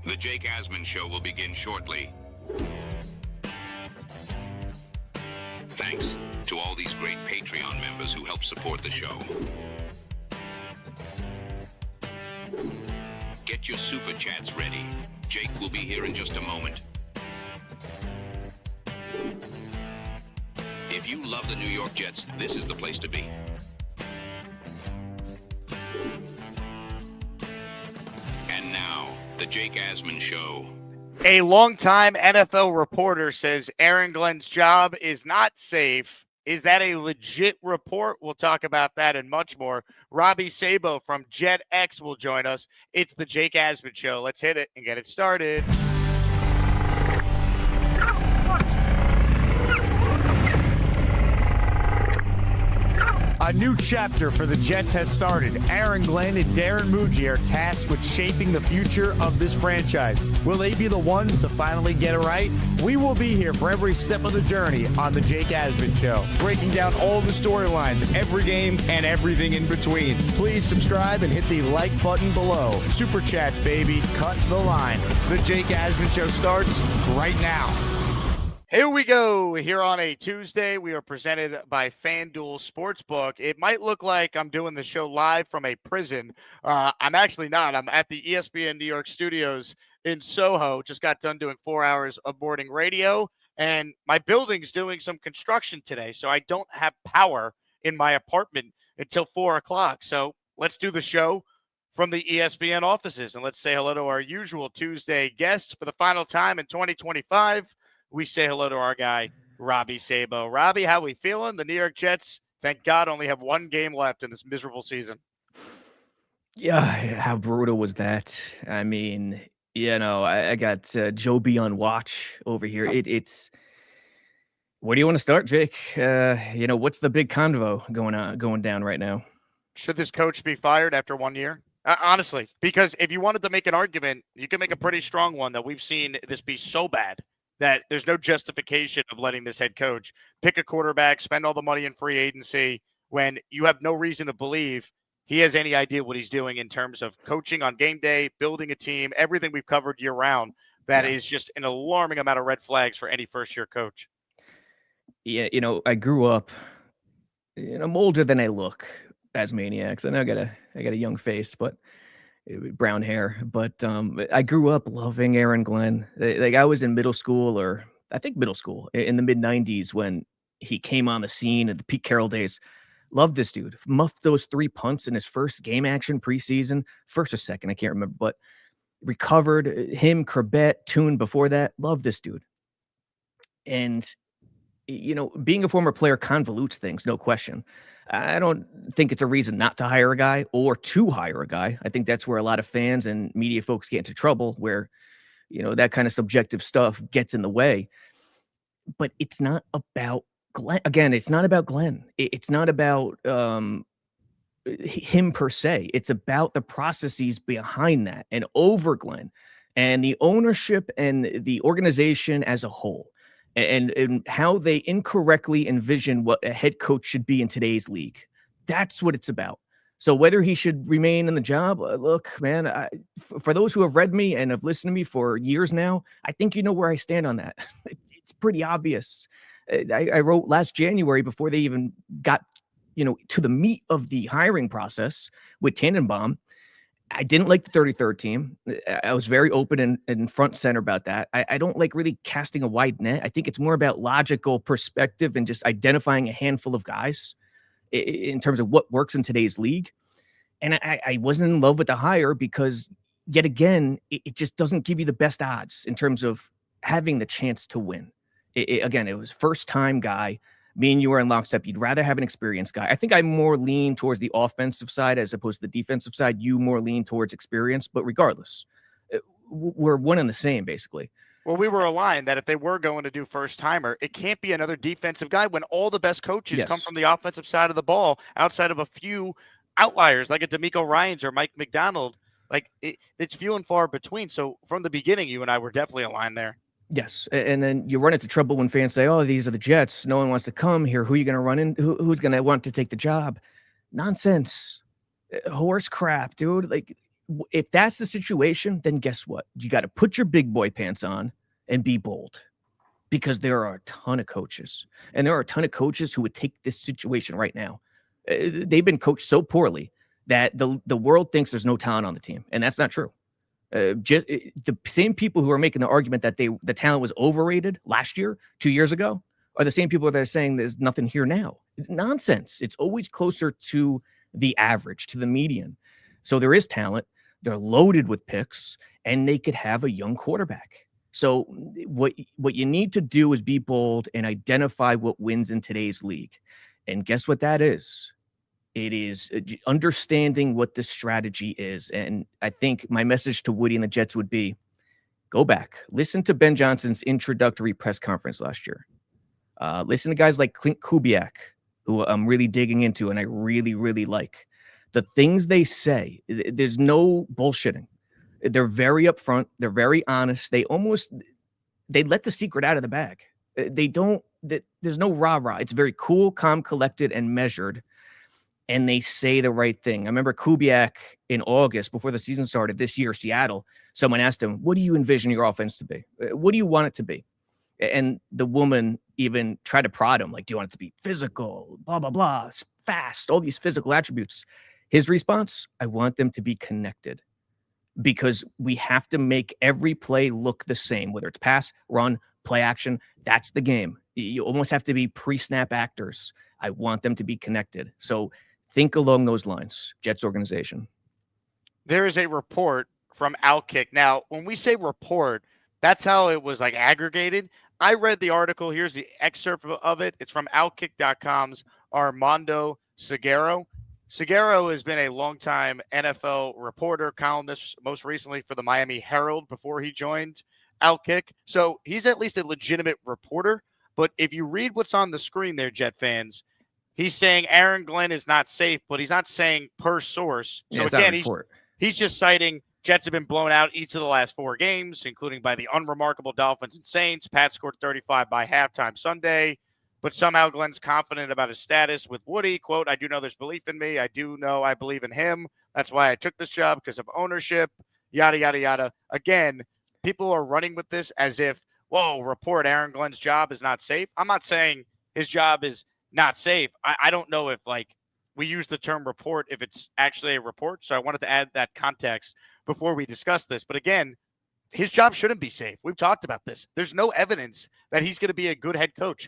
The Jake Asman Show will begin shortly. Thanks to all these great Patreon members who help support the show. Get your SuperChats ready. Jake will be here in just a moment. If you love the New York Jets, this is the place to be. And now, the Jake Asman Show. A longtime NFL reporter says Aaron Glenn's job is not safe. Is that a legit report? We'll talk about that and much more. Robby Sabo from Jet X will join us. It's the Jake Asman Show. Let's hit it and get it started. A new chapter for the Jets has started. Aaron Glenn and Darren Muji are tasked with shaping the future of this franchise. Will they be the ones to finally get it right? We will be here for every step of the journey on the Jake Asman Show, breaking down all the storylines, every game, and everything in between. Please subscribe and hit the like button below. Super Chats, baby. Cut the line. The Jake Asman Show starts right now. Here we go. Here on a Tuesday, we are presented by FanDuel Sportsbook. It might look like I'm doing the show live from a prison. I'm actually not. I'm at the ESPN New York studios in Soho. Just got done doing 4 hours of morning radio, and my building's doing some construction today, so I don't have power in my apartment until 4 o'clock. So let's do the show from the ESPN offices, and let's say hello to our usual Tuesday guests for the final time in 2025. We say hello to our guy, Robby Sabo. Robby, how we feeling? The New York Jets, thank God, only have one game left in this miserable season. Yeah, how brutal was that? I mean, I got Joe B on watch over here. It's where do you want to start, Jake? What's the big convo going down right now? Should this coach be fired after 1 year? Honestly, because if you wanted to make an argument, you can make a pretty strong one that we've seen this be so bad that there's no justification of letting this head coach pick a quarterback, spend all the money in free agency when you have no reason to believe he has any idea what he's doing in terms of coaching on game day, building a team, everything we've covered year round. That is just an alarming amount of red flags for any first-year coach. Yeah, I grew up, I'm older than I look as Maniacs. I know I got a young face, but brown hair, but I grew up loving Aaron Glenn. Like I was in middle school in the mid 90s when he came on the scene at the Pete Carroll days. Loved this dude. Muffed those 3 punts in his first game action preseason, first or second, I can't remember, but recovered him, Corbett, Toon before that. Loved this dude. And being a former player convolutes things, no question. I don't think it's a reason not to hire a guy or to hire a guy. I think that's where a lot of fans and media folks get into trouble, where, that kind of subjective stuff gets in the way. But it's not about Glenn. Again, it's not about Glenn. It's not about him per se. It's about the processes behind that and over Glenn and the ownership and the organization as a whole. And how they incorrectly envision what a head coach should be in today's league. That's what it's about. So whether he should remain in the job, look, man, for those who have read me and have listened to me for years now, I think you know where I stand on that. It's pretty obvious. I wrote last January, before they even got, to the meat of the hiring process with Tannenbaum, I didn't like the 33rd team. I was very open and front center about that. I don't like really casting a wide net. I think it's more about logical perspective and just identifying a handful of guys in terms of what works in today's league. And I wasn't in love with the hire because, yet again, it just doesn't give you the best odds in terms of having the chance to win. Again, it was first-time guy. Me and you are in lockstep. You'd rather have an experienced guy. I think I more lean towards the offensive side as opposed to the defensive side. You more lean towards experience, but regardless, we're one and the same, basically. Well, we were aligned that if they were going to do first-timer, it can't be another defensive guy when all the best coaches come from the offensive side of the ball, outside of a few outliers like a D'Amico Ryans or Mike McDonald. Like, it's few and far between. So from the beginning, you and I were definitely aligned there. Yes, and then you run into trouble when fans say, "Oh, these are the Jets. No one wants to come here. Who are you going to run in? Who's going to want to take the job?" Nonsense, horse crap, dude. Like, if that's the situation, then guess what? You got to put your big boy pants on and be bold, because there are a ton of coaches, and there are a ton of coaches who would take this situation right now. They've been coached so poorly that the world thinks there's no talent on the team, and that's not true. The same people who are making the argument that the talent was overrated last year, 2 years ago, are the same people that are saying there's nothing here now. Nonsense. It's always closer to the average, to the median. So there is talent. They're loaded with picks, and they could have a young quarterback. So what you need to do is be bold and identify what wins in today's league. And guess what that is? It is understanding what the strategy is. And I think my message to Woody and the Jets would be, go back, listen to Ben Johnson's introductory press conference last year. Listen to guys like Clint Kubiak, who I'm really digging into and I really, really like. The things they say, there's no bullshitting. They're very upfront. They're very honest. They let the secret out of the bag. There's no rah-rah. It's very cool, calm, collected, and measured. And they say the right thing. I remember Kubiak in August, before the season started this year, Seattle, someone asked him, what do you envision your offense to be? What do you want it to be? And the woman even tried to prod him, like, do you want it to be physical, blah, blah, blah, fast, all these physical attributes. His response, I want them to be connected, because we have to make every play look the same, whether it's pass, run, play action. That's the game. You almost have to be pre-snap actors. I want them to be connected. So think along those lines, Jets organization. There is a report from Outkick. Now, when we say report, that's how it was like aggregated. I read the article. Here's the excerpt of it. It's from Outkick.com's Armando Seguero. Seguero has been a longtime NFL reporter, columnist, most recently for the Miami Herald before he joined Outkick. So he's at least a legitimate reporter. But if you read what's on the screen there, Jet fans, he's saying Aaron Glenn is not safe, but he's not saying per source. So again, he's just citing Jets have been blown out each of the last 4 games, including by the unremarkable Dolphins and Saints. Pat scored 35 by halftime Sunday. But somehow Glenn's confident about his status with Woody. Quote, I do know there's belief in me. I do know I believe in him. That's why I took this job, because of ownership, yada, yada, yada. Again, people are running with this as if, whoa, report Aaron Glenn's job is not safe. I'm not saying his job is not safe. I don't know if, like, we use the term report, if it's actually a report. So I wanted to add that context before we discuss this. But again, his job shouldn't be safe. We've talked about this. There's no evidence that he's going to be a good head coach.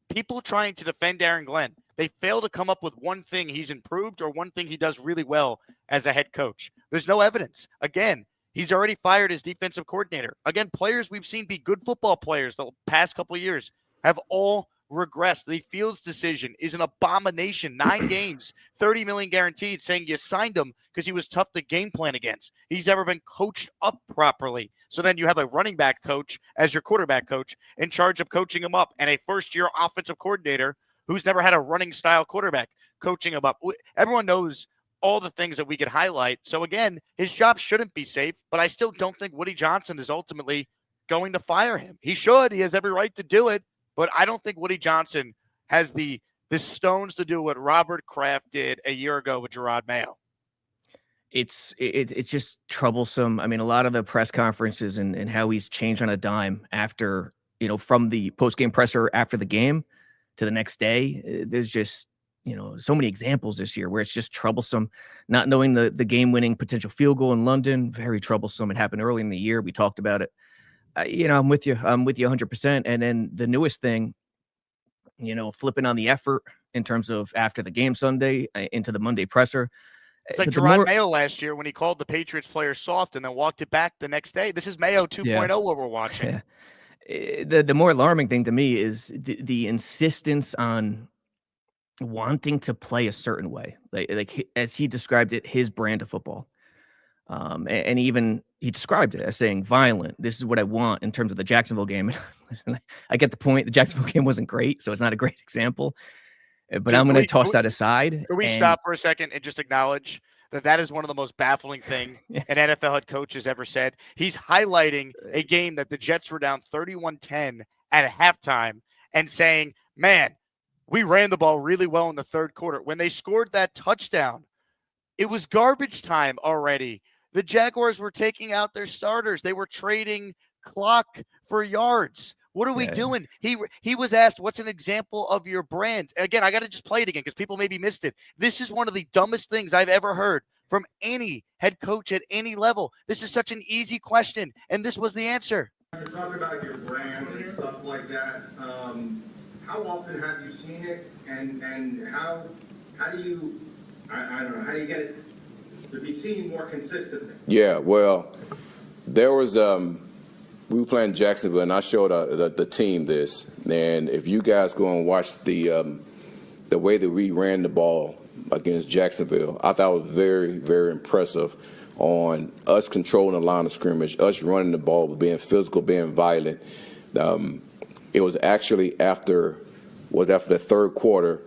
People trying to defend Aaron Glenn, they fail to come up with one thing he's improved or one thing he does really well as a head coach. There's no evidence. Again, he's already fired his defensive coordinator. Again, players we've seen be good football players the past couple of years have all regressed. The Fields decision is an abomination. 9 games, $30 million guaranteed, saying you signed him because he was tough to game plan against. He's never been coached up properly. So then you have a running back coach as your quarterback coach in charge of coaching him up, and a first-year offensive coordinator who's never had a running style quarterback coaching him up. Everyone knows all the things that we could highlight. So again, his job shouldn't be safe, but I still don't think Woody Johnson is ultimately going to fire him. He should. He has every right to do it. But I don't think Woody Johnson has the stones to do what Robert Kraft did a year ago with Gerard Mayo. It's just troublesome. I mean, a lot of the press conferences and how he's changed on a dime after, from the post-game presser after the game to the next day. There's just, so many examples this year where it's just troublesome. Not knowing the game-winning potential field goal in London, very troublesome. It happened early in the year. We talked about it. I'm with you. I'm with you 100%. And then the newest thing, flipping on the effort in terms of after the game Sunday into the Monday presser. It's like Gerard Mayo last year when he called the Patriots players soft and then walked it back the next day. This is Mayo 2.0 what we're watching. Yeah. The more alarming thing to me is the insistence on wanting to play a certain way, like as he described it, his brand of football. And even he described it as saying violent. This is what I want in terms of the Jacksonville game. Listen, I get the point. The Jacksonville game wasn't great, so it's not a great example. But I'm going to toss that aside. Can we stop for a second and just acknowledge that is one of the most baffling things an NFL head coach has ever said? He's highlighting a game that the Jets were down 31-10 at halftime and saying, man, we ran the ball really well in the third quarter. When they scored that touchdown, it was garbage time already. The Jaguars were taking out their starters. They were trading clock for yards. What are we doing? He was asked, what's an example of your brand? Again, I got to just play it again because people maybe missed it. This is one of the dumbest things I've ever heard from any head coach at any level. This is such an easy question, and this was the answer. You're talking about your brand and stuff like that. How often have you seen it, and how do you, I don't know, how do you get it to be seen more consistently? Yeah, well, there was we were playing Jacksonville, and I showed the team this. And if you guys go and watch the way that we ran the ball against Jacksonville, I thought it was very, very impressive on us controlling the line of scrimmage, us running the ball, being physical, being violent. It was actually after the third quarter.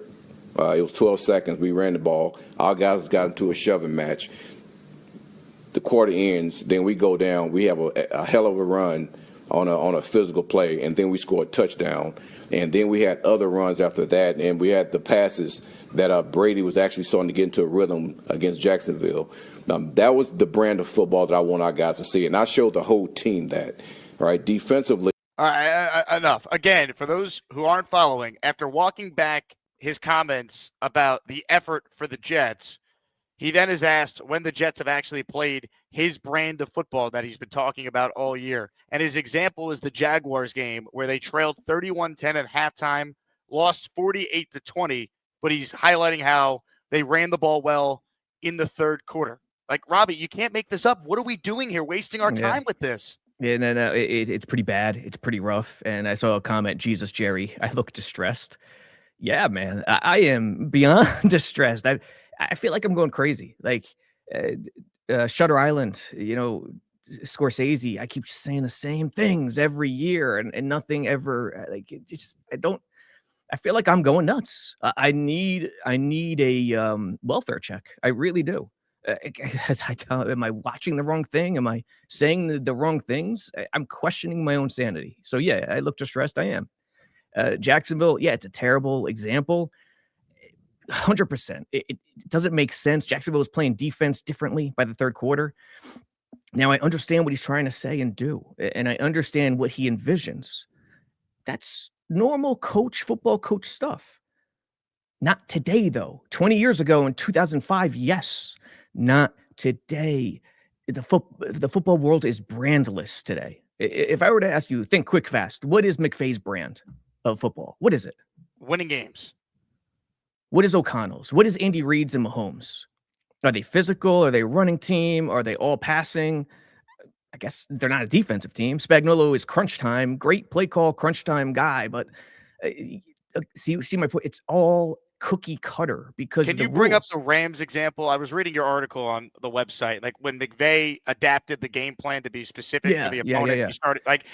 It was 12 seconds. We ran the ball. Our guys got into a shoving match. The quarter ends, then we go down. We have a hell of a run on a physical play, and then we score a touchdown. And then we had other runs after that, and we had the passes that Brady was actually starting to get into a rhythm against Jacksonville. That was the brand of football that I want our guys to see, and I showed the whole team that, right, defensively. All right, enough. Again, for those who aren't following, after walking back his comments about the effort for the Jets, he then is asked when the Jets have actually played his brand of football that he's been talking about all year. And his example is the Jaguars game where they trailed 31-10 at halftime, lost 48-20, but he's highlighting how they ran the ball well in the third quarter. Like, Robbie, you can't make this up. What are we doing here, wasting our time with this? Yeah, no, it's pretty bad. It's pretty rough. And I saw a comment, Jesus, Jerry, I look distressed. Yeah, man, I am beyond distressed. I feel like I'm going crazy. Like Shutter Island, Scorsese, I keep saying the same things every year and nothing ever, I feel like I'm going nuts. I need a welfare check. I really do. As I tell, am I watching the wrong thing? Am I saying the wrong things? I'm questioning my own sanity. So yeah, I look distressed. I am. Jacksonville, yeah, it's a terrible example. 100%. It doesn't make sense. Jacksonville was playing defense differently by the third quarter. Now I understand what he's trying to say and do, and I understand what he envisions. That's normal football coach stuff. Not today, though. 20 years ago in 2005, yes. Not today. The football world is brandless today. If I were to ask you, think quick, fast, what is McVay's brand of football? What is it? Winning games. What is O'Connell's? What is Andy Reid's and Mahomes? Are they physical? Are they a running team? Are they all passing? I guess they're not a defensive team. Spagnuolo is crunch time, great play call, crunch time guy, but see my point? It's all cookie cutter because Can you bring up the Rams example? I was reading your article on the website, like when McVay adapted the game plan to be specific for the opponent. You started like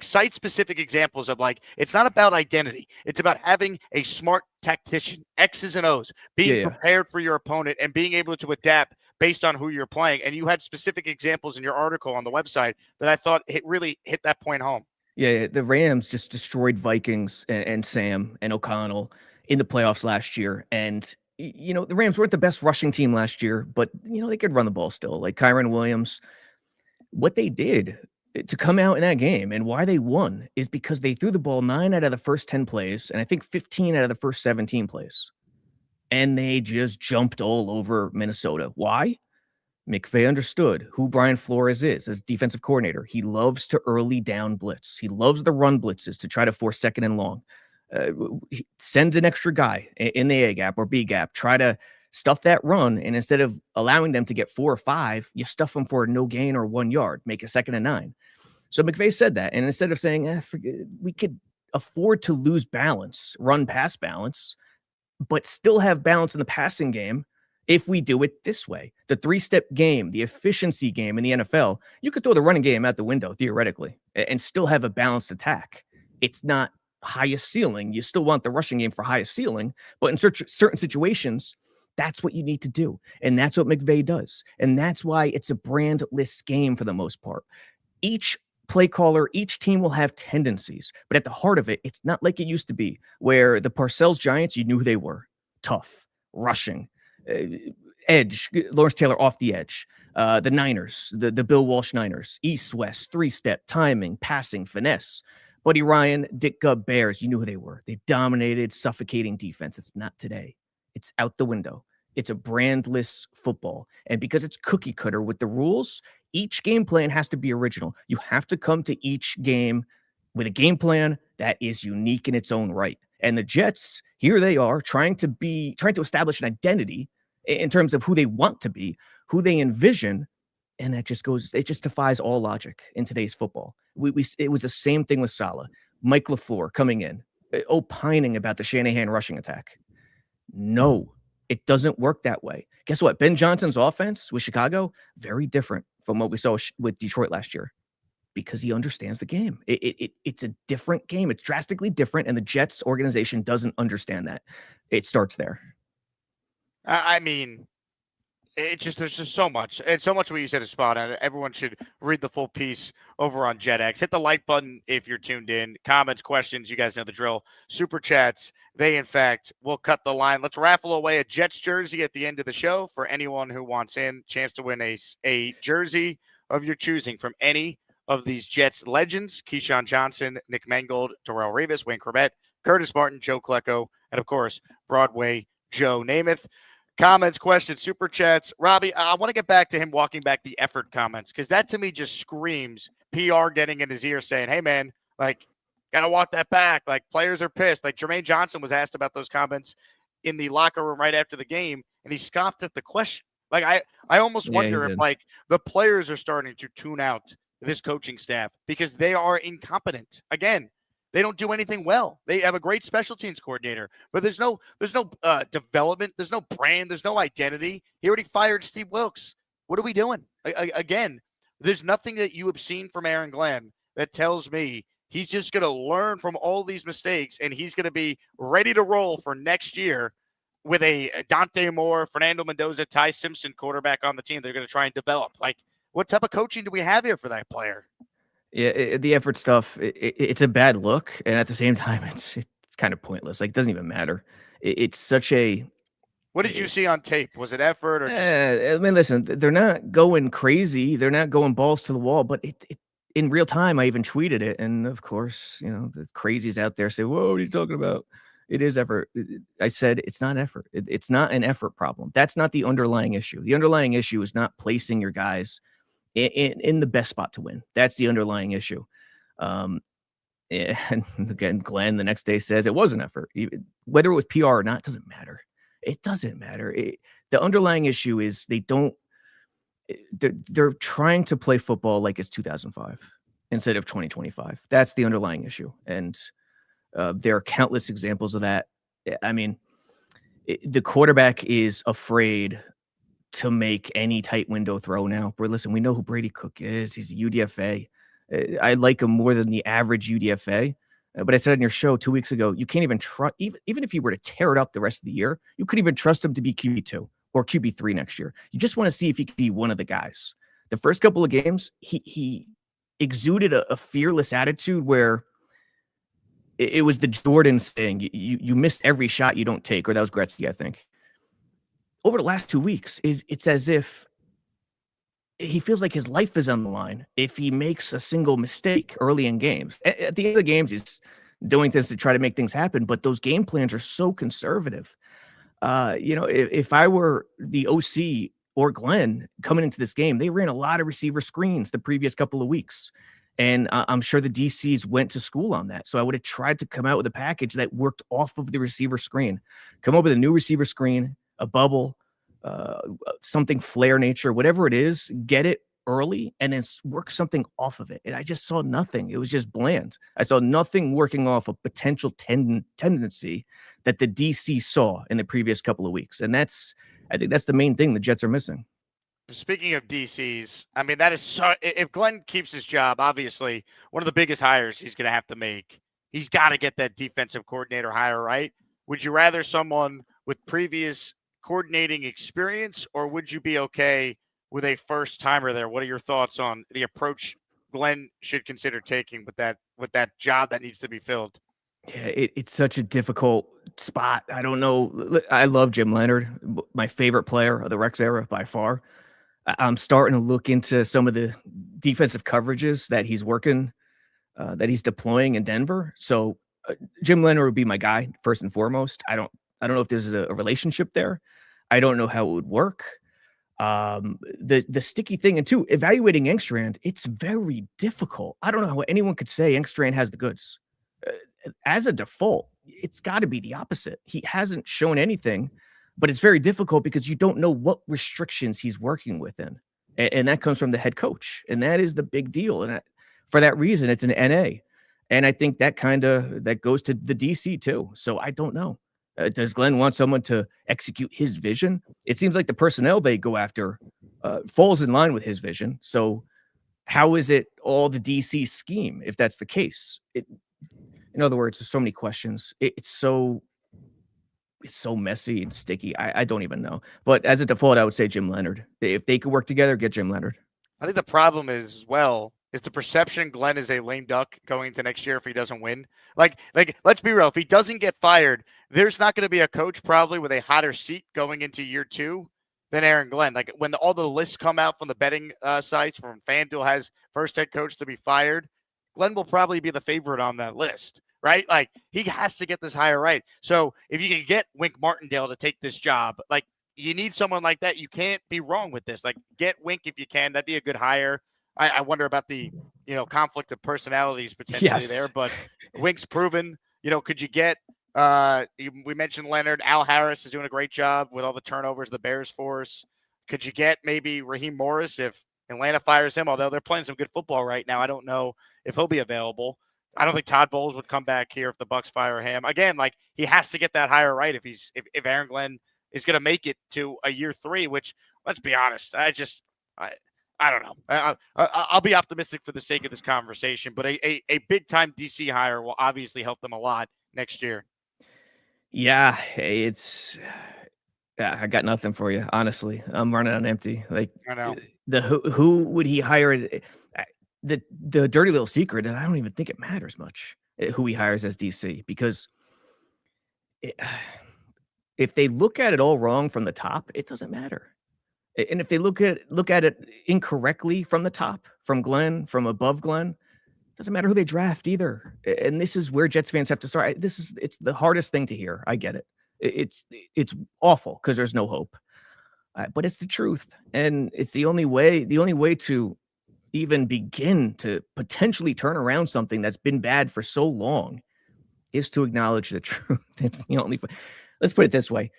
cite specific examples of like, it's not about identity. It's about having a smart tactician, X's and O's, being prepared for your opponent and being able to adapt based on who you're playing. And you had specific examples in your article on the website that I thought really hit that point home. Yeah, the Rams just destroyed Vikings and Sam and O'Connell in the playoffs last year. And, the Rams weren't the best rushing team last year, but, they could run the ball still. Like Kyron Williams, what they did to come out in that game and why they won is because they threw the ball 9 out of the first 10 plays, and I think 15 out of the first 17 plays. And they just jumped all over Minnesota. Why? McVay understood who Brian Flores is as defensive coordinator. He loves to early down blitz. He loves the run blitzes to try to force second and long. Send an extra guy in the A gap or B gap. Try to stuff that run, and instead of allowing them to get 4 or 5, you stuff them for no gain or 1 yard. Make a 2nd and 9. So McVay said that, and instead of saying we could afford to lose balance, run pass balance, but still have balance in the passing game. If we do it this way, the 3-step game, the efficiency game in the NFL, you could throw the running game out the window theoretically and still have a balanced attack. It's not highest ceiling. You still want the rushing game for highest ceiling, but in certain situations, that's what you need to do. And that's what McVay does. And that's why it's a brandless game for the most part. Each play caller, each team will have tendencies, but at the heart of it, it's not like it used to be where the Parcells Giants, you knew who they were. Tough, rushing, edge, Lawrence Taylor off the edge. The Niners, the Bill Walsh Niners, East-West, three-step, timing, passing, finesse. Buddy Ryan, Dick Gubb Bears, you knew who they were. They dominated, suffocating defense. It's not today. It's out the window. It's a brandless football. And because it's cookie cutter with the rules, each game plan has to be original. You have to come to each game with a game plan that is unique in its own right. And the Jets, here they are trying to establish an identity in terms of who they want to be, who they envision. And it just defies all logic in today's football. It was the same thing with Saleh. Mike LaFleur coming in, opining about the Shanahan rushing attack. No, it doesn't work that way. Guess what? Ben Johnson's offense with Chicago, very different from what we saw with Detroit last year because he understands the game. It's a different game. It's drastically different, and the Jets organization doesn't understand that. It starts there. I mean, there's just so much. And so much of what you said is spot on. Everyone should read the full piece over on JetX. Hit the like button if you're tuned in. Comments, questions, you guys know the drill. Super chats, they in fact will cut the line. Let's raffle away a Jets jersey at the end of the show for anyone who wants in. Chance to win a jersey of your choosing from any of these Jets legends: Keyshawn Johnson, Nick Mangold, Darrelle Revis, Wayne Corbett, Curtis Martin, Joe Klecko, and of course, Broadway Joe Namath. Comments, questions, super chats. Robbie, I want to get back to him walking back the effort comments because that to me just screams PR getting in his ear saying, hey, man, like, got to walk that back. Like, players are pissed. Like, Jermaine Johnson was asked about those comments in the locker room right after the game, and he scoffed at the question. Like, I almost wonder if, like, the players are starting to tune out this coaching staff because they are incompetent. Again, they don't do anything well. They have a great special teams coordinator, but there's no development. There's no brand. There's no identity. He already fired Steve Wilkes. What are we doing? Again, there's nothing that you have seen from Aaron Glenn that tells me he's just going to learn from all these mistakes and he's going to be ready to roll for next year with a Dante Moore, Fernando Mendoza, Ty Simpson quarterback on the team. They're going to try and develop. Like, what type of coaching do we have here for that player? Yeah, the effort stuff, it's a bad look. And at the same time, it's kind of pointless. Like, it doesn't even matter. It's such a... What did you see on tape? Was it effort or just... I mean, listen, they're not going crazy. They're not going balls to the wall. But in real time, I even tweeted it. And, of course, the crazies out there say, whoa, what are you talking about? It is effort. I said it's not effort. It's not an effort problem. That's not the underlying issue. The underlying issue is not placing your guys in the best spot to win. That's the underlying issue. And again, Glenn the next day says it was an effort. Whether it was PR or not, doesn't matter. It doesn't matter. The underlying issue is they're trying to play football like it's 2005 instead of 2025. That's the underlying issue. And there are countless examples of that. I mean, the quarterback is afraid to make any tight window throw now. But listen, we know who Brady Cook is. He's a UDFA. I like him more than the average UDFA. But I said on your show 2 weeks ago, you can't even trust, even if you were to tear it up the rest of the year, you couldn't even trust him to be QB2 or QB3 next year. You just want to see if he could be one of the guys. The first couple of games, he exuded a fearless attitude where it was the Jordan thing. You missed every shot you don't take, or that was Gretzky, I think. Over the last 2 weeks, it's as if he feels like his life is on the line if he makes a single mistake early in games. At the end of the games, he's doing this to try to make things happen, but those game plans are so conservative. If I were the OC or Glenn coming into this game, they ran a lot of receiver screens the previous couple of weeks. And I'm sure the DCs went to school on that. So I would have tried to come out with a package that worked off of the receiver screen. Come up with a new receiver screen, a bubble, something flare nature, whatever it is, get it early and then work something off of it. And I just saw nothing. It was just bland. I saw nothing working off a potential tendency that the DC saw in the previous couple of weeks. And I think that's the main thing the Jets are missing. Speaking of DCs, I mean, that is so, if Glenn keeps his job, obviously one of the biggest hires he's going to have to make. He's got to get that defensive coordinator hire, right? Would you rather someone with previous coordinating experience, or would you be okay with a first timer there? What are your thoughts on the approach Glenn should consider taking with that job that needs to be filled? Yeah, it's such a difficult spot. I don't know. I love Jim Leonard, my favorite player of the Rex era by far. I'm starting to look into some of the defensive coverages that he's working, that he's deploying in Denver. So Jim Leonard would be my guy first and foremost. I don't know if there's a relationship there. I don't know how it would work. The sticky thing, and two, evaluating Engstrand, it's very difficult. I don't know how anyone could say Engstrand has the goods. As a default, it's got to be the opposite. He hasn't shown anything, but it's very difficult because you don't know what restrictions he's working within, and that comes from the head coach, and that is the big deal. And for that reason, it's an NA, and I think that that goes to the DC too. So I don't know. Does Glenn want someone to execute his vision? It seems like the personnel they go after falls in line with his vision. So how is it all the DC scheme if that's the case? In other words, there's so many questions. It's so messy and sticky. I don't even know. But as a default, I would say Jim Leonard. If they could work together, get Jim Leonard. I think the problem is, is the perception Glenn is a lame duck going into next year if he doesn't win. Like, let's be real. If he doesn't get fired, there's not going to be a coach probably with a hotter seat going into year 2 than Aaron Glenn. Like when all the lists come out from the betting sites, from FanDuel has first head coach to be fired, Glenn will probably be the favorite on that list, right? Like he has to get this hire right. So if you can get Wink Martindale to take this job, like you need someone like that. You can't be wrong with this. Like get Wink if you can. That'd be a good hire. I wonder about the, conflict of personalities potentially there, but Wink's proven, could you get, we mentioned Leonard, Al Harris is doing a great job with all the turnovers the Bears force. Could you get maybe Raheem Morris if Atlanta fires him, although they're playing some good football right now. I don't know if he'll be available. I don't think Todd Bowles would come back here if the Bucs fire him. Again, like he has to get that hire right if Aaron Glenn is going to make it to a year 3, which let's be honest, I don't know. I'll be optimistic for the sake of this conversation, but a big time DC hire will obviously help them a lot next year. Yeah, I got nothing for you. Honestly, I'm running on empty. Like I know who would he hire? The dirty little secret, and I don't even think it matters much who he hires as DC, because if they look at it all wrong from the top, it doesn't matter. And if they look at it incorrectly from the top, from Glenn, from above Glenn, doesn't matter who they draft either. And this is where Jets fans have to start. It's the hardest thing to hear. I get it. It's awful because there's no hope, but it's the truth, and it's the only way to even begin to potentially turn around something that's been bad for so long is to acknowledge the truth. It's the only. Let's put it this way: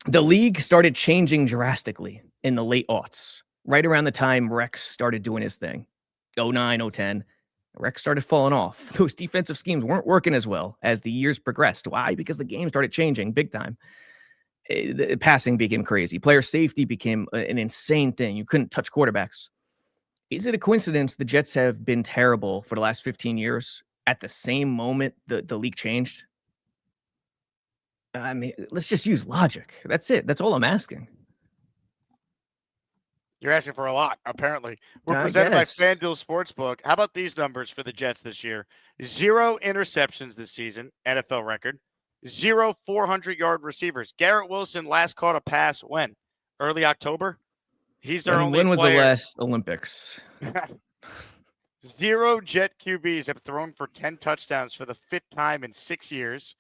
the league started changing drastically in the late aughts, right around the time Rex started doing his thing, 09, 010. Rex started falling off. Those defensive schemes weren't working as well as the years progressed. Why? Because the game started changing big time. The passing became crazy. Player safety became an insane thing. You couldn't touch quarterbacks. Is it a coincidence the Jets have been terrible for the last 15 years? At the same moment the league changed? I mean, let's just use logic. That's it. That's all I'm asking. You're asking for a lot, apparently. We're presented by FanDuel Sportsbook. How about these numbers for the Jets this year? 0 interceptions this season, NFL record. 0 400-yard receivers. Garrett Wilson last caught a pass when? Early October? He's their only When was player. the last Olympics? 0 Jet QBs have thrown for 10 touchdowns for the 5th time in 6 years.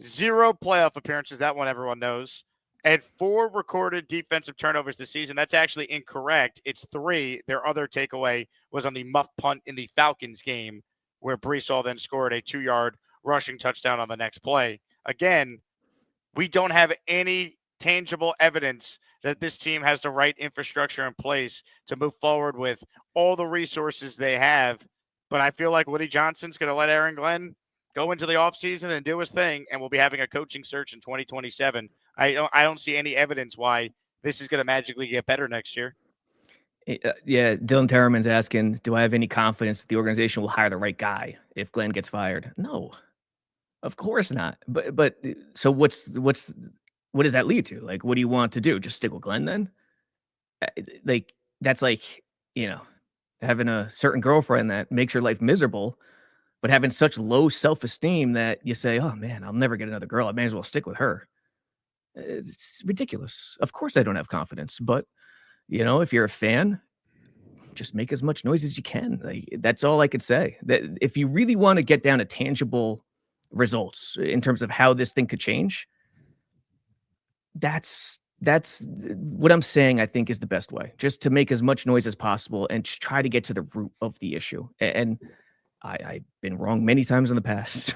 0 playoff appearances. That one everyone knows. And 4 recorded defensive turnovers this season. That's actually incorrect. It's 3. Their other takeaway was on the muff punt in the Falcons game, where Brees Hall then scored a 2-yard rushing touchdown on the next play. Again, we don't have any tangible evidence that this team has the right infrastructure in place to move forward with all the resources they have. But I feel like Woody Johnson's going to let Aaron Glenn go into the offseason and do his thing, and we'll be having a coaching search in 2027. I don't see any evidence why this is going to magically get better next year. Yeah, Dylan Terraman's asking, do I have any confidence that the organization will hire the right guy if Glenn gets fired? No, of course not. But so what does that lead to? Like, what do you want to do? Just stick with Glenn then? Like, that's like, having a certain girlfriend that makes your life miserable, but having such low self-esteem that you say, oh man, I'll never get another girl. I may as well stick with her. It's ridiculous. Of course I don't have confidence, but if you're a fan, just make as much noise as you can. Like, that's all I could say. That if you really want to get down to tangible results in terms of how this thing could change, that's what I'm saying. I think is the best way, just to make as much noise as possible and just try to get to the root of the issue. And I've been wrong many times in the past.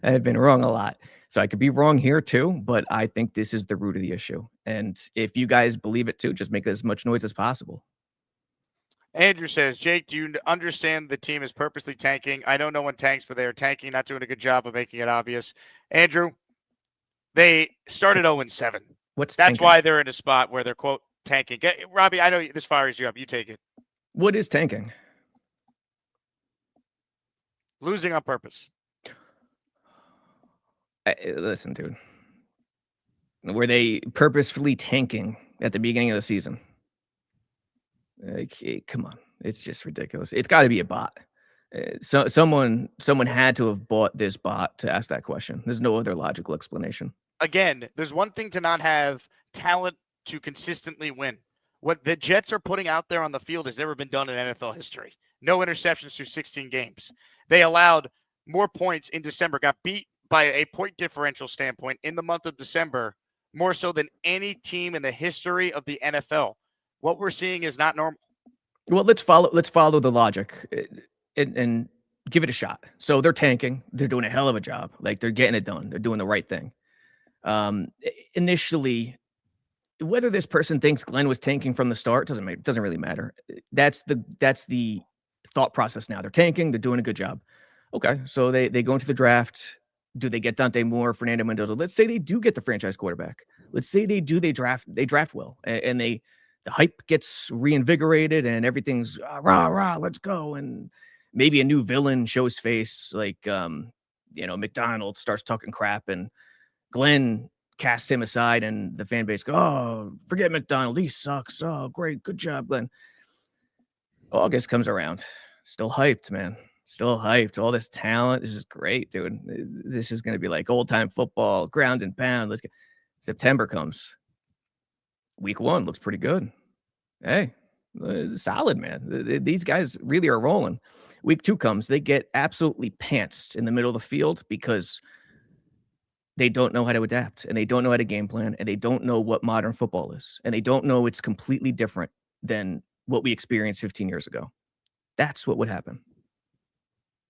I've been wrong a lot. So I could be wrong here too, but I think this is the root of the issue. And if you guys believe it too, just make as much noise as possible. Andrew says, Jake, do you understand the team is purposely tanking? I know no one tanks, but they are tanking, not doing a good job of making it obvious. Andrew, they started 0-7. That's tanking? Why they're in a spot where they're, quote, tanking. Robbie, I know this fires you up. You take it. What is tanking? Losing on purpose. Listen, dude. Were they purposefully tanking at the beginning of the season? Come on. It's just ridiculous. It's got to be a bot. So someone had to have bought this bot to ask that question. There's no other logical explanation. Again, there's one thing to not have talent to consistently win. What the Jets are putting out there on the field has never been done in NFL history. No interceptions through 16 games. They allowed more points in December, got beat by a point differential standpoint in the month of December, more so than any team in the history of the NFL. What we're seeing is not normal. Well, let's follow the logic and give it a shot. So they're tanking. They're doing a hell of a job. Like, they're getting it done. They're doing the right thing. Initially, whether this person thinks Glenn was tanking from the start doesn't really matter. That's the thought process now. They're tanking. They're doing a good job. Okay, so they go into the draft. Do they get Dante Moore, Fernando Mendoza? Let's say they do get the franchise quarterback. Let's say they draft well, and the hype gets reinvigorated and everything's rah, let's go. And maybe a new villain shows face, like, McDonald starts talking crap and Glenn casts him aside and the fan base go, oh, forget McDonald. He sucks. Oh, great. Good job, Glenn. August comes around. Still hyped, man. Still hyped. All this talent. This is great, dude. This is going to be like old time football, ground and pound. Let's get. September comes. Week 1 looks pretty good. Hey, solid, man. These guys really are rolling. Week 2 comes. They get absolutely pantsed in the middle of the field because they don't know how to adapt and they don't know how to game plan and they don't know what modern football is. And they don't know it's completely different than what we experienced 15 years ago. That's what would happen.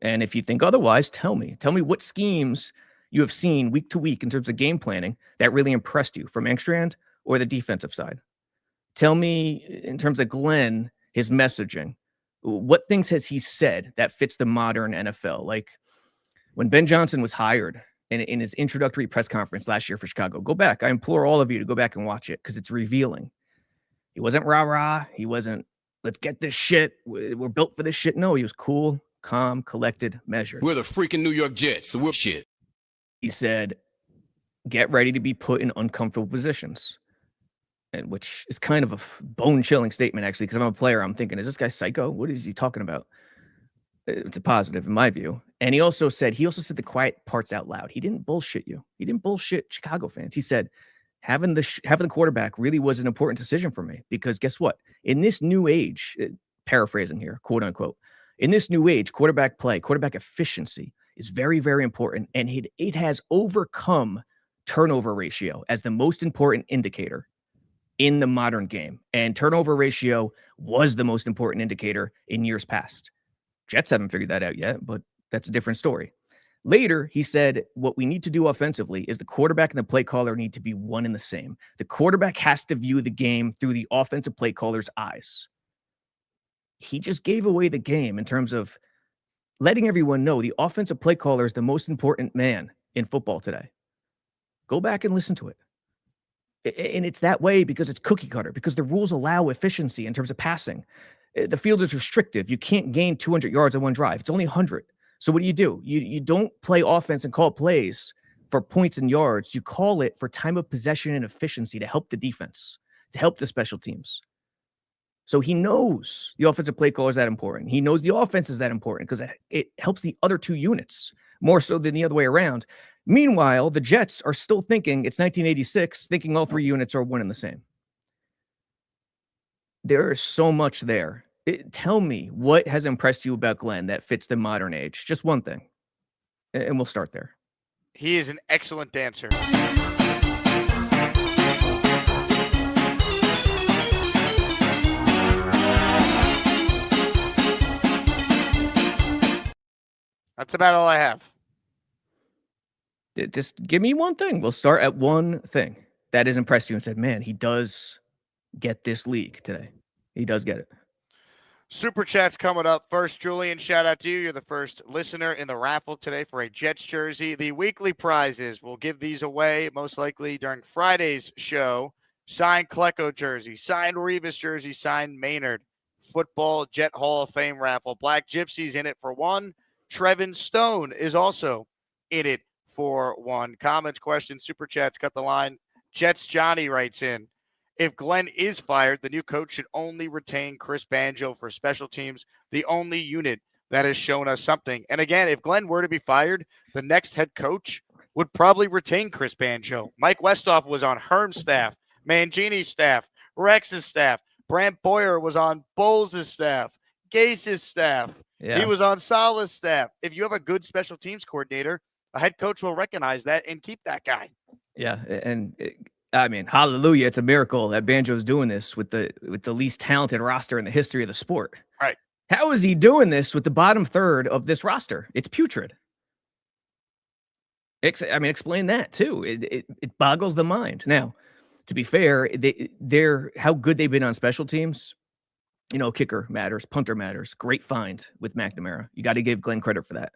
And if you think otherwise, tell me what schemes you have seen week to week in terms of game planning that really impressed you from Engstrand or the defensive side. Tell me in terms of Glenn, his messaging, what things has he said that fits the modern NFL? Like when Ben Johnson was hired in his introductory press conference last year for Chicago, go back. I implore all of you to go back and watch it because it's revealing. He wasn't rah-rah. He wasn't, let's get this shit. We're built for this shit. No, he was cool, calm, collected, measured. We're the freaking New York Jets, so we're shit. He said, get ready to be put in uncomfortable positions. And which is kind of a bone-chilling statement, actually, because I'm a player. I'm thinking, is this guy psycho? What is he talking about? It's a positive in my view. And he also said the quiet parts out loud. He didn't bullshit you. He didn't bullshit Chicago fans. He said, having the quarterback really was an important decision for me because guess what? In this new age, paraphrasing here, quote unquote, in this new age, quarterback play, quarterback efficiency is very, very important. And it has overcome turnover ratio as the most important indicator in the modern game. And turnover ratio was the most important indicator in years past. Jets haven't figured that out yet, but that's a different story. Later, he said, what we need to do offensively is the quarterback and the play caller need to be one and the same. The quarterback has to view the game through the offensive play caller's eyes. He just gave away the game in terms of letting everyone know the offensive play caller is the most important man in football today. Go back and listen to it. And it's that way because it's cookie cutter, because the rules allow efficiency in terms of passing. The field is restrictive. You can't gain 200 yards on one drive. It's only 100. So what do? You don't play offense and call plays for points and yards. You call it for time of possession and efficiency to help the defense, to help the special teams. So he knows the offensive play caller is that important. He knows the offense is that important because it helps the other two units more so than the other way around. Meanwhile, the Jets are still thinking it's 1986, thinking all three units are one and the same. There is so much there. Tell me what has impressed you about Glenn that fits the modern age. Just one thing, and we'll start there. He is an excellent dancer. That's about all I have. Just give me one thing. We'll start at one thing that has impressed you and said, man, he does get this league today. He does get it. Super Chat's coming up first. Julian, shout out to you. You're the first listener in the raffle today for a Jets jersey. The weekly prizes, we'll give these away most likely during Friday's show. Signed Klecko jersey, signed Revis jersey, signed Maynard. Football Jet Hall of Fame raffle. Black Gypsy's in it for one. Trevin Stone is also in it for one. Comments, questions, Super Chats, cut the line. Jets Johnny writes in, if Glenn is fired, the new coach should only retain Chris Banjo for special teams, the only unit that has shown us something. And again, if Glenn were to be fired, the next head coach would probably retain Chris Banjo. Mike Westhoff was on Herm's staff, Mangini's staff, Rex's staff. Brant Boyer was on Bowles' staff, Gase's staff. Yeah. He was on Salah's staff. If you have a good special teams coordinator, a head coach will recognize that and keep that guy. Yeah, and I mean, hallelujah! It's a miracle that Banjo's doing this with the least talented roster in the history of the sport. Right? How is he doing this with the bottom third of this roster? It's putrid. Explain that too. It boggles the mind. Now, to be fair, they're how good they've been on special teams. You know, kicker matters, punter matters. Great find with McNamara. You got to give Glenn credit for that.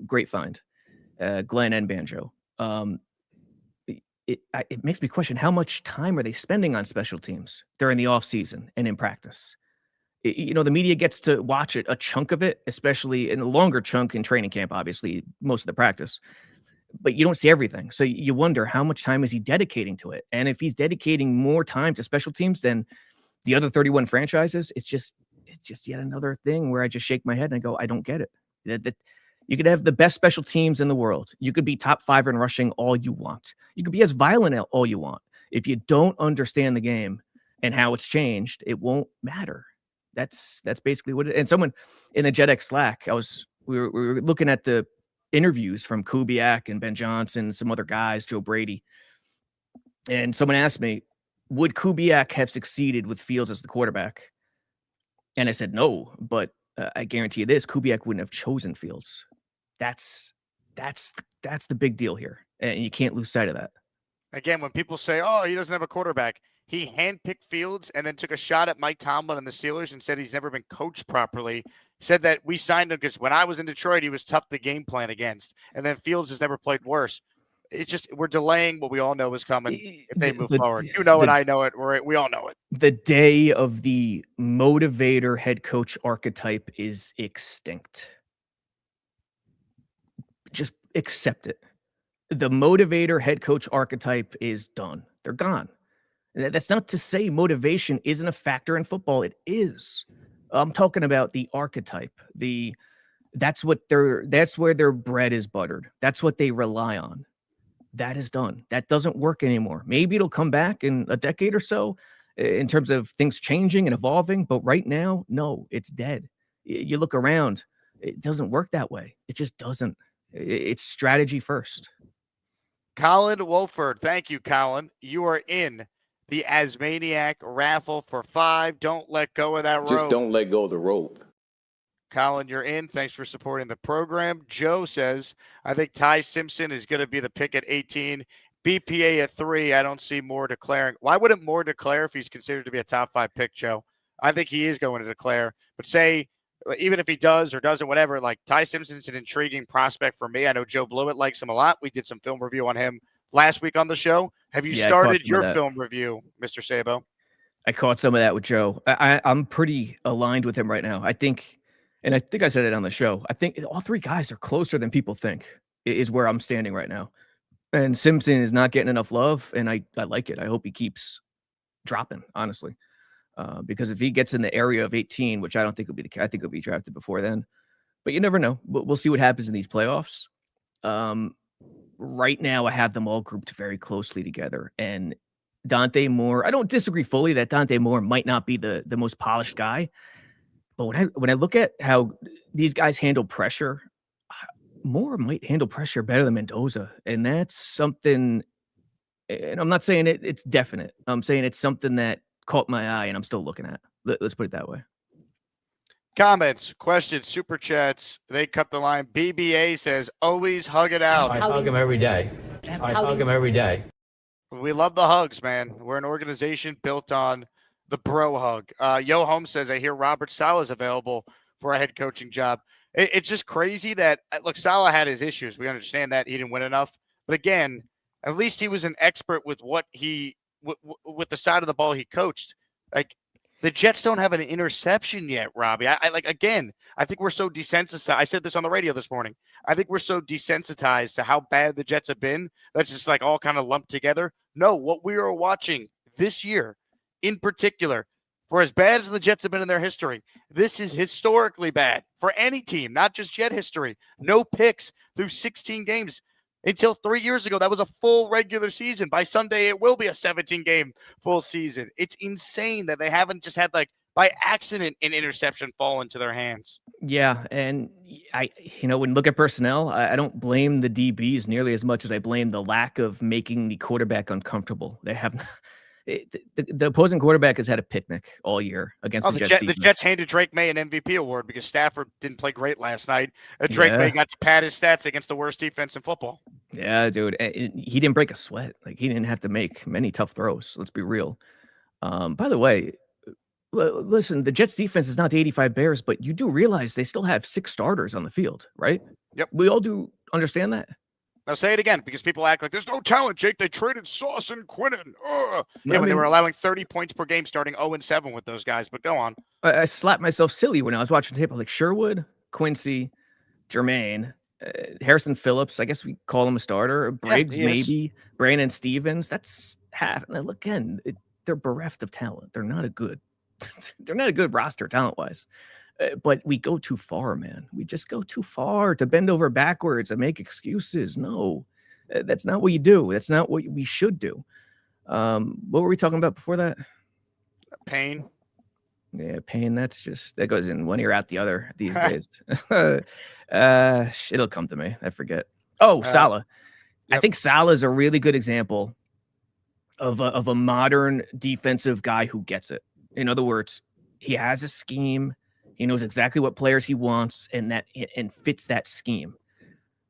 Great find, Glenn and Banjo. It makes me question how much time are they spending on special teams during the offseason and in practice? The media gets to watch a chunk of it, especially in a longer chunk in training camp, obviously, most of the practice. But you don't see everything. So you wonder how much time is he dedicating to it? And if he's dedicating more time to special teams than the other 31 franchises, it's just yet another thing where I just shake my head and I go, I don't get it. That you could have the best special teams in the world. You could be top 5 in rushing all you want. You could be as violent all you want. If you don't understand the game and how it's changed, it won't matter. That's basically what it is. And someone in the JetX Slack, we were looking at the interviews from Kubiak and Ben Johnson, some other guys, Joe Brady. And someone asked me, would Kubiak have succeeded with Fields as the quarterback? And I said, no, but I guarantee you this, Kubiak wouldn't have chosen Fields. That's the big deal here. And you can't lose sight of that. Again, when people say, oh, he doesn't have a quarterback, he handpicked Fields and then took a shot at Mike Tomlin and the Steelers and said he's never been coached properly. He said that we signed him because when I was in Detroit, he was tough to game plan against. And then Fields has never played worse. It's just we're delaying what we all know is coming if they move forward. You know it, I know it. We all know it. The day of the motivator head coach archetype is extinct. Just accept it. The motivator head coach archetype is done. They're gone. That's not to say motivation isn't a factor in football. It is. I'm talking about the archetype. That's where their bread is buttered. That's what they rely on. That is done. That doesn't work anymore. Maybe it'll come back in a decade or so in terms of things changing and evolving. But right now, no, it's dead. You look around, it doesn't work that way. It just doesn't. It's strategy first. Colin Wolford. Thank you, Colin. You are in the Asmaniac raffle for 5. Don't let go of that rope. Just don't let go of the rope. Colin, you're in. Thanks for supporting the program. Joe says, I think Ty Simpson is going to be the pick at 18. BPA at 3. I don't see Moore declaring. Why wouldn't Moore declare if he's considered to be a top 5 pick, Joe? I think he is going to declare. But say, even if he does or doesn't, whatever, like Ty Simpson's an intriguing prospect for me. I know Joe Blewett likes him a lot. We did some film review on him last week on the show. Have you started your film review, Mr. Sabo? I caught some of that with Joe. I'm pretty aligned with him right now. I think I said it on the show. I think all 3 guys are closer than people think is where I'm standing right now. And Simpson is not getting enough love, and I like it. I hope he keeps dropping, honestly. Because if he gets in the area of 18, which I don't think will be the case, I think he'll be drafted before then. But you never know. We'll see what happens in these playoffs. Right now, I have them all grouped very closely together. And Dante Moore, I don't disagree fully that Dante Moore might not be the most polished guy, but when I look at how these guys handle pressure, Moore might handle pressure better than Mendoza, and that's something. And I'm not saying it's definite. I'm saying it's something that caught my eye, and I'm still looking at. Let's put it that way. Comments, questions, super chats. They cut the line. BBA says, always hug it out. I hug him every day. I hug him every day. We love the hugs, man. We're an organization built on the bro hug. Yo Holmes says, I hear Robert Saleh's available for a head coaching job. It's just crazy that, look, Saleh had his issues. We understand that. He didn't win enough. But again, at least he was an expert with what with the side of the ball he coached. Like, the Jets don't have an interception yet, Robbie. I think we're so desensitized. I said this on the radio this morning. I think we're so desensitized to how bad the Jets have been. That's just like all kind of lumped together. No, what we are watching this year in particular, for as bad as the Jets have been in their history, this is historically bad for any team, not just Jet history. No picks through 16 games. Until 3 years ago, that was a full regular season. By Sunday, it will be a 17-game full season. It's insane that they haven't just had, like, by accident, an interception fall into their hands. Yeah, and when you look at personnel, I don't blame the DBs nearly as much as I blame the lack of making the quarterback uncomfortable. They have the opposing quarterback has had a picnic all year against the Jets. The Jets handed Drake May an MVP award because Stafford didn't play great last night. Drake May got to pad his stats against the worst defense in football. Yeah, dude. He didn't break a sweat. Like, he didn't have to make many tough throws. Let's be real. By the way, listen, the Jets defense is not the 85 Bears, but you do realize they still have 6 starters on the field, right? Yep. We all do understand that. Now say it again, because people act like there's no talent, Jake. They traded Sauce and Quinnen. When they were allowing 30 points per game, starting 0-7 with those guys. But go on. I slapped myself silly when I was watching tape. I was like, Sherwood, Quincy, Jermaine, Harrison Phillips. I guess we call him a starter. Briggs, maybe. Brandon Stevens. That's half. Look, again, they're bereft of talent. They're not a good roster talent-wise. But we go too far, man. We just go too far to bend over backwards and make excuses. No, that's not what you do. That's not what we should do. What were we talking about before that? Pain. Yeah, pain. That goes in one ear out the other these days. It'll come to me. I forget. Oh, Saleh. Yep. I think Saleh is a really good example of a modern defensive guy who gets it. In other words, he has a scheme. He knows exactly what players he wants and fits that scheme.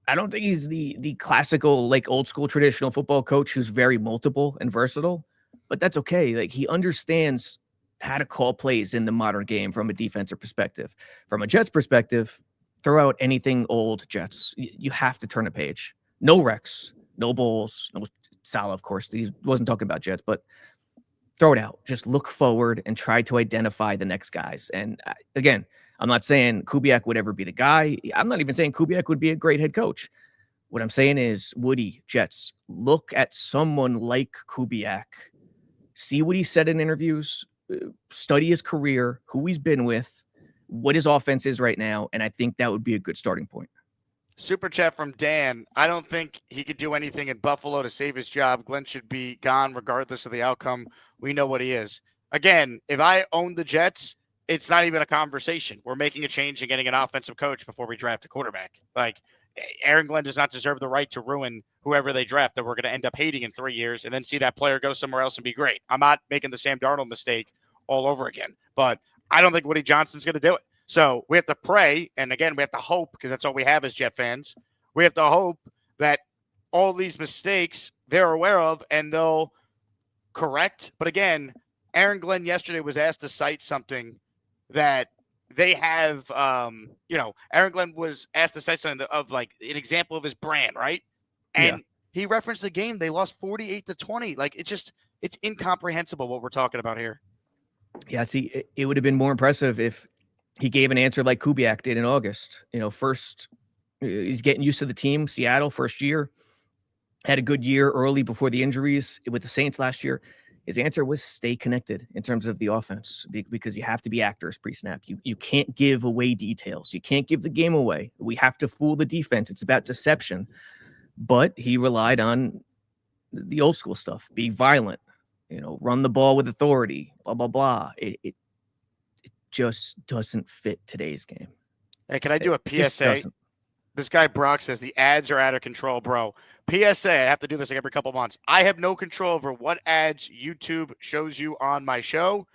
I don't think he's the classical, like, old school traditional football coach who's very multiple and versatile, but that's okay. Like, he understands how to call plays in the modern game from a defensive perspective. From a Jets perspective, throw out anything old Jets. You have to turn a page. No Rex, no Bowles, no Saleh, of course. He wasn't talking about Jets, but throw it out. Just look forward and try to identify the next guys. And again, I'm not saying Kubiak would ever be the guy. I'm not even saying Kubiak would be a great head coach. What I'm saying is, Woody, Jets, look at someone like Kubiak. See what he said in interviews. Study his career, who he's been with, what his offense is right now. And I think that would be a good starting point. Super chat from Dan. I don't think he could do anything in Buffalo to save his job. Glenn should be gone regardless of the outcome. We know what he is. Again, if I own the Jets, it's not even a conversation. We're making a change and getting an offensive coach before we draft a quarterback. Like, Aaron Glenn does not deserve the right to ruin whoever they draft that we're going to end up hating in 3 years and then see that player go somewhere else and be great. I'm not making the Sam Darnold mistake all over again, but I don't think Woody Johnson's going to do it. So we have to pray, and again, we have to hope, because that's all we have as Jet fans. We have to hope that all these mistakes they're aware of and they'll correct. But again, Aaron Glenn yesterday was asked to cite something that they have, Aaron Glenn was asked to cite something of, like, an example of his brand, right? And he referenced the game. They lost 48-20. Like, it's incomprehensible what we're talking about here. Yeah, see, it would have been more impressive if he gave an answer like Kubiak did in August. First, he's getting used to the team. Seattle, first year, had a good year early before the injuries with the Saints last year. His answer was stay connected in terms of the offense, because you have to be actors pre-snap. You can't give away details. You can't give the game away. We have to fool the defense. It's about deception. But he relied on the old school stuff. Be violent. run the ball with authority, blah, blah, blah. It just doesn't fit today's game. Hey, can I do a Just PSA? doesn't. This guy Brock says the ads are out of control, bro. PSA, I have to do this like every couple months. I have no control over what ads YouTube shows you on my show.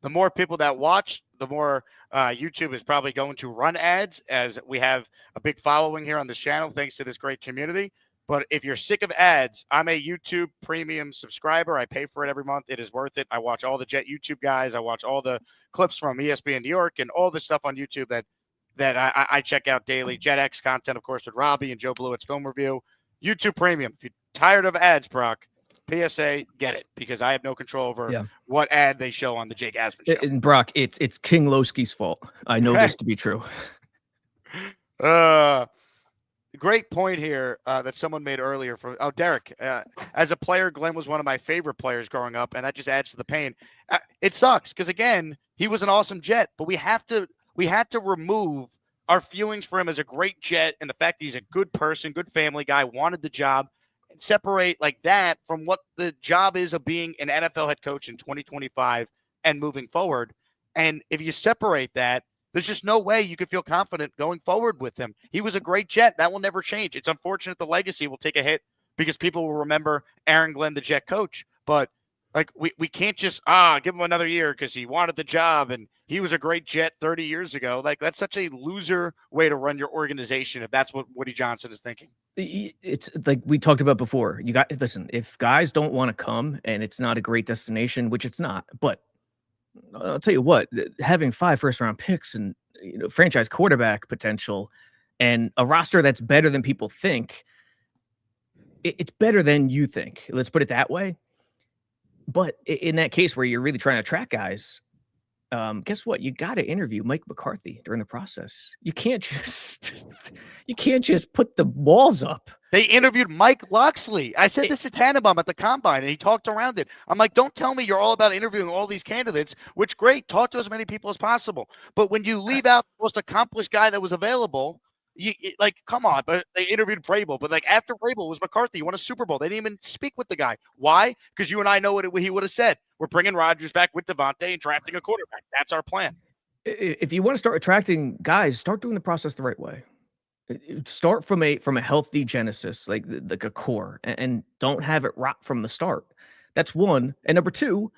The more people that watch, the more YouTube is probably going to run ads, as we have a big following here on this channel thanks to this great community. But if you're sick of ads, I'm a YouTube premium subscriber. I pay for it every month. It is worth it. I watch all the Jet YouTube guys. I watch all the clips from ESPN New York and all the stuff on YouTube that I check out daily. JetX content, of course, with Robbie and Joe Blewett's film review. YouTube Premium. If you're tired of ads, Brock, PSA, get it, because I have no control over what ad they show on the Jake Asman show. And Brock, it's King Lowski's fault. I know this to be true. Great point here that someone made earlier. Derek, as a player, Glenn was one of my favorite players growing up, and that just adds to the pain. It sucks because, again, he was an awesome Jet, but we had to remove our feelings for him as a great Jet and the fact that he's a good person, good family guy, wanted the job, and separate like that from what the job is of being an NFL head coach in 2025 and moving forward. And if you separate that, there's just no way you could feel confident going forward with him. He was a great Jet. That will never change. It's unfortunate the legacy will take a hit because people will remember Aaron Glenn, the Jet coach. But like we can't just give him another year because he wanted the job and he was a great Jet 30 years ago. Like, that's such a loser way to run your organization if that's what Woody Johnson is thinking. It's like we talked about before. Listen, if guys don't want to come and it's not a great destination, which it's not, but I'll tell you what, having 5 first-round picks and franchise quarterback potential and a roster that's better than people think, it's better than you think. Let's put it that way. But in that case where you're really trying to attract guys, guess what? You got to interview Mike McCarthy during the process. You can't just put the walls up. They interviewed Mike Loxley. I said this to Tannenbaum at the Combine, and he talked around it. I'm like, don't tell me you're all about interviewing all these candidates, which great. Talk to as many people as possible. But when you leave out the most accomplished guy that was available, come on. But they interviewed Vrabel. But like after Vrabel was McCarthy, won a Super Bowl. They didn't even speak with the guy. Why? Because you and I know what he would have said. We're bringing Rodgers back with Devontae and drafting a quarterback. That's our plan. If you want to start attracting guys, start doing the process the right way. Start from a healthy genesis, like a core, and don't have it rot from the start. That's one. And number two,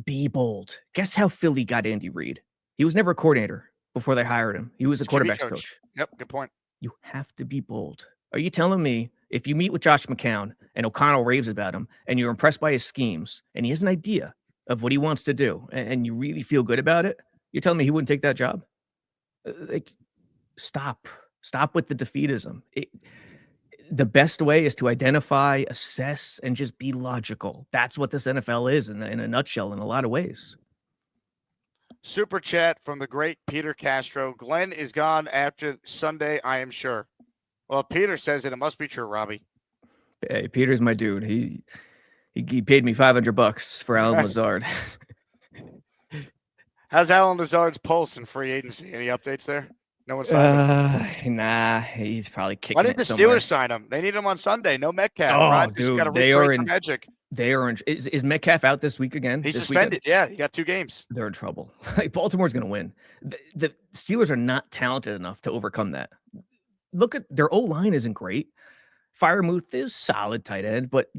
be bold. Guess how Philly got Andy Reid? He was never a coordinator before they hired him. He was a quarterback's coach. Yep, good point. You have to be bold. Are you telling me if you meet with Josh McCown and O'Connell raves about him and you're impressed by his schemes and he has an idea of what he wants to do and you really feel good about it, you're telling me he wouldn't take that job? Stop with the defeatism. The best way is to identify, assess, and just be logical. That's what this NFL is in a nutshell in a lot of ways. Super chat from the great Peter Castro. Glenn is gone after Sunday, I am sure. Well, Peter says it must be true, Robbie. Hey, Peter's my dude. He paid me $500 for Alan Lazard. How's Alan Lazard's pulse in free agency? Any updates there? No one signed him. Nah, he's probably kicking. Why did the Steelers sign him? They need him on Sunday. No Metcalf. Oh, dude, they are in magic. They are in. Is Metcalf out this week again? He's suspended. Yeah, he got 2 games. They're in trouble. Like Baltimore's going to win. The Steelers are not talented enough to overcome that. Look at their O-line isn't great. Firemuth is solid tight end, but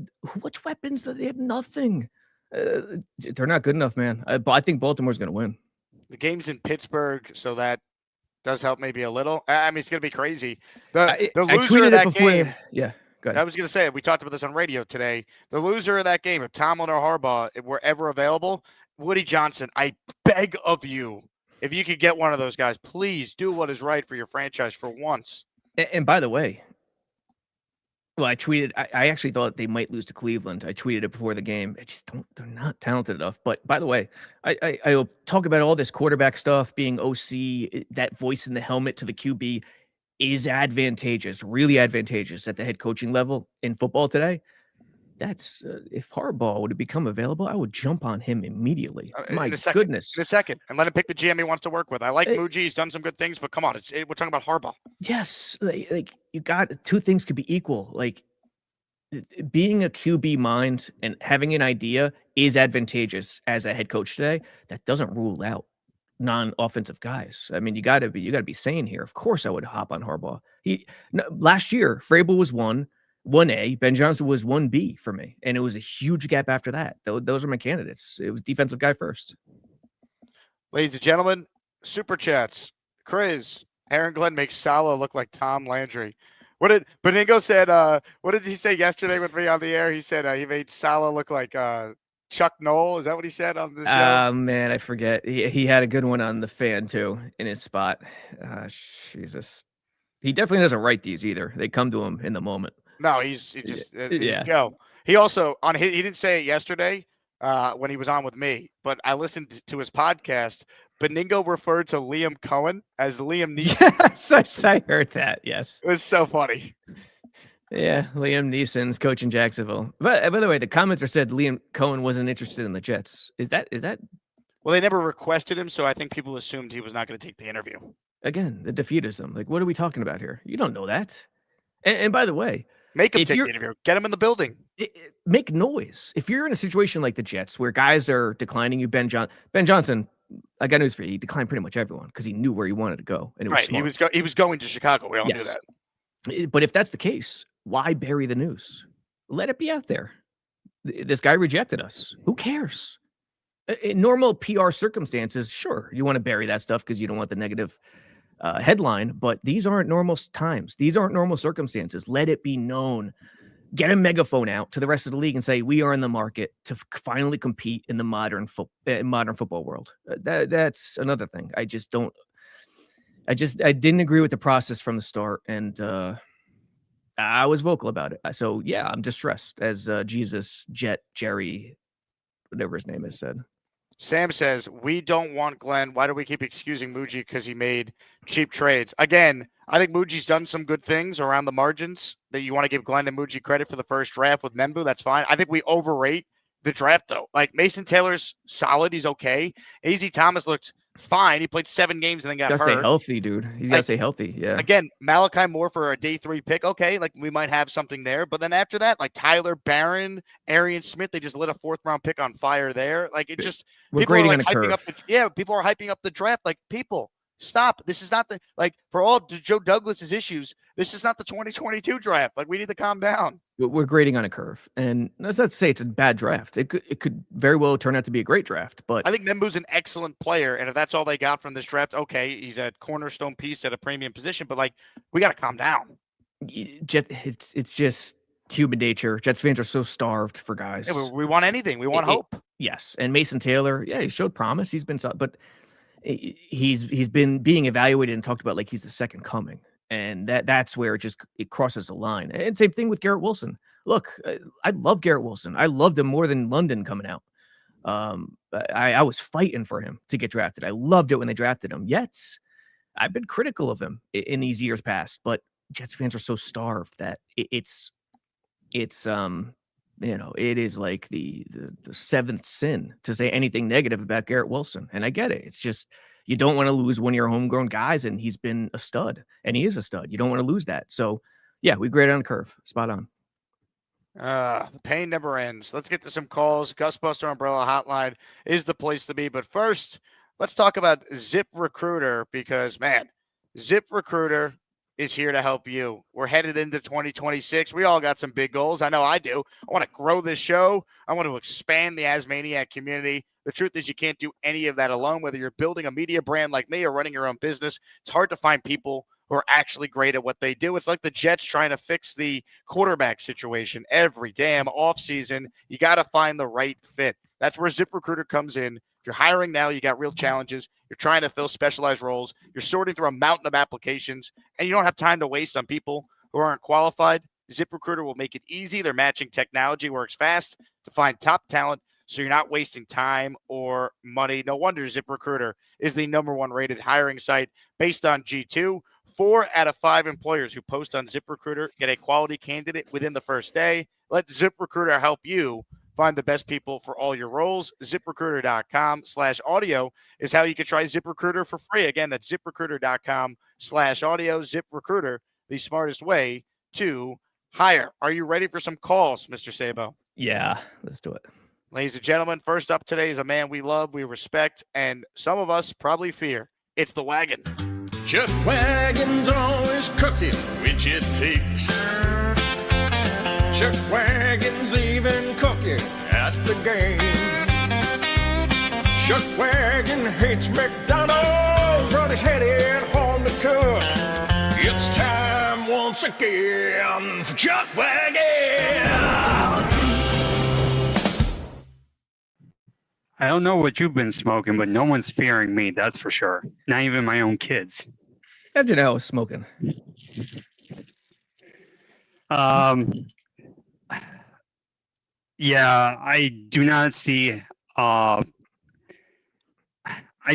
which weapons do they have? Nothing. They're not good enough, man. I think Baltimore's going to win. The game's in Pittsburgh, so that does help maybe a little. I mean, it's going to be crazy. The loser of that game. Yeah, go ahead. I was going to say, we talked about this on radio today. The loser of that game, if Tomlin or Harbaugh were ever available, Woody Johnson, I beg of you, if you could get one of those guys, please do what is right for your franchise for once. And by the way, well, I tweeted, I actually thought they might lose to Cleveland. I tweeted it before the game. They're not talented enough. But by the way, I talk about all this quarterback stuff, being OC, that voice in the helmet to the QB is advantageous, really advantageous at the head coaching level in football today. That's if Harbaugh would have become available, I would jump on him immediately. My goodness. In a second. And let him pick the GM he wants to work with. I like Muji. He's done some good things, but come on. We're talking about Harbaugh. Yes. Like you got 2 things could be equal. Like being a QB mind and having an idea is advantageous as a head coach today. That doesn't rule out non-offensive guys. I mean, you got to be sane here. Of course, I would hop on Harbaugh. Last year, Vrabel was 1A, Ben Johnson was 1B for me, and it was a huge gap after that. Those are my candidates. It was defensive guy first. Ladies and gentlemen, Super Chats. Chris, Aaron Glenn makes Salah look like Tom Landry. What did Beningo said? What did he say yesterday with me on the air? He said he made Salah look like Chuck Noll. Is that what he said on the show? Man, I forget. He had a good one on the fan too in his spot. Jesus, he definitely doesn't write these either. They come to him in the moment. No, he's go. He also he didn't say it yesterday when he was on with me, but I listened to his podcast. Beningo referred to Liam Cohen as Liam Neeson. Yes, I heard that. Yes, it was so funny. Yeah, Liam Neeson's coaching Jacksonville. But by the way, the commenter said Liam Cohen wasn't interested in the Jets. Is that? Well, they never requested him, so I think people assumed he was not going to take the interview. Again, the defeatism. Like, what are we talking about here? You don't know that. And by the way, make him take the interview. Get him in the building. Make noise. If you're in a situation like the Jets where guys are declining you, Ben Johnson, I got news for you. He declined pretty much everyone because he knew where he wanted to go, and it was smart. He was going to Chicago. We all knew that. But if that's the case, why bury the news? Let it be out there. This guy rejected us. Who cares? In normal PR circumstances, sure, you want to bury that stuff because you don't want the negative headline, but these aren't normal times. These aren't normal circumstances. Let it be known. Get a megaphone out to the rest of the league and say, we are in the market to finally compete in the modern football world. That's another thing. I didn't agree with the process from the start, and I was vocal about it. So yeah, I'm distressed, as Jesus Jet Jerry, whatever his name is, said. Sam says, we don't want Glenn. Why do we keep excusing Muji because he made cheap trades? Again, I think Muji's done some good things around the margins that you want to give Glenn and Muji credit for the first draft with Membu. That's fine. I think we overrate the draft, though. Like, Mason Taylor's solid. He's okay. AZ Thomas looked fine. He played 7 games and then got hurt. Stay healthy, dude. He's got to stay healthy. Yeah. Again, Malachi Moore for a day 3 pick. Okay, like we might have something there. But then after that, like Tyler Barron, Arian Smith, they just lit a 4th round pick on fire there. Like it just we're grading on a curve. People are hyping up the draft. Like, people, stop. This is not for all Joe Douglas's issues, this is not the 2022 draft. Like, we need to calm down. We're grading on a curve, and that's not to say it's a bad draft. It could very well turn out to be a great draft. But I think Membu's an excellent player, and if that's all they got from this draft, okay, he's a cornerstone piece at a premium position. But like, we got to calm down. It's just human nature. Jets fans are so starved for guys. Yeah, we want anything. We want hope. Yes, and Mason Taylor, he showed promise. He's been, but he's been being evaluated and talked about like he's the second coming. And that's where it crosses the line. And same thing with Garrett Wilson. Look, I love Garrett Wilson. I loved him more than London coming out. I was fighting for him to get drafted. I loved it when they drafted him. Yet, I've been critical of him in these years past. But Jets fans are so starved that it is like the 7th sin to say anything negative about Garrett Wilson. And I get it. It's just, you don't want to lose one of your homegrown guys, and he's been a stud, and he is a stud. You don't want to lose that. So, yeah, we graded on the curve. Spot on. The pain never ends. Let's get to some calls. Gusbuster Umbrella Hotline is the place to be. But first, let's talk about ZipRecruiter because, man, ZipRecruiter is here to help you. We're headed into 2026. We all got some big goals. I know I do. I want to grow this show. I want to expand the Asmaniac community. The truth is you can't do any of that alone, whether you're building a media brand like me or running your own business. It's hard to find people who are actually great at what they do. It's like the Jets trying to fix the quarterback situation every damn offseason. You got to find the right fit. That's where ZipRecruiter comes in. If you're hiring now, you got real challenges. You're trying to fill specialized roles. You're sorting through a mountain of applications, and you don't have time to waste on people who aren't qualified. ZipRecruiter will make it easy. Their matching technology works fast to find top talent, so you're not wasting time or money. No wonder ZipRecruiter is the #1 rated hiring site based on G2. 4 out of 5 employers who post on ZipRecruiter get a quality candidate within the first day. Let ZipRecruiter help you find the best people for all your roles. ZipRecruiter.com/audio is how you can try ZipRecruiter for free. Again, that's ZipRecruiter.com/audio. ZipRecruiter, the smartest way to higher. Are you ready for some calls, Mr. Sabo? Yeah, let's do it. Ladies and gentlemen, first up today is a man we love, we respect, and some of us probably fear. It's the Wagon. Chuck Wagon's always cooking, which it takes. Chuck Wagon's even cooking at the game. Chuck Wagon hates McDonald's, but he's headed home to cook. It's time once again for Chuck Wagon. I don't know what you've been smoking, but no one's fearing me, that's for sure. Not even my own kids. How'd you know I was smoking? Yeah, I do not see. I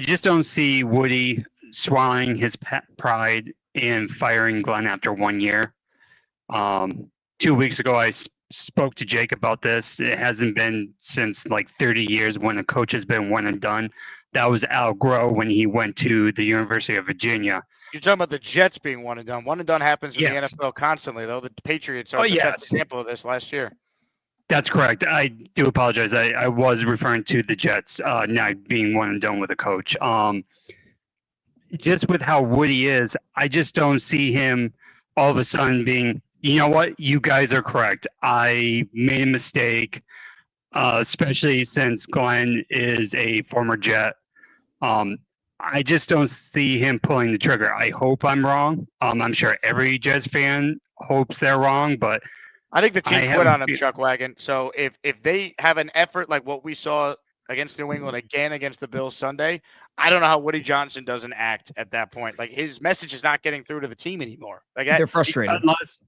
just don't see Woody swallowing his pride and firing Glenn after 1 year. 2 weeks ago, I spoke to Jake about this. It hasn't been since like 30 years when a coach has been one and done. That was Al Groh when he went to the University of Virginia. You're talking about the Jets being one and done. One and done happens in Yes. the NFL constantly, though. The Patriots are the best example of this last year. That's correct. I do apologize. I was referring to the Jets not being one and done with a coach. Just with how Woody is, I just don't see him all of a sudden being, you know what, you guys are correct. I made a mistake, especially since Glenn is a former Jet. I just don't see him pulling the trigger. I hope I'm wrong. I'm sure every Jets fan hopes they're wrong, but I think the team quit on him, Chuck Wagon. So if they have an effort like what we saw against New England again against the Bills Sunday, I don't know how Woody Johnson doesn't act at that point. Like his message is not getting through to the team anymore. Like They're frustrated. Unless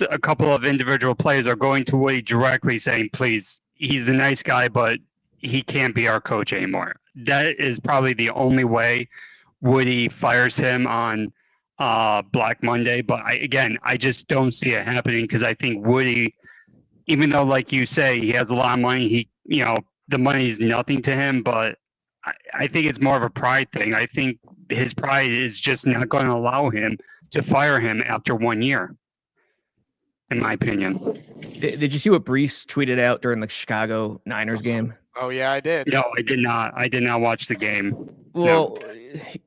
a couple of individual players are going to Woody directly saying, please, he's a nice guy, but he can't be our coach anymore. That is probably the only way Woody fires him on Black Monday. But I just don't see it happening because I think Woody, even though, like you say, he has a lot of money, the money is nothing to him, but I think it's more of a pride thing. I think his pride is just not going to allow him to fire him after 1 year, in my opinion. Did you see what Brees tweeted out during the Chicago Niners game? Oh, yeah, I did. No, I did not. I did not watch the game. Well,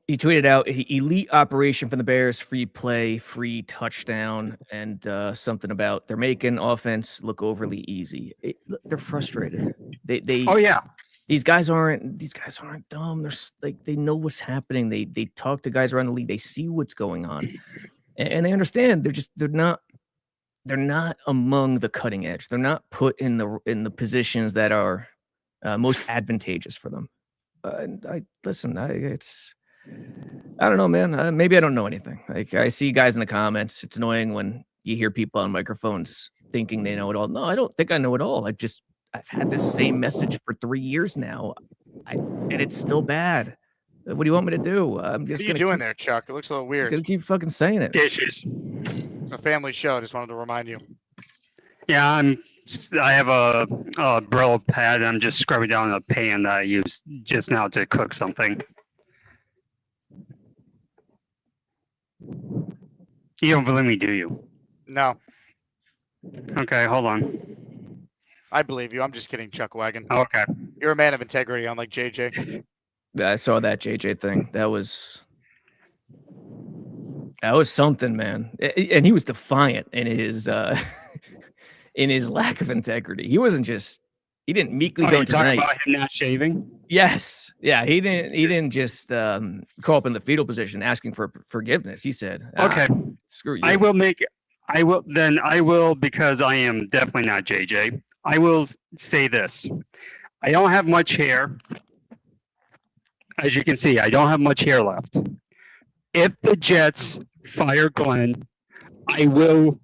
he tweeted out elite operation from the Bears, free play, free touchdown, and something about they're making offense look overly easy. They're frustrated. They Oh yeah. These guys aren't dumb. They're like they know what's happening. They talk to guys around the league. They see what's going on, and they understand. They're not among the cutting edge. They're not put in the positions that are most advantageous for them. I don't know, man. Maybe I don't know anything. Like I see guys in the comments. It's annoying when you hear people on microphones thinking they know it all. No, I don't think I know it all. I've had this same message for 3 years now, and it's still bad. What do you want me to do? I'm just. What are you doing there, Chuck? It looks a little weird. Gonna keep fucking saying it. Dishes. It's a family show. Just wanted to remind you. Yeah, I have a Brillo pad. And I'm just scrubbing down a pan that I used just now to cook something. You don't believe me, do you? No. Okay, hold on. I believe you. I'm just kidding, Chuck Wagon. Okay. You're a man of integrity, unlike JJ. I saw that JJ thing. That was something, man. And he was defiant in his in his lack of integrity. He didn't meekly go tonight. About him not shaving? Yes. Yeah, he didn't just call up in the fetal position asking for forgiveness. He said, okay, screw you. I will because I am definitely not JJ. I will say this. I don't have much hair. As you can see, I don't have much hair left. If the Jets fire Glenn, I will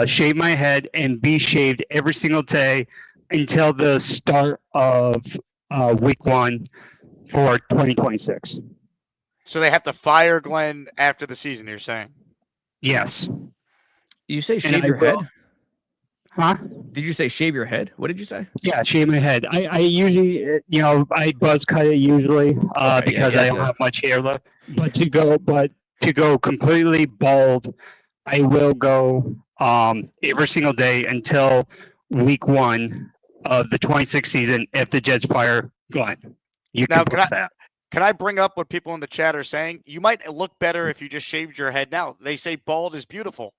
shave my head and be shaved every single day until the start of week 1 for 2026. So they have to fire Glenn after the season, you're saying? Yes. You say shave your head? Huh? Did you say shave your head? What did you say? Yeah, shave my head. I usually, I buzz cut it usually because I don't have much hair left. But to go completely bald, I will go every single day until week 1 of the 26th season if the Jets fire Glenn. You Now, can book that. Can I bring up what people in the chat are saying? You might look better if you just shaved your head now. They say bald is beautiful.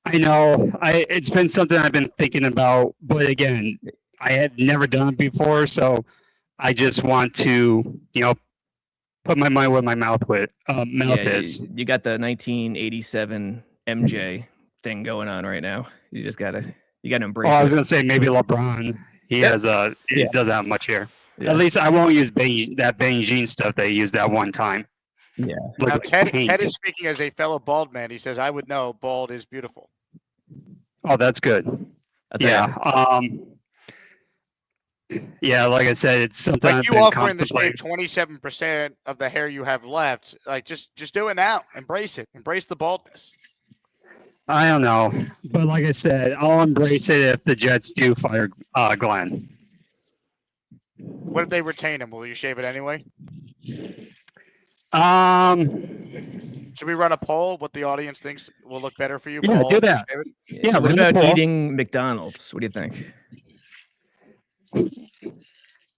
I know. It's been something I've been thinking about, but again, I had never done it before, so I just want to, put my money where my mouth is. You got the 1987 MJ thing going on right now. You gotta embrace it. I was gonna say maybe LeBron. He doesn't have much hair. Yeah. At least I won't use that Beijing stuff they used that one time. Yeah. Now, Ted is speaking as a fellow bald man. He says, I would know bald is beautiful. Oh, that's good. Yeah. Yeah, like I said, it's something like you offering to shave 27% of the hair you have left. Like just do it now. Embrace it. Embrace the baldness. I don't know. But like I said, I'll embrace it if the Jets do fire Glenn. What if they retain him? Will you shave it anyway? Should we run a poll? What the audience thinks will look better for you? Yeah, do that. Yeah. What about eating McDonald's? What do you think?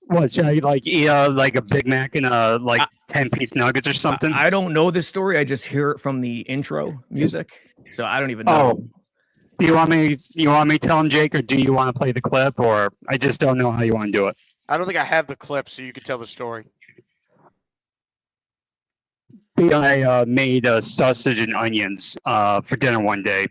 What, should I eat like a Big Mac and 10-piece nuggets or something? I don't know this story. I just hear it from the intro music, so I don't even know. Oh, do you want me to tell him, Jake, or do you want to play the clip, or I just don't know how you want to do it? I don't think I have the clip, so you can tell the story. I made sausage and onions for dinner one day.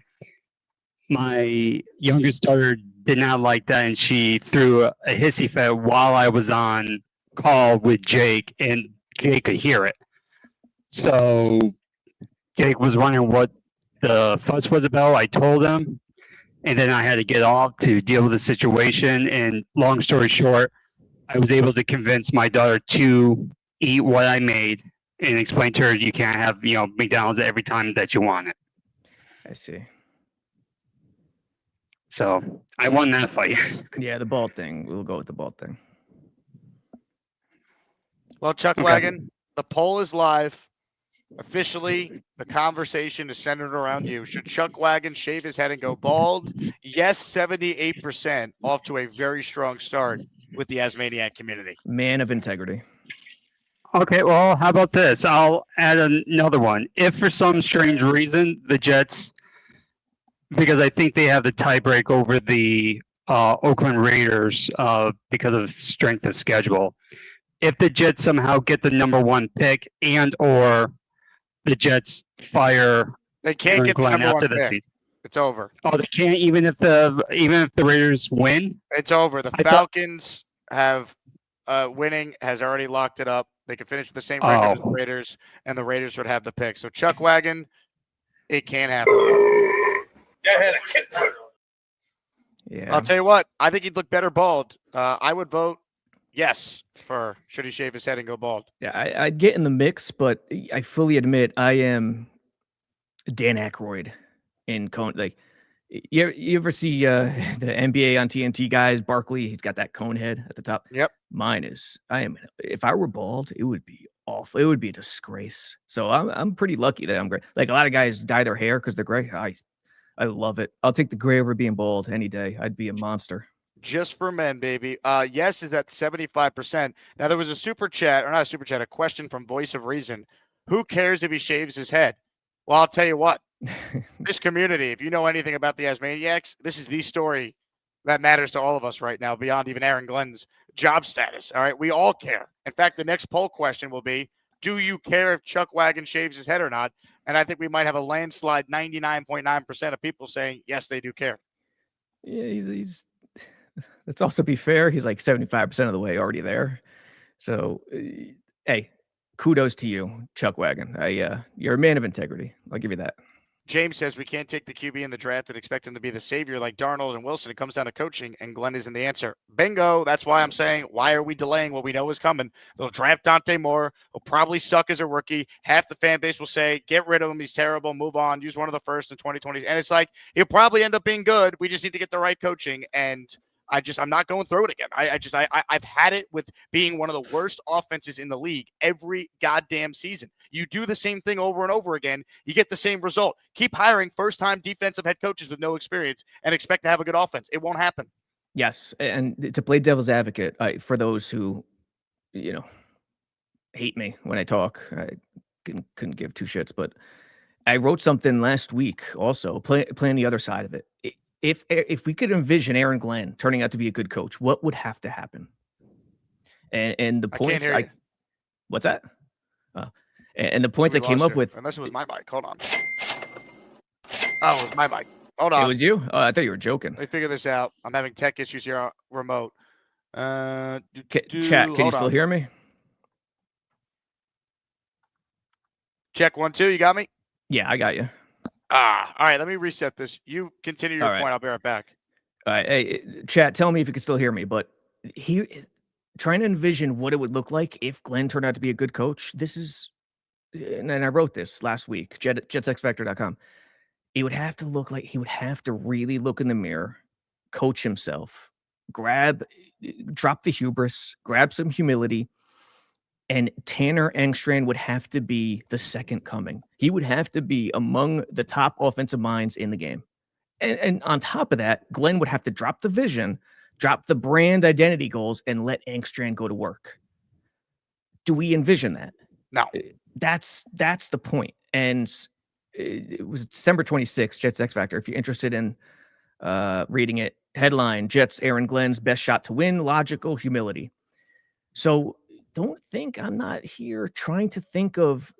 My youngest daughter did not like that, and she threw a hissy fit while I was on call with Jake, and Jake could hear it. So Jake was wondering what the fuss was about. I told him, and then I had to get off to deal with the situation. And long story short, I was able to convince my daughter to eat what I made and explain to her you can't have McDonald's every time that you want it. I see. So I won that fight. Yeah, the bald thing. We'll go with the bald thing. Well, Chuck Wagon, the poll is live. Officially, the conversation is centered around you. Should Chuck Wagon shave his head and go bald? Yes, 78%. Off to a very strong start with the Asmaniac community. Man of integrity. Okay, well, how about this? I'll add another one. If for some strange reason the Jets, because I think they have the tiebreak over the Oakland Raiders because of strength of schedule. If the Jets somehow get the #1 pick and or the Jets fire, they can't get the #1 pick. It's over. Oh, they can't even if the Raiders win. It's over. The Falcons have winning has already locked it up. They could finish with the same record as the Raiders, and the Raiders would have the pick. So Chuck Wagon, it can't happen. That had a kick to it. Yeah. I'll tell you what. I think he'd look better bald. I would vote yes for should he shave his head and go bald. Yeah, I'd get in the mix, but I fully admit I am Dan Aykroyd in cone. Like, you ever see the NBA on TNT guys? Barkley, he's got that cone head at the top. Yep. Mine is. If I were bald, it would be awful. It would be a disgrace. So I'm pretty lucky that I'm gray. Like a lot of guys dye their hair because they're gray. I love it. I'll take the gray over being bald any day. I'd be a monster. Just for men, baby. Yes is at 75%. Now, there was a super chat, or not a super chat, a question from Voice of Reason. Who cares if he shaves his head? Well, I'll tell you what. This community, if you know anything about the Asmaniacs, this is the story that matters to all of us right now, beyond even Aaron Glenn's job status. All right, we all care. In fact, the next poll question will be, do you care if Chuck Wagon shaves his head or not? And I think we might have a landslide 99.9% of people saying, yes, they do care. Yeah, he's let's also be fair. He's like 75% of the way already there. So, hey, kudos to you, Chuck Wagon. You're a man of integrity. I'll give you that. James says we can't take the QB in the draft and expect him to be the savior like Darnold and Wilson. It comes down to coaching, and Glenn isn't the answer. Bingo. That's why I'm saying, why are we delaying what we know is coming? They'll draft Dante Moore. He'll probably suck as a rookie. Half the fan base will say, get rid of him. He's terrible. Move on. Use one of the first in 2020. And it's like, he'll probably end up being good. We just need to get the right coaching. And I'm not going through it again. I've had it with being one of the worst offenses in the league every goddamn season. You do the same thing over and over again, you get the same result. Keep hiring first-time defensive head coaches with no experience and expect to have a good offense. It won't happen. Yes, and to play devil's advocate, for those who, hate me when I talk, I couldn't give two shits, but I wrote something last week also, playing the other side of it. If we could envision Aaron Glenn turning out to be a good coach, what would have to happen? And the points what's that? And the points I came up with, unless it was my mic. Hold on. Oh, it was my mic. Hold on. It was you? Oh, I thought you were joking. Let me figure this out. I'm having tech issues here remote. Chat, can you still hear me? Check 1, 2. You got me? Yeah, I got you. All right. Let me reset this. You continue your point. I'll be right back. All right. Hey, chat, tell me if you can still hear me. But trying to envision what it would look like if Glenn turned out to be a good coach. This is, and I wrote this last week, jetsxfactor.com. It would have to look like he would have to really look in the mirror, coach himself, drop the hubris, grab some humility, and Tanner Engstrand would have to be the second coming. He would have to be among the top offensive minds in the game. And on top of that, Glenn would have to drop the vision, drop the brand identity goals, and let Engstrand go to work. Do we envision that? No. That's the point. And it was December 26th, Jets X Factor. If you're interested in reading it, headline, Jets Aaron Glenn's best shot to win, logical humility. So don't think I'm not here trying to think of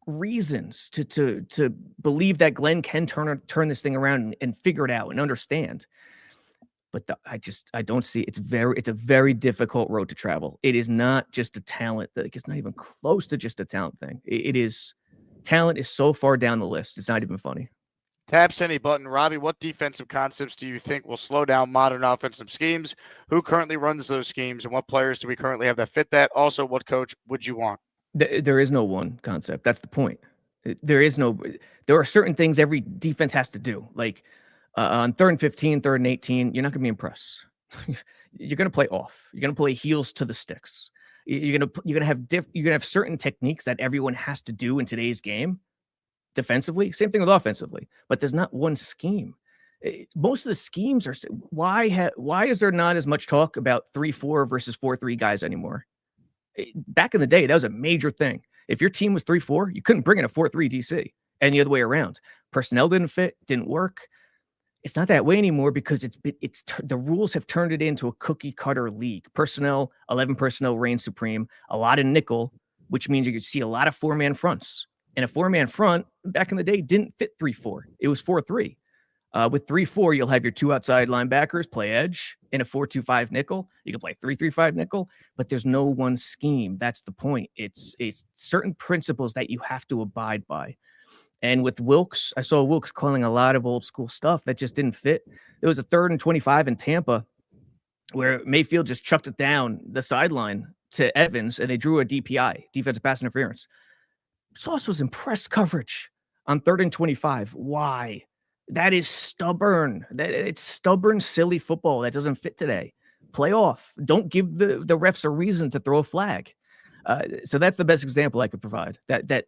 reasons to believe that Glenn can turn this thing around and figure it out and understand. But I don't see it's a very difficult road to travel. It is not just a talent. It's not even close to just a talent thing. It is talent is so far down the list. It's not even funny. Taps any button. Robbie, what defensive concepts do you think will slow down modern offensive schemes? Who currently runs those schemes, and what players do we currently have that fit that? Also, what coach would you want? There is no one concept. That's the point. There are certain things every defense has to do. Like on 3rd and 15, 3rd and 18, you're not going to be impressed. You're going to play off. You're going to play heels to the sticks. You're going to have certain techniques that everyone has to do in today's game. Defensively, same thing with offensively, but there's not one scheme. Most of the schemes are why is there not as much talk about 3-4 versus 4-3 guys anymore? Back in the day, that was a major thing. If your team was 3-4, you couldn't bring in a 4-3 DC, and the other way around. Personnel didn't fit, didn't work. It's not that way anymore because the rules have turned it into a cookie cutter league. 11 personnel reigns supreme. A lot of nickel, which means you could see a lot of 4-man fronts. And a 4-man front back in the day didn't fit 3-4. It was 4-3. With 3-4, you'll have your 2 outside linebackers play edge in a 4-2-5 nickel. You can play 3-3-5 nickel, but there's no one scheme. That's the point. It's certain principles that you have to abide by. And with Wilks, I saw Wilks calling a lot of old school stuff that just didn't fit. There was a 3rd and 25 in Tampa where Mayfield just chucked it down the sideline to Evans, and they drew a DPI, defensive pass interference. Sauce was in press coverage on 3rd and 25. Why? That is stubborn. It's stubborn, silly football that doesn't fit today. Play off. Don't give the refs a reason to throw a flag. So that's the best example I could provide. That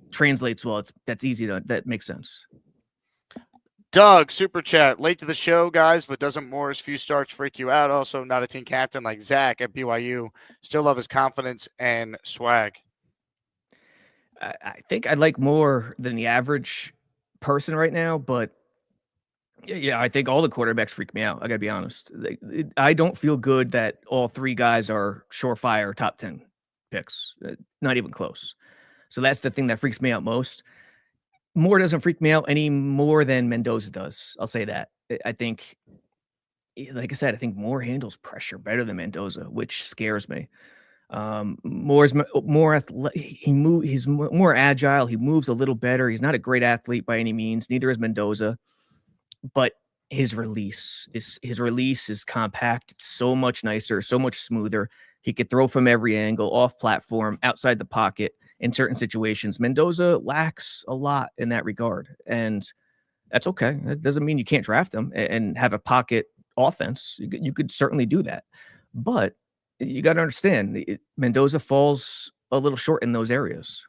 translates well. That makes sense. Doug, super chat, late to the show, guys, but doesn't Moore's few starts freak you out? Also, not a team captain like Zach at BYU. Still love his confidence and swag. I think I like more than the average person right now, but yeah, I think all the quarterbacks freak me out. I gotta be honest. I don't feel good that all 3 guys are surefire top 10 picks. Not even close. So that's the thing that freaks me out most. Moore doesn't freak me out any more than Mendoza does. I'll say that. I think, like I said, I think Moore handles pressure better than Mendoza, which scares me. He's more agile. He moves a little better. He's not a great athlete by any means. Neither is Mendoza, but his release is compact. It's so much nicer, so much smoother. He could throw from every angle, off platform, outside the pocket in certain situations. Mendoza lacks a lot in that regard, and that's okay. That doesn't mean you can't draft him and have a pocket offense. You could certainly do that. But you got to understand, Mendoza falls a little short in those areas.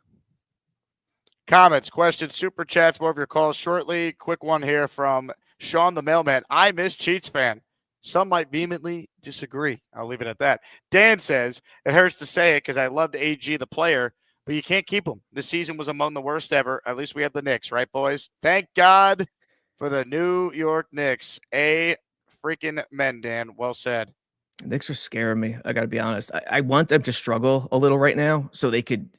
Comments, questions, super chats, more of your calls shortly. Quick one here from Sean the Mailman. I miss Cheats fan. Some might vehemently disagree. I'll leave it at that. Dan says, it hurts to say it because I loved AG, the player, but you can't keep him. This season was among the worst ever. At least we have the Knicks, right, boys? Thank God for the New York Knicks. A freaking men, Dan. Well said. The Knicks are scaring me. I got to be honest. I want them to struggle a little right now so it could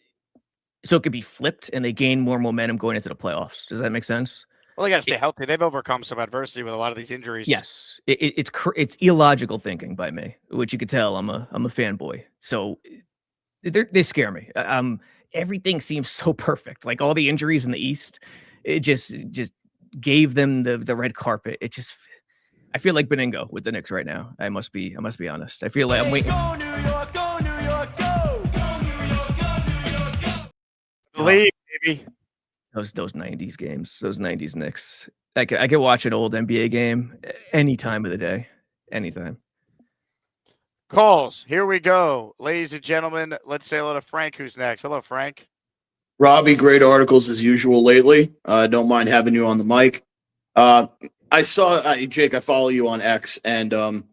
be flipped and they gain more momentum going into the playoffs. Does that make sense? Well, they got to stay healthy. They've overcome some adversity with a lot of these injuries. Yes, it's illogical thinking by me, which you could tell I'm a fanboy. So they scare me. Everything seems so perfect. Like all the injuries in the East, it just gave them the red carpet. I feel like Beningo with the Knicks right now. I must be honest. I feel like I'm waiting. Go New York, go New York, go! Go New York, go New York, go! Believe, baby. Those 90s games, those 90s Knicks. I could watch an old NBA game any time of the day, anytime. Calls. Here we go. Ladies and gentlemen, let's say hello to Frank, who's next. Hello, Frank. Robbie, great articles as usual lately. Don't mind having you on the mic. I saw, Jake, I follow you on X, and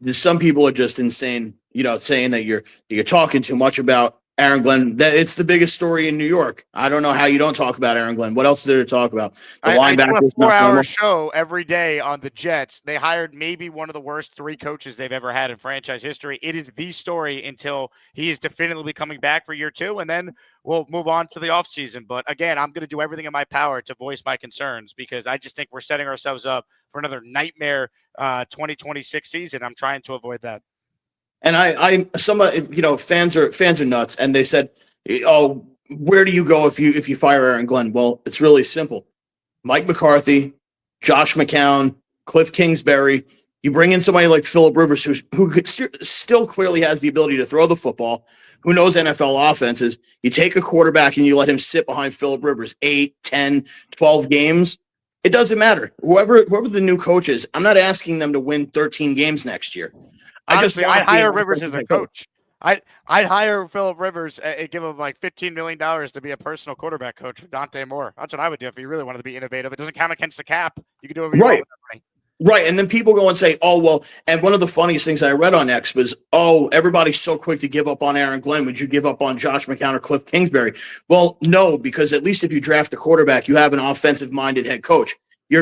there's some people are just insane, saying that you're talking too much about Aaron Glenn. It's the biggest story in New York. I don't know how you don't talk about Aaron Glenn. What else is there to talk about? I do a 4-hour show every day on the Jets. They hired maybe one of the worst 3 coaches they've ever had in franchise history. It is the story until he is definitively coming back for year 2, and then we'll move on to the offseason. But again, I'm going to do everything in my power to voice my concerns because I just think we're setting ourselves up for another nightmare 2026 season. I'm trying to avoid that. And fans are nuts, and they said, "Oh, where do you go if you fire Aaron Glenn?" Well, it's really simple: Mike McCarthy, Josh McCown, Cliff Kingsbury. You bring in somebody like Phillip Rivers, who still clearly has the ability to throw the football, who knows NFL offenses. You take a quarterback and you let him sit behind Phillip Rivers 8, 10, 12 games. It doesn't matter. Whoever the new coach is, I'm not asking them to win 13 games next year. Honestly, I'd hire Rivers as a coach. I'd hire Phillip Rivers and give him like $15 million to be a personal quarterback coach for Dante Moore. That's what I would do if you really wanted to be innovative. It doesn't count against the cap. You can do whatever you want with that money. Right. And then people go and say, oh, well, and one of the funniest things I read on X was, oh, everybody's so quick to give up on Aaron Glenn. Would you give up on Josh McCown or Cliff Kingsbury? Well, no, because at least if you draft a quarterback, you have an offensive-minded head coach. If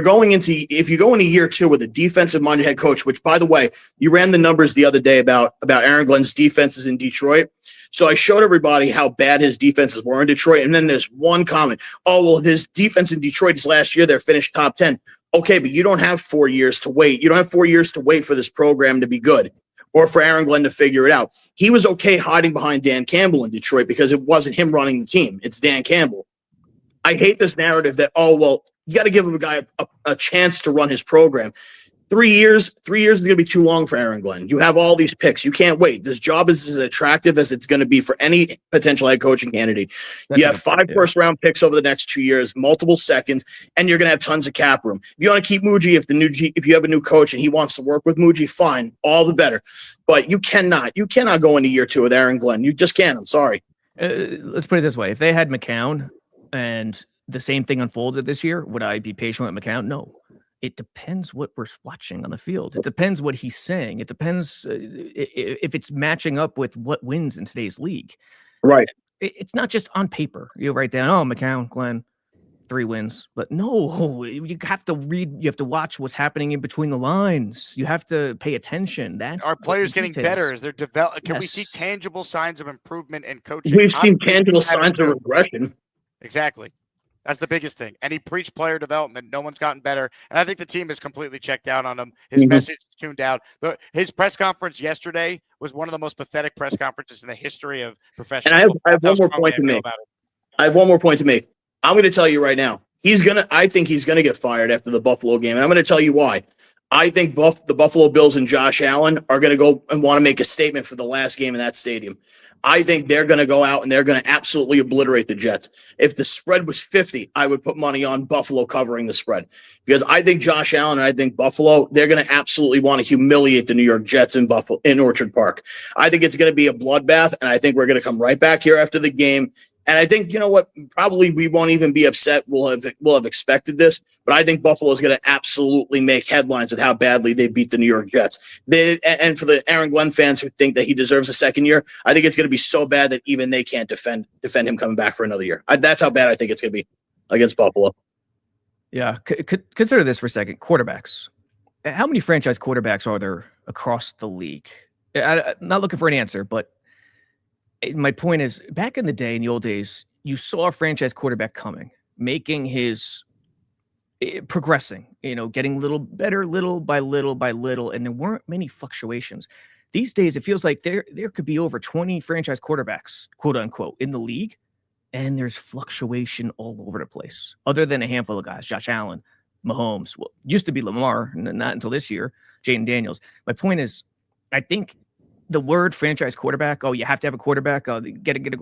you go into year 2 with a defensive-minded head coach, which, by the way, you ran the numbers the other day about Aaron Glenn's defenses in Detroit. So I showed everybody how bad his defenses were in Detroit. And then there's one comment. Oh, well, his defense in Detroit is last year. They're finished top 10. Okay, but you don't have 4 years to wait. You don't have 4 years to wait for this program to be good or for Aaron Glenn to figure it out. He was okay hiding behind Dan Campbell in Detroit because it wasn't him running the team. It's Dan Campbell. I hate this narrative that, oh, well, you got to give him a guy a chance to run his program. 3 years is going to be too long for Aaron Glenn. You have all these picks. You can't wait. This job is as attractive as it's going to be for any potential head coaching candidate. You have 5 first-round picks over the next 2 years, multiple seconds, and you're going to have tons of cap room. If you want to keep Muji, if you have a new coach and he wants to work with Muji, fine, all the better. But you cannot go into year 2 with Aaron Glenn. You just can't. I'm sorry. Let's put it this way. If they had McCown and the same thing unfolded this year, would I be patient with McCown? No. It depends what we're watching on the field. It depends what he's saying. It depends if it's matching up with what wins in today's league. Right. It's not just on paper. You write down, oh, McCown, Glenn, 3 wins. But no, you have to read. You have to watch what's happening in between the lines. You have to pay attention. That's Are players getting better? Is there Can we see tangible signs of improvement in coaching? We've seen tangible signs of regression. Exactly. That's the biggest thing. And he preached player development. No one's gotten better. And I think the team is completely checked out on him. His message is tuned out. His press conference yesterday was one of the most pathetic press conferences in the history of professional football. I have one more point to make. I'm going to tell you right now. I think he's going to get fired after the Buffalo game. And I'm going to tell you why. I think the Buffalo Bills and Josh Allen are going to go and want to make a statement for the last game in that stadium. I think they're going to go out and they're going to absolutely obliterate the Jets. If the spread was 50, I would put money on Buffalo covering the spread because I think Josh Allen and I think Buffalo, they're going to absolutely want to humiliate the New York Jets in Buffalo in Orchard Park. I think it's going to be a bloodbath, and I think we're going to come right back here after the game. And I think, you know what, probably we won't even be upset. We'll have expected this, but I think Buffalo is going to absolutely make headlines with how badly they beat the New York Jets. And for the Aaron Glenn fans who think that he deserves a second year, I think it's going to be so bad that even they can't defend him coming back for another year. That's how bad I think it's going to be against Buffalo. Yeah, consider this for a second. Quarterbacks. How many franchise quarterbacks are there across the league? I'm not looking for an answer, but my point is, back in the day, in the old days, you saw a franchise quarterback coming, making his progressing, getting a little better, little by little by little, and there weren't many fluctuations. These days, it feels like there could be over 20 franchise quarterbacks, quote unquote, in the league, and there's fluctuation all over the place. Other than a handful of guys, Josh Allen, Mahomes, well, used to be Lamar, not until this year, Jaden Daniels. My point is, I think the word franchise quarterback, you have to have a quarterback, get it.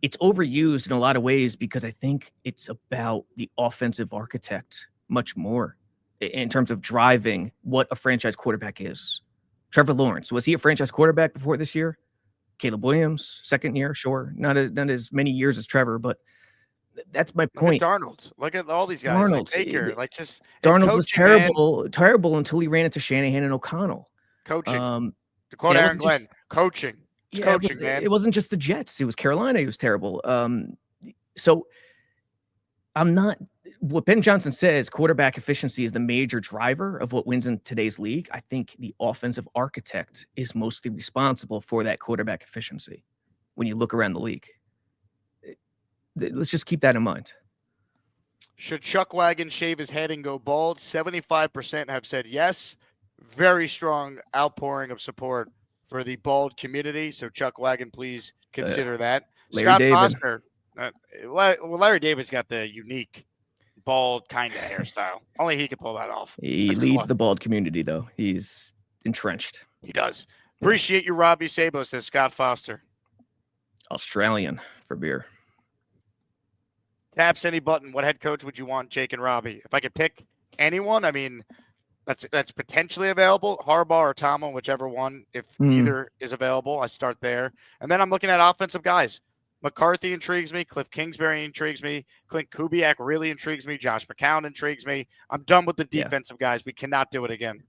It's overused in a lot of ways because I think it's about the offensive architect much more in terms of driving what a franchise quarterback is. Trevor Lawrence, was he a franchise quarterback before this year? Caleb Williams, second year, sure. Not as many years as Trevor, but that's my point. Look at Darnold. Look at all these guys. Like Baker. Darnold was terrible until he ran into Shanahan and O'Connell. Coaching. To quote Aaron Glenn, coaching. Coaching, man. It wasn't just the Jets. It was Carolina. He was terrible. So I'm not – what Ben Johnson says, quarterback efficiency is the major driver of what wins in today's league. I think the offensive architect is mostly responsible for that quarterback efficiency when you look around the league. Let's just keep that in mind. Should Chuck Wagon shave his head and go bald? 75% have said yes. Very strong outpouring of support for the bald community. So Chuck Wagon, please consider that. Scott Foster. Larry David's got the unique bald kind of hairstyle. Only he can pull that off. He leads the bald community, though. He's entrenched. He does. Appreciate you, Robby Sabo, says Scott Foster. Australian for beer. Taps any button. What head coach would you want, Jake and Robbie? If I could pick anyone, I mean, that's potentially available. Harbaugh or Tomlin, whichever one. If either is available, I start there. And then I'm looking at offensive guys. McCarthy intrigues me. Cliff Kingsbury intrigues me. Clint Kubiak really intrigues me. Josh McCown intrigues me. I'm done with the defensive guys. We cannot do it again.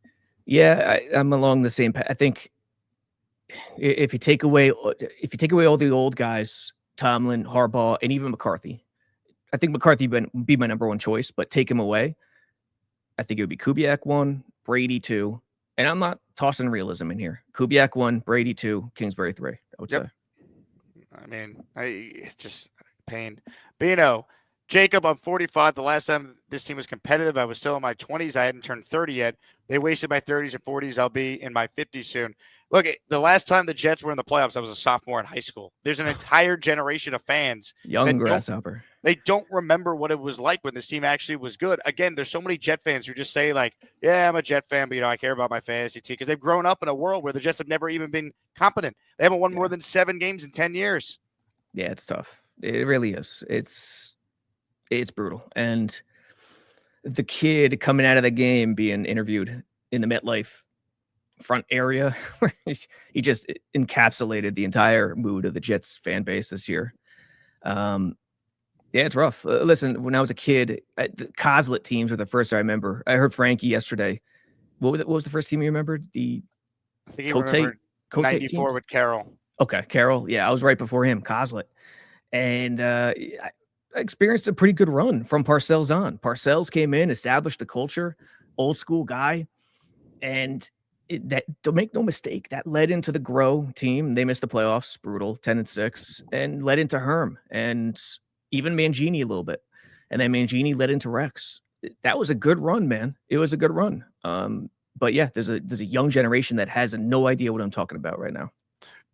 Yeah, I'm along the same path. I think if you take away all the old guys, Tomlin, Harbaugh, and even McCarthy, I think McCarthy would be my number one choice. But take him away, I think it would be Kubiak 1, Brady 2, and I'm not tossing realism in here. Kubiak 1, Brady 2, Kingsbury 3. I would say. I mean, it's just pain. Bino, Jacob, I'm 45. The last time this team was competitive, I was still in my 20s. I hadn't turned 30 yet. They wasted my 30s and 40s. I'll be in my 50s soon. Look, the last time the Jets were in the playoffs, I was a sophomore in high school. There's an entire generation of fans. Young grasshopper. They don't remember what it was like when this team actually was good. Again, there's so many Jet fans who just say, like, yeah, I'm a Jet fan, but, I care about my fantasy team because they've grown up in a world where the Jets have never even been competent. They haven't won more than 7 games in 10 years. Yeah, it's tough. It really is. It's brutal. And the kid coming out of the game being interviewed in the MetLife front area, he just encapsulated the entire mood of the Jets fan base this year. Yeah, it's rough. Listen, when I was a kid, the Coslet teams were the first I remember. I heard Frankie yesterday. What was the first team you remembered? I think he remembered 94 with Carroll. Okay, Carroll. Yeah, I was right before him, Coslet. And I experienced a pretty good run from Parcells on. Parcells came in, established the culture, old school guy. And don't make no mistake, that led into the Grow team. They missed the playoffs, brutal, 10-6, and led into Herm and even Mangini a little bit. And then Mangini led into Rex. That was a good run, man. It was a good run. But yeah, there's a young generation that has no idea what I'm talking about right now.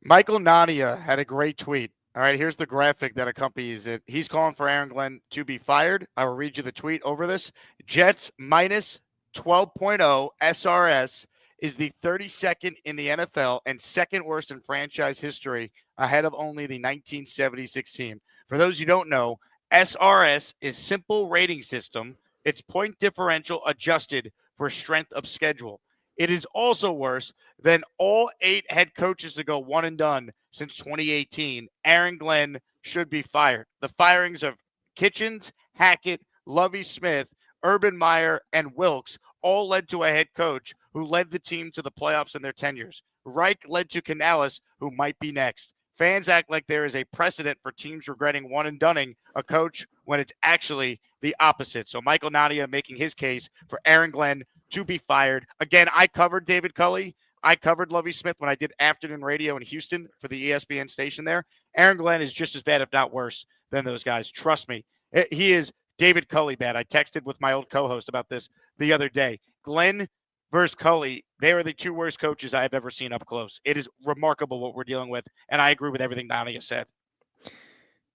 Michael Nania had a great tweet. All right, here's the graphic that accompanies it. He's calling for Aaron Glenn to be fired. I will read you the tweet over this. Jets minus 12.0 SRS is the 32nd in the NFL and second worst in franchise history, ahead of only the 1976 team. For those who don't know, SRS is simple rating system. It's point differential adjusted for strength of schedule. It is also worse than all 8 head coaches to go one and done since 2018. Aaron Glenn should be fired. The firings of Kitchens, Hackett, Lovie Smith, Urban Meyer, and Wilkes all led to a head coach who led the team to the playoffs in their tenures. Reich led to Canales, who might be next. Fans act like there is a precedent for teams regretting one and dunning a coach when it's actually the opposite. So Michael Nadia making his case for Aaron Glenn to be fired. Again, I covered David Culley. I covered Lovie Smith when I did afternoon radio in Houston for the ESPN station there. Aaron Glenn is just as bad, if not worse, than those guys. Trust me. He is David Culley bad. I texted with my old co-host about this the other day. Glenn versus Culley, they are the 2 worst coaches I have ever seen up close. It is remarkable what we're dealing with, and I agree with everything Nadia said.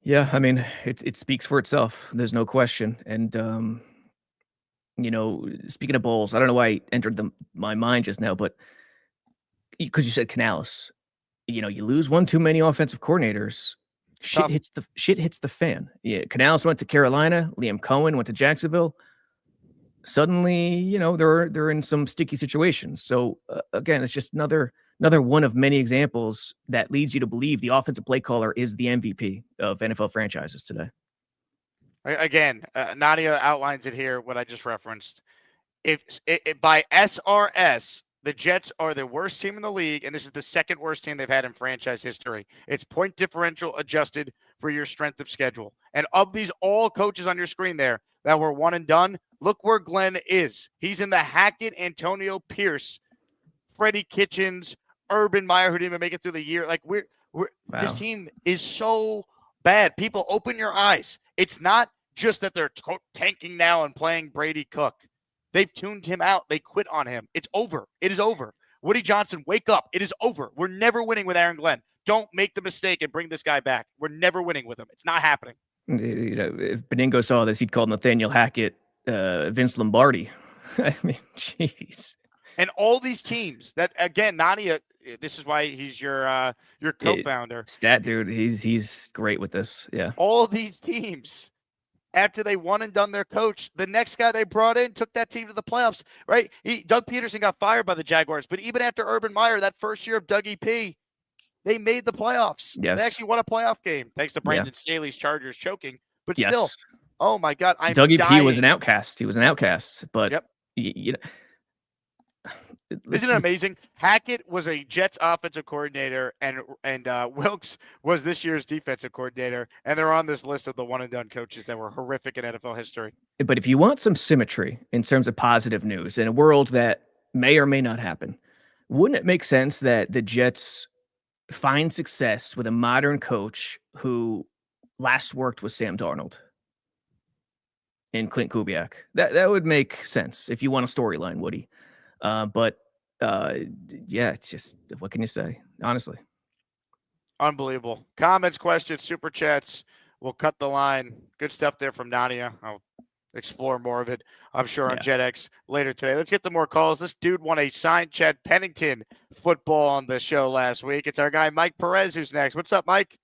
Yeah, I mean, it speaks for itself. There's no question. And, speaking of bowls, I don't know why I entered my mind just now, but because you said Canales, you lose one too many offensive coordinators. Shit hits the fan. Yeah, Canales went to Carolina. Liam Cohen went to Jacksonville. Suddenly, they're in some sticky situations. So again, it's just another one of many examples that leads you to believe the offensive play caller is the MVP of NFL franchises today. Again, Nadia outlines it here, what I just referenced. If by SRS, the Jets are the worst team in the league, and this is the second worst team they've had in franchise history. It's point differential adjusted for your strength of schedule. And of these all coaches on your screen there that were one and done, look where Glenn is. He's in the Hackett, Antonio Pierce, Freddie Kitchens, Urban Meyer, who didn't even make it through the year. Like wow. This team is so bad. People, open your eyes. It's not just that they're tanking now and playing Brady Cook. They've tuned him out. They quit on him. It's over. It is over. Woody Johnson, wake up. It is over. We're never winning with Aaron Glenn. Don't make the mistake and bring this guy back. We're never winning with him. It's not happening. If Beningo saw this, he'd call Nathaniel Hackett Vince Lombardi. I mean, jeez. And all these teams that, again, Nadia, this is why he's your co-founder. Stat dude, he's great with this. Yeah. All these teams, after they won and done their coach, the next guy they brought in took that team to the playoffs, right? Doug Peterson got fired by the Jaguars, but even after Urban Meyer, that first year of Dougie P, they made the playoffs. Yes. They actually won a playoff game thanks to Brandon Staley's Chargers choking. But still, oh my God, I'm Dougie dying. P was an outcast. He was an outcast, but Isn't it amazing? Hackett was a Jets offensive coordinator, and Wilkes was this year's defensive coordinator, and they're on this list of the one-and-done coaches that were horrific in NFL history. But if you want some symmetry in terms of positive news in a world that may or may not happen, wouldn't it make sense that the Jets find success with a modern coach who last worked with Sam Darnold and Clint Kubiak? That would make sense if you want a storyline, Woody. But it's just, what can you say? Honestly. Unbelievable. Comments, questions, super chats. We'll cut the line. Good stuff there from Nadia. I'll explore more of it, I'm sure, on JetX later today. Let's get to more calls. This dude won a signed Chad Pennington football on the show last week. It's our guy, Mike Perez, who's next. What's up, Mike?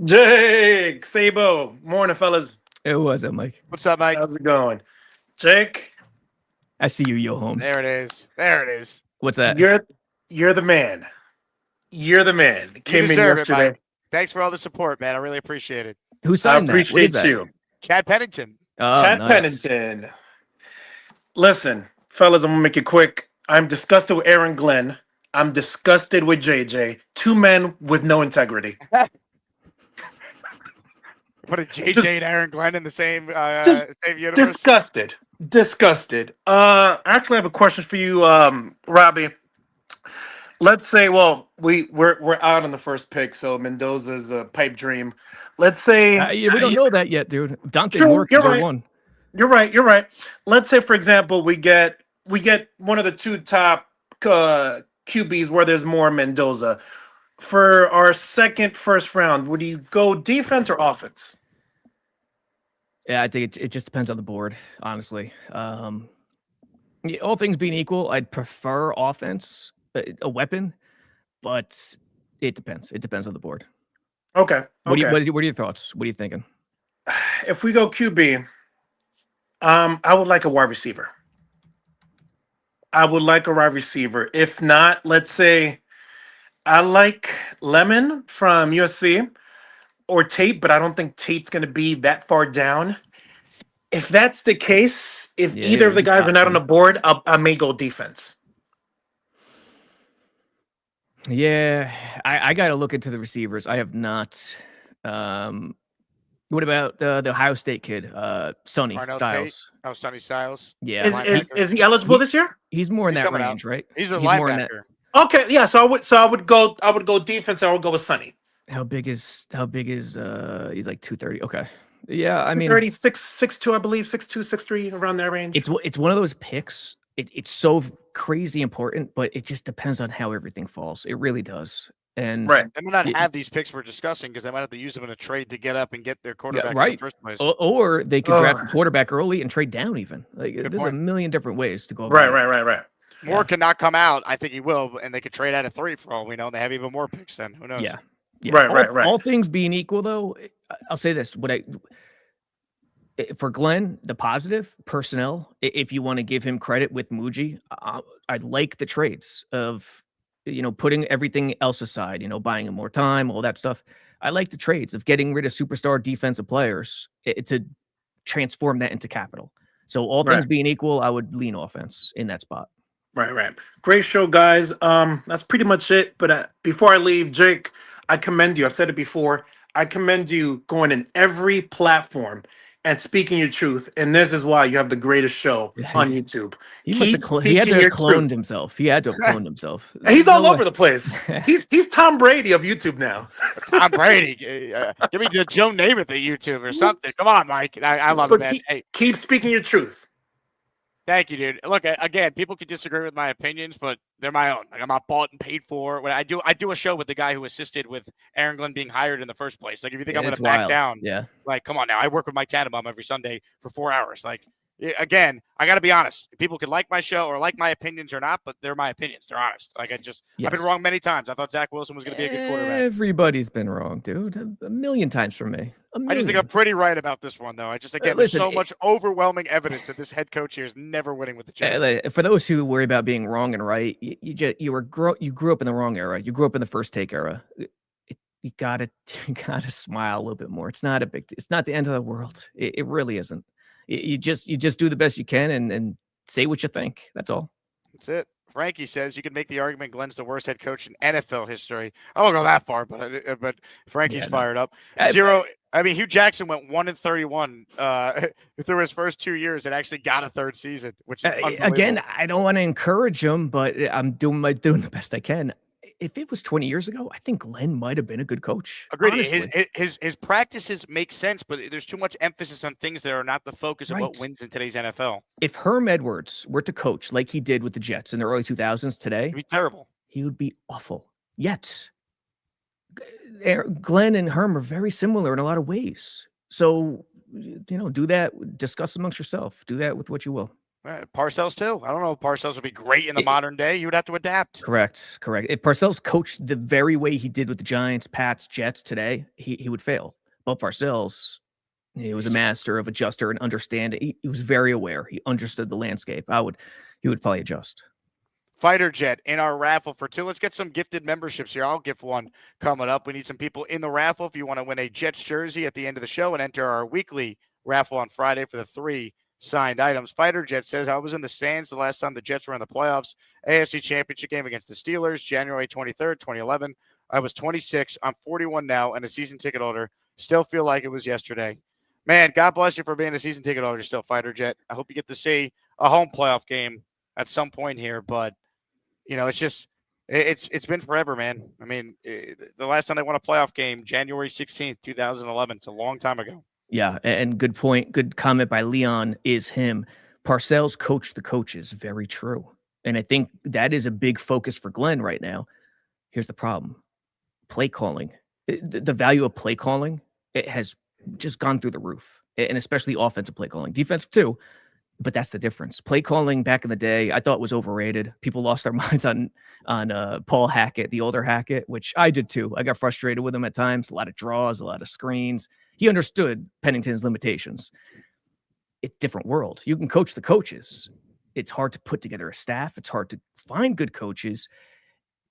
Jake Sabo. Morning, fellas. Hey, what's up, Mike? What's up, Mike? How's it going? Jake? I see you, Yo Holmes. There it is. There it is. What's that? You're the man. You're the man. Came in yesterday. Mike. Thanks for all the support, man. I really appreciate it. Who signed that? I appreciate you. Chad Pennington. Oh, Chad Pennington. Listen, fellas, I'm going to make it quick. I'm disgusted with Aaron Glenn. I'm disgusted with JJ. Two men with no integrity. Put a JJ and Aaron Glenn in the same universe. Disgusted. Actually, I have a question for you, Robbie. Let's say, we're out on the first pick, so Mendoza's a pipe dream. Let's say we don't know that yet, dude. Dante Moore, you're right. One. You're right. Let's say, for example, we get one of the two top QBs where there's more Mendoza. For our first round, would you go defense or offense? Yeah, I think it just depends on the board, honestly. Yeah, all things being equal, I'd prefer offense, a weapon, but it depends. It depends on the board. Okay. What Okay. are your thoughts? What are you thinking? If we go QB, I would like a wide receiver. I would like a wide receiver. If not, let's say I like Lemon from USC or Tate, but I don't think Tate's going to be that far down. If that's the case, if Yeah, either of the he's guys are not on the option. board, I may go defense. Yeah, I got to look into the receivers. I have not. What about the Ohio State kid, Sonny Arnell Styles? Tate. Oh, Sonny Styles. Yeah, Is he eligible this year? he's more in He's that coming out. range, right? He's a more in that. linebacker. Okay, yeah. So I would go defense. I would go with Sonny. How big is he's like 230. Okay. Yeah, I mean 36, 6'2", I believe, 6'2", 6'3", around that range. it's one of those picks. It's so crazy important, but it just depends on how everything falls. It really does. And right. They may not have these picks we're discussing because they might have to use them in a trade to get up and get their quarterback in right. the first place. Or they could draft a quarterback early and trade down even. Like there's point. a million different ways to go about it. Right. Moore cannot come out. I think he will, and they could trade out of 3 for all we know. And they have even more picks then. Who knows? Yeah. Right. All things being equal, though, I'll say this: for Glenn, the positive personnel, if you want to give him credit with Muji, I like the trades of, putting everything else aside, buying him more time, all that stuff. I like the trades of getting rid of superstar defensive players to transform that into capital. So all things being equal, I would lean offense in that spot. Right. Great show, guys. That's pretty much it. But before I leave, Jake, I commend you. I've said it before. I commend you going in every platform and speaking your truth. And this is why you have the greatest show on YouTube. He had to have cloned himself. He had to have cloned himself. He's all over the place. He's Tom Brady of YouTube now. Tom Brady. Give me the Joe Namath of YouTube or something. Come on, Mike. I love it, man. Hey, keep speaking your truth. Thank you, dude. Look, again, people can disagree with my opinions, but they're my own. Like, I'm not bought and paid for. When I do a show with the guy who assisted with Aaron Glenn being hired in the first place. Like, if you think I'm going to back down, like, come on now. I work with Mike Tannenbaum every Sunday for 4 hours. Like, again, I got to be honest. People could like my show or like my opinions or not, but they're my opinions. They're honest. Like, I've been wrong many times. I thought Zach Wilson was going to be a good quarterback. Everybody's been wrong, dude. A million times from me. I just think I'm pretty right about this one, though. There's so much overwhelming evidence that this head coach here is never winning with the Jets. For those who worry about being wrong and right, you grew up in the wrong era. You grew up in the first take era. You gotta smile a little bit more. It's not the end of the world. It really isn't. You just do the best you can and say what you think. That's all. That's it. Frankie says you can make the argument Glenn's the worst head coach in NFL history. I won't go that far, but Frankie's fired up. Hugh Jackson went 1-31 through his first 2 years and actually got a third season, which is again, I don't want to encourage him, but I'm doing the best I can. If it was 20 years ago, I think Glenn might have been a good coach. Agreed. His practices make sense, but there's too much emphasis on things that are not the focus of what wins in today's NFL. If Herm Edwards were to coach like he did with the Jets in the early 2000s today, he'd be terrible. He would be awful. Yet, Glenn and Herm are very similar in a lot of ways. So, do that. Discuss amongst yourself. Do that with what you will. Parcells too. I don't know if Parcells would be great in the modern day. You would have to adapt. Correct. If Parcells coached the very way he did with the Giants, Pats, Jets today, he would fail. But Parcells, he was a master of adjuster and understanding. He was very aware. He understood the landscape. He would probably adjust. Fighter Jet in our raffle for 2. Let's get some gifted memberships here. I'll gift one coming up. We need some people in the raffle. If you want to win a Jets jersey at the end of the show and enter our weekly raffle on Friday for the 3 signed items. Fighter Jet says, I was in the stands the last time the Jets were in the playoffs. AFC Championship game against the Steelers, January 23rd, 2011. I was 26. I'm 41 now and a season ticket holder. Still feel like it was yesterday. Man, God bless you for being a season ticket holder still, Fighter Jet. I hope you get to see a home playoff game at some point here, but it's been forever, man. I mean, the last time they won a playoff game, January 16th, 2011. It's a long time ago. Yeah, and good point. Good comment by Leon is him. Parcells coached the coaches. Very true. And I think that is a big focus for Glenn right now. Here's the problem. Play calling. The value of play calling, it has just gone through the roof, and especially offensive play calling. Defensive too, But that's the difference. Play calling back in the day, I thought was overrated. People lost their minds on Paul Hackett, the older Hackett, which I did too. I got frustrated with him at times. A lot of draws, a lot of screens. He understood Pennington's limitations. It's a different world. You can coach the coaches. It's hard to put together a staff. It's hard to find good coaches.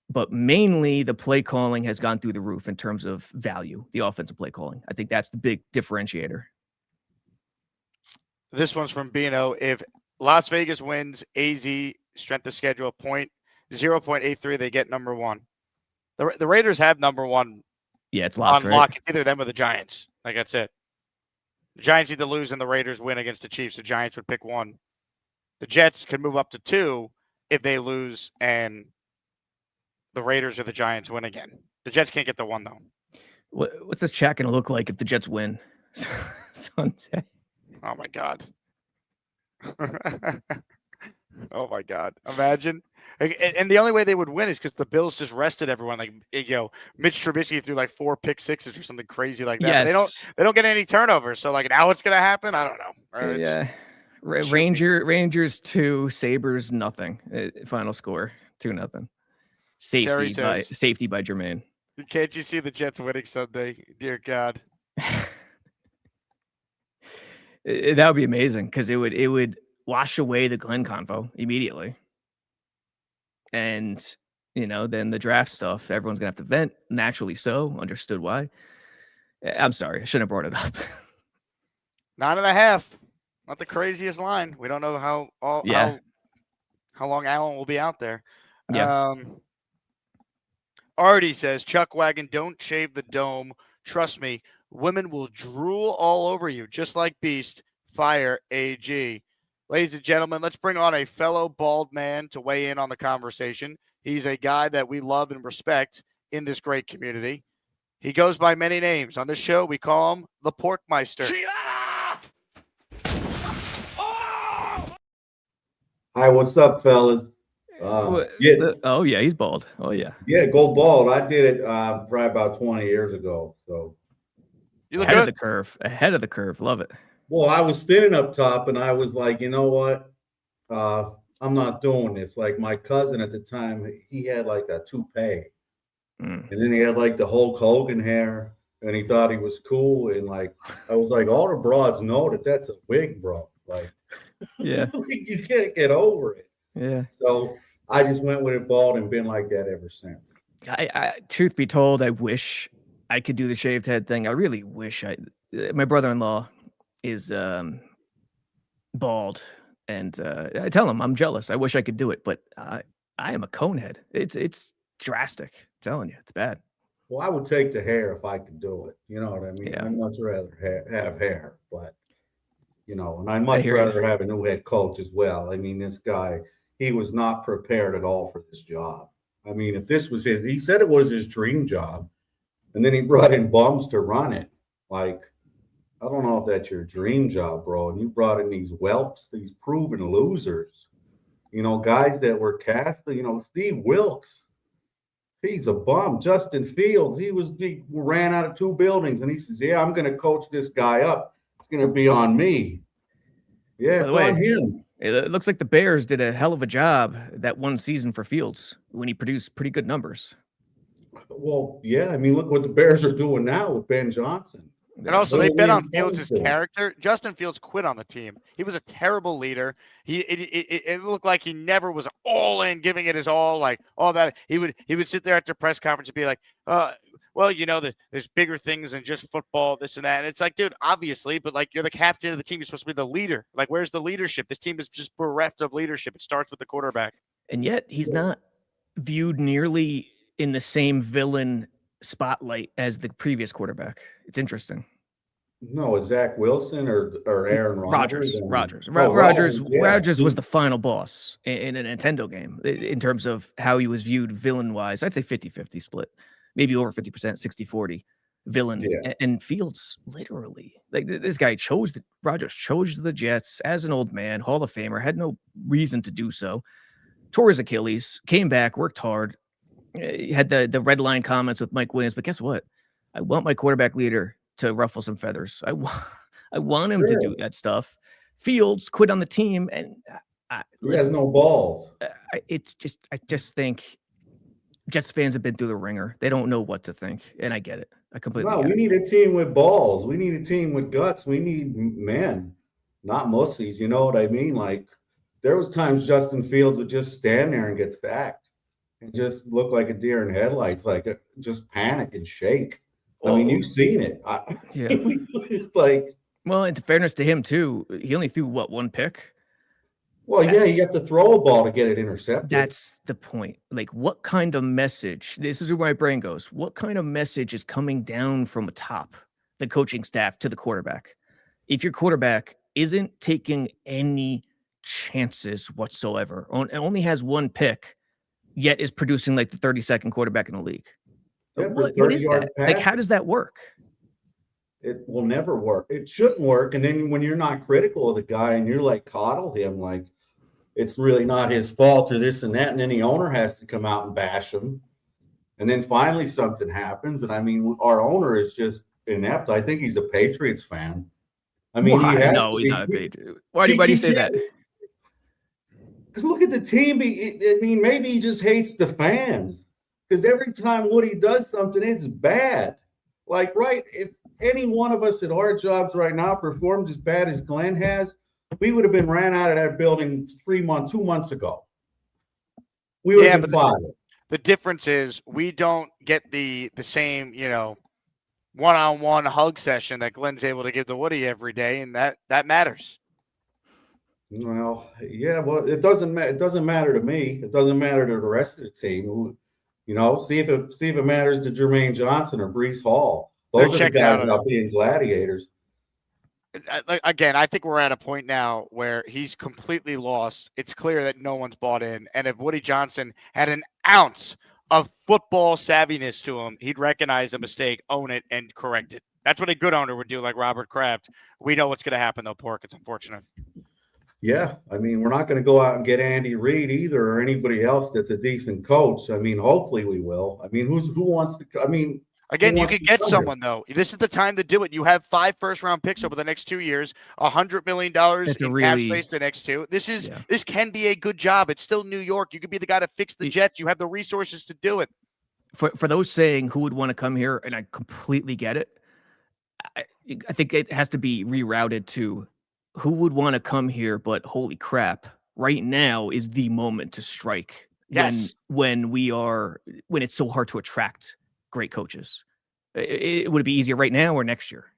But mainly the play calling has gone through the roof in terms of value, the offensive play calling. I think that's the big differentiator. This one's from Bino. If Las Vegas wins, AZ strength of schedule 0.83, they get number one. The Raiders have number one. Yeah, it's locked, on right? lock. It's either them or the Giants. Like that's it. The Giants either lose and the Raiders win against the Chiefs. The Giants would pick one. The Jets could move up to 2 if they lose and the Raiders or the Giants win again. The Jets can't get the 1 though. What's this chat going to look like if the Jets win Sunday? Oh my God. Oh my God. Imagine. And the only way they would win is because the Bills just rested everyone. Like, Mitch Trubisky threw like 4 pick sixes or something crazy like that. Yes. They don't get any turnovers. So like now what's going to happen? I don't know. Yeah. Rangers 2, Sabres nothing. Final score 2-0. Safety by Jermaine. Can't you see the Jets winning Sunday? Dear God. That would be amazing because it would wash away the Glenn convo immediately. And, then the draft stuff, everyone's going to have to vent. Naturally so. Understood why. I'm sorry. I shouldn't have brought it up. 9.5. Not the craziest line. We don't know how long Allen will be out there. Yeah. Artie says, Chuck Wagon, don't shave the dome. Trust me, women will drool all over you, just like Beast. Fire AG. Ladies and gentlemen, let's bring on a fellow bald man to weigh in on the conversation. He's a guy that we love and respect in this great community. He goes by many names. On this show, we call him the Porkmeister. Hi, what's up, fellas? Yeah, he's bald. Oh, yeah. Yeah, go bald. I did it probably about 20 years ago. So you look ahead good. Of the curve. Ahead of the curve. Love it. Well, I was thinning up top, and I was like, you know what? I'm not doing this. Like my cousin at the time, he had like a toupee, and then he had like the Hulk Hogan hair, and he thought he was cool. And like, I was like, all the broads know that that's a wig, bro. Like, yeah, you can't get over it. Yeah. So I just went with it bald and been like that ever since. I truth be told, I wish I could do the shaved head thing. I really wish my brother-in-law is bald, and I tell him I'm jealous. I wish I could do it, but I am a conehead. It's drastic. I'm telling you, it's bad. Well, I would take the hair if I could do it. You know what I mean? Yeah. I'd much rather have hair, but and I'd much rather have a new head coach as well. I mean, this guy, he was not prepared at all for this job. I mean, if this was he said it was his dream job, and then he brought in bums to run it. Like, I don't know if that's your dream job, bro. And you brought in these whelps, these proven losers, guys that were cast, Steve Wilkes. He's a bum. Justin Fields, he ran out of 2 buildings, and he says, yeah, I'm going to coach this guy up. It's going to be on me. Yeah, it's on him. It looks like the Bears did a hell of a job that one season for Fields when he produced pretty good numbers. Well, yeah. I mean, look what the Bears are doing now with Ben Johnson. And also, they bet on Fields' character. Justin Fields quit on the team. He was a terrible leader. It looked like he never was all in, giving it his all, like all that. He would sit there at the press conference and be like, well, there's bigger things than just football, this and that. And it's like, dude, obviously, but like you're the captain of the team. You're supposed to be the leader. Like, where's the leadership? This team is just bereft of leadership. It starts with the quarterback. And yet he's not viewed nearly in the same villain spotlight as the previous quarterback. It's interesting. No, is Zach Wilson or Aaron Rodgers? Rodgers Yeah. was the final boss in a Nintendo game in terms of how he was viewed villain-wise. I'd say 50-50 split, maybe over 50%, 60-40 villain. Yeah. And Fields, literally, like this guy Rodgers chose the Jets as an old man, Hall of Famer, had no reason to do so. Tore his Achilles, came back, worked hard. He had the red line comments with Mike Williams, but guess what? I want my quarterback leader to ruffle some feathers. I want him to do that stuff. Fields quit on the team, and he has no balls. I just think Jets fans have been through the ringer. They don't know what to think, and I get it. I completely No, get we it. need a team with balls. We need a team with guts. We need men, not mussies. You know what I mean? Like, there was times Justin Fields would just stand there and get sacked and just look like a deer in headlights, like just panic and shake. I mean, you've seen it. Yeah. Like, well, in fairness to him too, he only threw one pick. Well, yeah, you have to throw a ball to get it intercepted. That's the point. Like, what kind of message? This is where my brain goes. What kind of message is coming down from atop the coaching staff to the quarterback? If your quarterback isn't taking any chances whatsoever, only has one pick, yet is producing like the 32nd quarterback in the league. Yeah, What is that? Like, how does that work? It will never work. It shouldn't work. And then when you're not critical of the guy and you're like coddle him, like it's really not his fault or this and that, and then the owner has to come out and bash him. And then finally something happens. And I mean, our owner is just inept. I think he's a Patriots fan. I mean, he's not a Patriot. Why do you say that? Because look at the team. I mean, maybe he just hates the fans. Because every time Woody does something, it's bad. Like, right, if any one of us at our jobs right now performed as bad as Glenn has, we would have been ran out of that building 2 months ago. We would have been fired. The difference is we don't get the same, one-on-one hug session that Glenn's able to give to Woody every day, and that matters. Well, yeah, well, it doesn't matter to me. It doesn't matter to the rest of the team. See if it matters to Jermaine Johnson or Breece Hall. Those are the guys out being gladiators. Again, I think we're at a point now where he's completely lost. It's clear that no one's bought in. And if Woody Johnson had an ounce of football savviness to him, he'd recognize the mistake, own it, and correct it. That's what a good owner would do, like Robert Kraft. We know what's going to happen, though, Pork. It's unfortunate. Yeah, I mean, we're not going to go out and get Andy Reid either or anybody else that's a decent coach. I mean, hopefully we will. I mean, who wants to – I mean – Again, you could get someone, though. This is the time to do it. You have 5 first-round picks over the next 2 years, $100 million in cap space the next 2. This can be a good job. It's still New York. You could be the guy to fix the Jets. You have the resources to do it. For those saying who would want to come here, and I completely get it, I think it has to be rerouted to who would want to come here, but holy crap, right now is the moment to strike. Yes. When it's so hard to attract great coaches. It would it be easier right now or next year?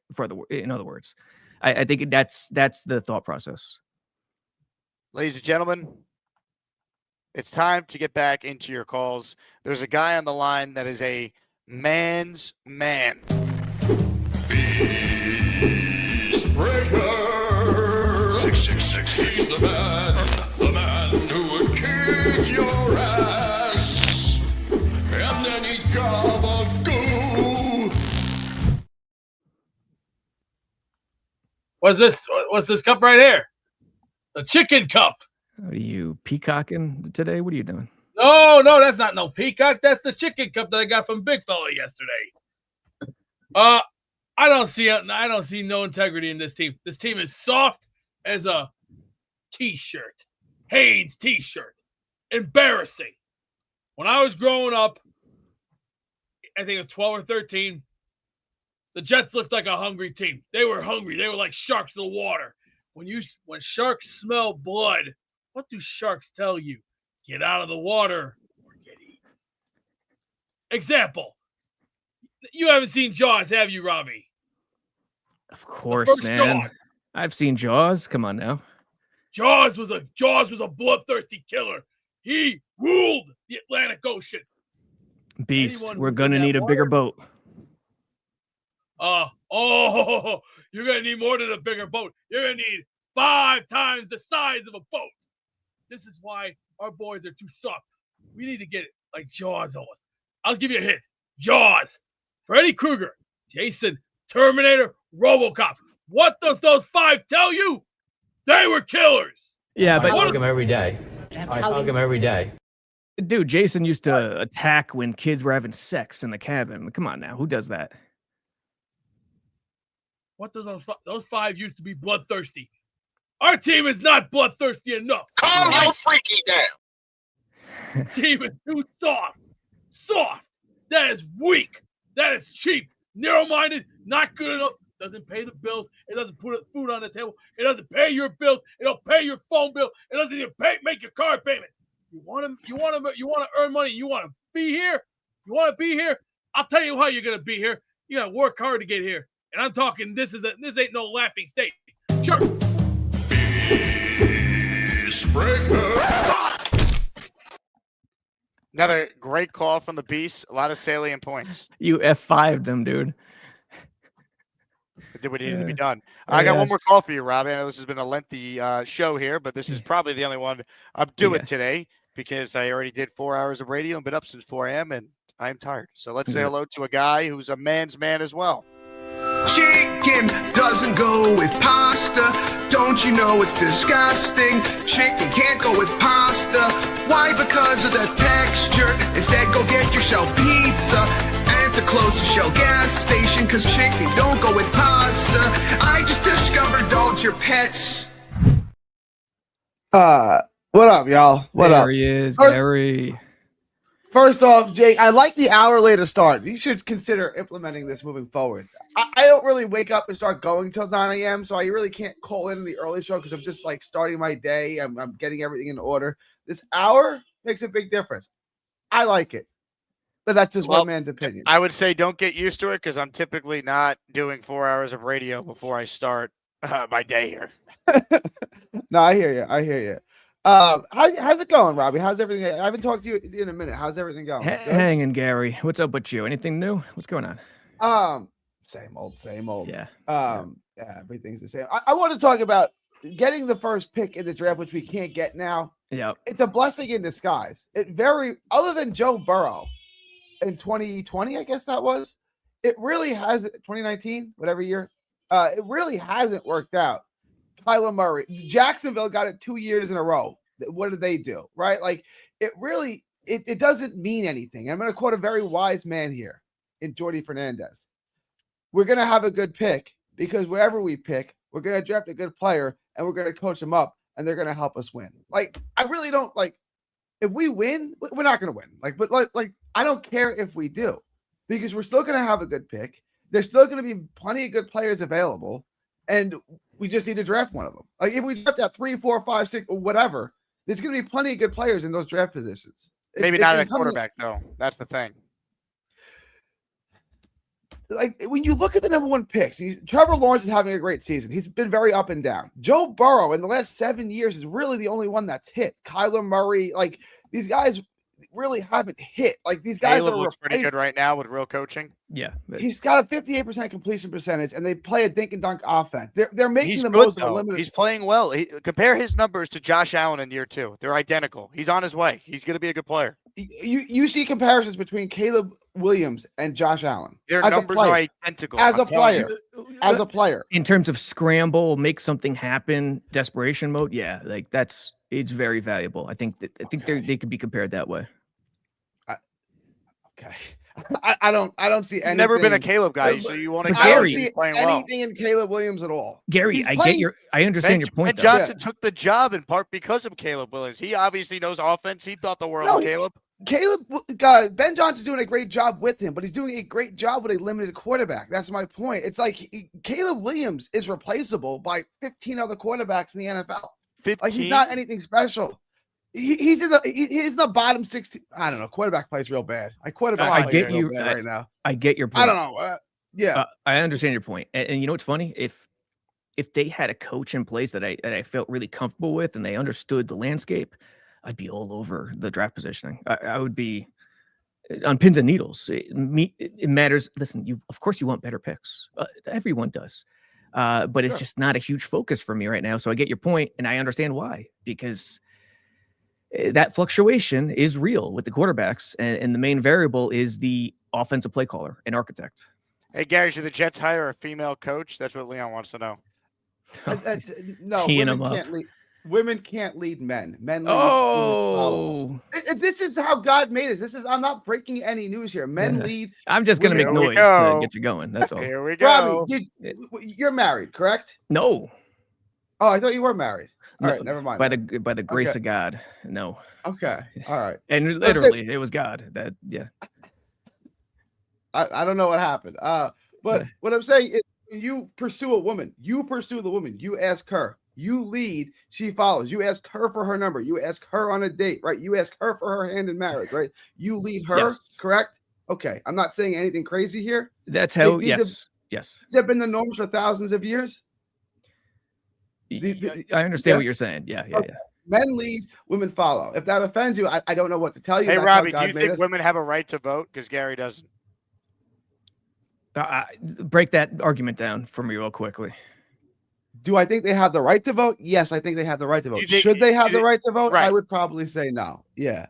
In other words, I think that's the thought process. Ladies and gentlemen, it's time to get back into your calls. There's a guy on the line that is a man's man. Breaker 666. He's the man who would kick your ass, and then he's gabagoo. What's this cup right here? The chicken cup. Are you peacocking today? What are you doing? No, that's not no peacock. That's the chicken cup that I got from Big Fella yesterday. I don't see no integrity in this team. This team is soft as a t-shirt. Hanes t-shirt. Embarrassing. When I was growing up, I think it was 12 or 13, the Jets looked like a hungry team. They were hungry. They were like sharks in the water. When sharks smell blood, what do sharks tell you? Get out of the water or get eaten. Example. You haven't seen Jaws, have you, Robbie? Of course, man. Jaws. I've seen Jaws. Come on now. Jaws was a bloodthirsty killer. He ruled the Atlantic Ocean. Beast, we're gonna need a bigger boat. You're gonna need more than a bigger boat. You're gonna need 5 times the size of a boat. This is why our boys are too soft. We need to get it like Jaws almost. I'll give you a hint. Jaws, Freddy Krueger, Jason, Terminator, RoboCop. What does those 5 tell you? They were killers. Yeah, but I hug him every day. I hug him every day. Dude, Jason used to attack when kids were having sex in the cabin. Come on now, who does that? What does those 5 used to be bloodthirsty? Our team is not bloodthirsty enough. Calm your freaky down. Team is too soft. Soft. That is weak. That is cheap. Narrow-minded. Not good enough. Doesn't pay the bills. It doesn't put food on the table. It doesn't pay your bills. It don't pay your phone bill. It doesn't even make your car payment. You want to earn money. You want to be here. You want to be here. I'll tell you how you're gonna be here. You gotta work hard to get here. And I'm talking. This ain't no laughing state. Sure. Another great call from the Beast. A lot of salient points. You F5'd them, dude. Did what needed to be done. I got one more call for you, Robbie. I know this has been a lengthy show here, but this is probably the only one I'm doing today because I already did 4 hours of radio and been up since 4 a.m. and I'm tired. So let's say hello to a guy who's a man's man as well. Chicken doesn't go with pasta. Don't you know it's disgusting? Chicken can't go with pasta. Why? Because of the texture. Instead, go get yourself pizza at the closest Shell gas station. Cause chicken don't go with pasta. I just discovered dogs are pets. What up, y'all? What up? There he is, Gary. First off, Jake, I like the hour later start. You should consider implementing this moving forward. I don't really wake up and start going till 9 a.m., so I really can't call in the early show because I'm just like starting my day. I'm getting everything in order. This hour makes a big difference. I like it, but that's just one man's opinion. I would say don't get used to it because I'm typically not doing 4 hours of radio before I start my day here. No, I hear you. I hear you. How's it going, Robbie? How's everything? I haven't talked to you in a minute. How's everything going? Hanging, Gary. What's up with you? Anything new? What's going on? Same old. Yeah. Yeah, everything's the same. I want to talk about getting the first pick in the draft, which we can't get now. Yeah. It's a blessing in disguise. Other than Joe Burrow in 2020, I guess that was, it really hasn't, 2019, whatever year, it really hasn't worked out. Kyler Murray, Jacksonville got it 2 years in a row. What did they do? Right? Like it really, it doesn't mean anything. I'm going to quote a very wise man here in Jordy Fernandez. We're going to have a good pick because wherever we pick, we're going to draft a good player and we're going to coach them up and they're going to help us win. Like, I really don't like, if we win, we're not going to win. But I don't care if we do because we're still going to have a good pick. There's still going to be plenty of good players available. And we just need to draft one of them. Like if we draft that 3, 4, 5, 6, or whatever, there's going to be plenty of good players in those draft positions. Maybe not a quarterback, though. That's the thing. Like when you look at the number one picks, Trevor Lawrence is having a great season. He's been very up and down. Joe Burrow in the last 7 years is really the only one that's hit. Kyler Murray, like these guys really haven't hit. Like these guys looks pretty good right now with real coaching. Yeah, he's got a 58% completion percentage, and they play a dink and dunk offense. They're making the good, most of the limited. He's playing well. Compare his numbers to Josh Allen in year 2. They're identical. He's on his way. He's going to be a good player. You see comparisons between Caleb Williams and Josh Allen. Their numbers are identical. As a player. In terms of scramble, make something happen, desperation mode, yeah, like it's very valuable. I think they could be compared that way. Okay. I don't see anything. Never been a Caleb guy, so you want to see anything in Caleb Williams at all. Gary, I understand your point. Ben Johnson took the job in part because of Caleb Williams. He obviously knows offense. He thought the world of Caleb. Ben Johnson's doing a great job with him, but he's doing a great job with a limited quarterback. That's my point. It's like Caleb Williams is replaceable by 15 other quarterbacks in the NFL. 15? Like he's not anything special. He's in the bottom 16. I don't know. Quarterback plays real bad. I get you right now. I get your point. I don't know. Yeah, I understand your point. And you know what's funny? If they had a coach in place that I felt really comfortable with and they understood the landscape, I'd be all over the draft positioning. I would be on pins and needles. It matters. Listen, of course you want better picks. Everyone does. But it's just not a huge focus for me right now. So I get your point, and I understand why. Because that fluctuation is real with the quarterbacks, and the main variable is the offensive play caller and architect. Hey, Gary, should the Jets hire a female coach? That's what Leon wants to know. No, women can't lead men. Men lead. Oh, this is how God made us. I'm not breaking any news here. Men lead. I'm just going to make noise to get you going. That's all. Here we go. Robbie, you're married, correct? No. Oh, I thought you were married. All right, never mind. By then. the grace Okay. of God, no. Okay. All right. And literally, it was God. That yeah. I don't know what happened. But what I'm saying is, when you pursue a woman, you pursue the woman. You ask her. You lead. She follows. You ask her for her number. You ask her on a date, right? You ask her for her hand in marriage, right? You lead her, correct? Okay. I'm not saying anything crazy here. That's how. Yes. Yes. These have been the norms for thousands of years. I understand what you're saying. Yeah. Okay. Men lead, women follow. If that offends you, I don't know what to tell you. Hey, That's Robbie, how do God you made think us. women have a right to vote? Because Gary doesn't. Break that argument down for me real quickly. Do I think they have the right to vote? Yes, I think they have the right to vote. Should they have the right to vote? I would probably say no. Yeah.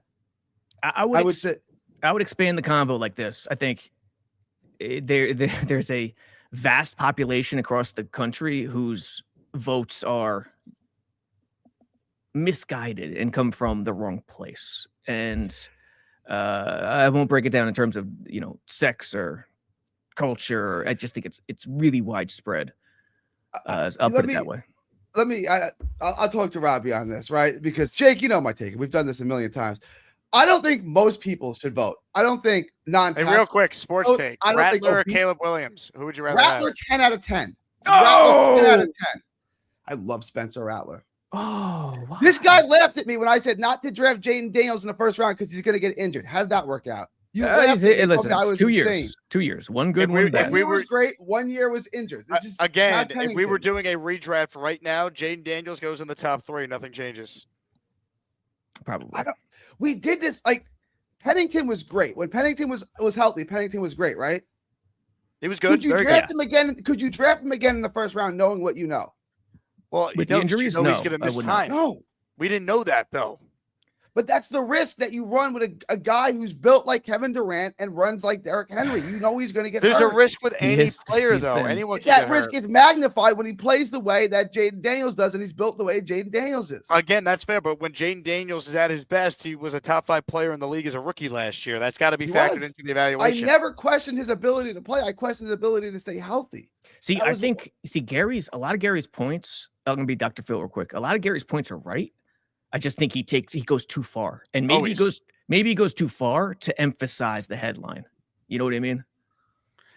I would say I would expand the convo like this. I think there's a vast population across the country whose votes are misguided and come from the wrong place. And I won't break it down in terms of, sex or culture. I just think it's really widespread. I'll put it that way. I'll talk to Robbie on this, right? Because Jake, my take. We've done this a million times. I don't think most people should vote. I don't think Hey, real quick, sports take. Rattler or Caleb Williams? Who would you rather Rattler, have? 10 out of 10. Oh! Rattler, 10 out of 10. I love Spencer Rattler. Oh, wow. This guy laughed at me when I said not to draft Jaden Daniels in the first round because he's going to get injured. How did that work out? You listen, it's it's 2 years. 2 years. One good, one bad. 1 year was great. 1 year was injured. Again, if we were doing a redraft right now, Jaden Daniels goes in the top 3. Nothing changes. Probably. We did this Pennington was great. When Pennington was healthy, Pennington was great, right? He was good. Could you draft him again? Could you draft him again in the first round, knowing what you know? Well, with the injuries, he's going to miss time. No, we didn't know that though. But that's the risk that you run with a guy who's built like Kevin Durant and runs like Derrick Henry. You know he's going to get There's hurt. a risk with any player, though. Anyone can that get risk hurt. is magnified when he plays the way that Jaden Daniels does, and he's built the way Jaden Daniels is. Again, that's fair. But when Jaden Daniels is at his best, he was a top 5 player in the league as a rookie last year. That's got to be factored into the evaluation. I never questioned his ability to play. I questioned his ability to stay healthy. See, I think a lot of Gary's points. I'm going to be Dr. Phil real quick. A lot of Gary's points are right. I just think he goes too far, and maybe he goes too far to emphasize the headline. You know what I mean?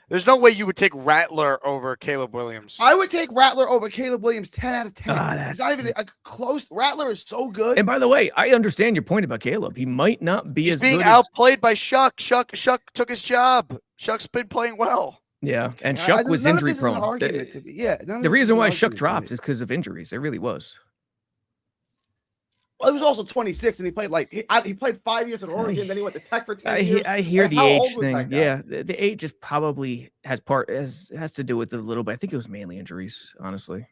There's no way you would take Rattler over Caleb Williams. I would take Rattler over Caleb Williams 10 out of 10. That's not even a close. Rattler is so good. And by the way, I understand your point about Caleb. He might not be He's being outplayed by Shuck. Shuck took his job. Shuck's been playing well. Yeah, and Shuck was injury prone. The reason why Shuck dropped is because of injuries. It really was. Well, he was also 26, and he played he played 5 years at Oregon. Then he went to Tech for 10 years. I hear the age thing. Yeah, the age is probably has to do with it a little bit. I think it was mainly injuries, honestly.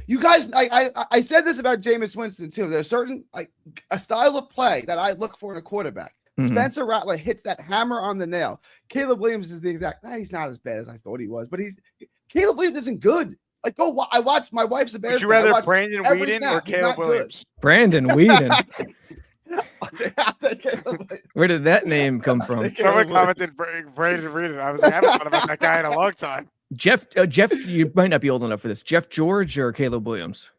You guys, I said this about Jameis Winston too. There's certain a style of play that I look for in a quarterback. Mm-hmm. Spencer Rattler hits that hammer on the nail. Caleb Williams is the exact. He's not as bad as I thought he was, but Caleb Williams isn't good. I watched my wife's a Bears. Would you rather Brandon Weeden or Caleb Williams? Brandon Weeden. Where did that name come from? Someone commented Brandon Weeden. I was like, I haven't thought about that guy in a long time. Jeff, you might not be old enough for this. Jeff George or Caleb Williams?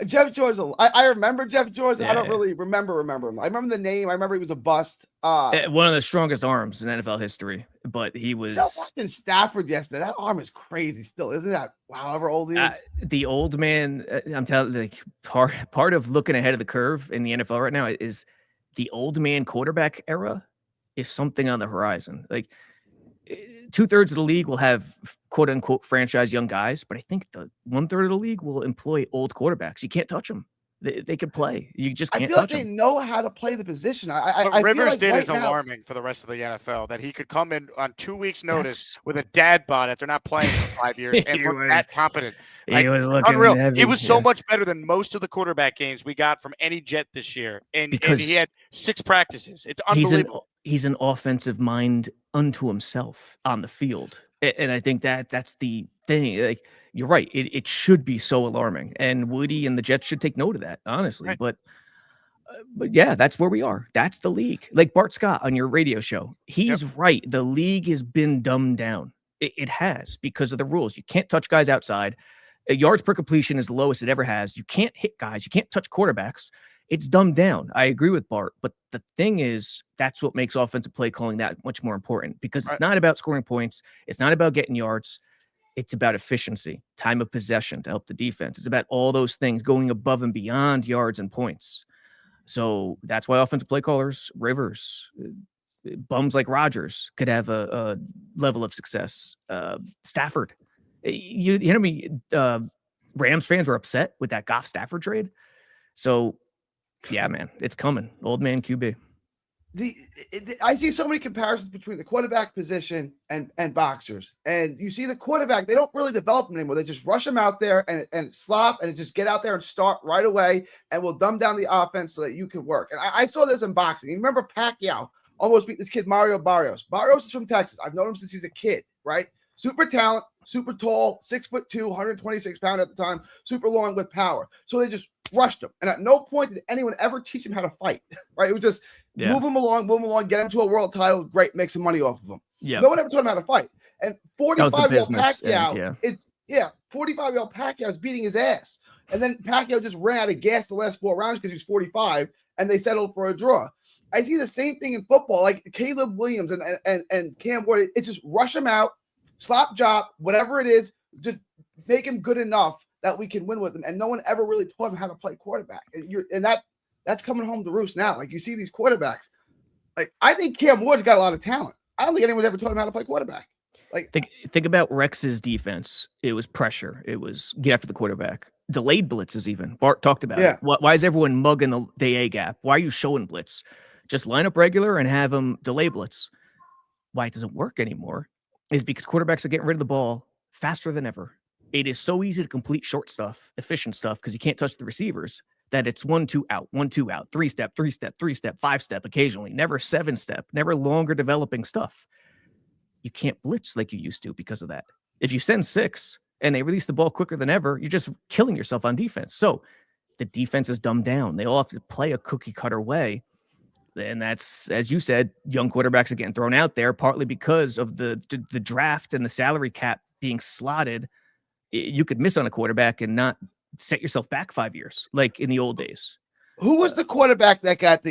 Jeff George. I remember Jeff George. Yeah. I don't really remember him. I remember the name. I remember he was a bust. One of the strongest arms in NFL history, but he was. Watching Stafford yesterday. That arm is crazy still, isn't that? However old he is. The old man. I'm telling you, part of looking ahead of the curve in the NFL right now is the old man quarterback era is something on the horizon. 2/3 of the league will have quote unquote franchise young guys, but I think the 1/3 of the league will employ old quarterbacks. You can't touch them. They can play. You just can't touch them. I feel like they know how to play the position. What Rivers did is alarming for the rest of the NFL, that he could come in on 2 weeks' notice with a dad bod if they're not playing for 5 years and look that competent. He was looking unreal. Heavy, he was so much better than most of the quarterback games we got from any Jet this year. And he had 6 practices. It's unbelievable. He's an offensive mind unto himself on the field. And I think that's the thing. You're right. It should be so alarming. And Woody and the Jets should take note of that, honestly. Right. But yeah, that's where we are. That's the league. Like Bart Scott on your radio show. He's right. The league has been dumbed down. It has, because of the rules. You can't touch guys outside. Yards per completion is the lowest it ever has. You can't hit guys. You can't touch quarterbacks. It's dumbed down. I agree with Bart. But the thing is, that's what makes offensive play calling that much more important, because it's not about scoring points. It's not about getting yards. It's about efficiency, time of possession to help the defense. It's about all those things going above and beyond yards and points. So that's why offensive play callers, Rivers, bums like Rodgers could have a level of success. Stafford, you know, me, Rams fans were upset with that Goff Stafford trade. So yeah, man, it's coming. Old man QB. I see so many comparisons between the quarterback position and boxers, and you see the quarterback, they don't really develop them anymore. They just rush them out there and slop and just get out there and start right away, and we'll dumb down the offense so that you can work. And I saw this in boxing. You remember Pacquiao almost beat this kid Mario Barrios. Barrios is from Texas. I've known him since he's a kid, right? Super talent, super tall, 6'2", 126 pounds at the time, super long with power. So they just rushed him. And at no point did anyone ever teach him how to fight, right? It was just move him along, get him to a world title, great, make some money off of him. Yeah. No one ever taught him how to fight. And 45-year-old Pacquiao is 45-year-old Pacquiao is beating his ass. And then Pacquiao just ran out of gas the last 4 rounds because he was 45, and they settled for a draw. I see the same thing in football, like Caleb Williams and Cam Ward. It's just rush him out, slop job, whatever it is, just make him good enough that we can win with him. And no one ever really taught him how to play quarterback. And that's coming home to roost now. Like, you see these quarterbacks. Like, I think Cam Ward's got a lot of talent. I don't think anyone's ever taught him how to play quarterback. Like, think about Rex's defense. It was pressure. It was get after the quarterback. Delayed blitzes even. Bart talked about it. Why is everyone mugging the A gap? Why are you showing blitz? Just line up regular and have them delay blitz. Why it doesn't work anymore is because quarterbacks are getting rid of the ball faster than ever. It is so easy to complete short stuff, efficient stuff, because you can't touch the receivers, that it's 1-2 out, 1-2 out, 3-step, 3-step, 3-step, 5-step occasionally, never 7-step, never longer developing stuff. You can't blitz like you used to because of that. If you send 6 and they release the ball quicker than ever, you're just killing yourself on defense. So the defense is dumbed down. They all have to play a cookie cutter way. And that's, as you said, young quarterbacks are getting thrown out there, partly because of the draft and the salary cap being slotted. You could miss on a quarterback and not set yourself back 5 years, like in the old days. Who was the quarterback that got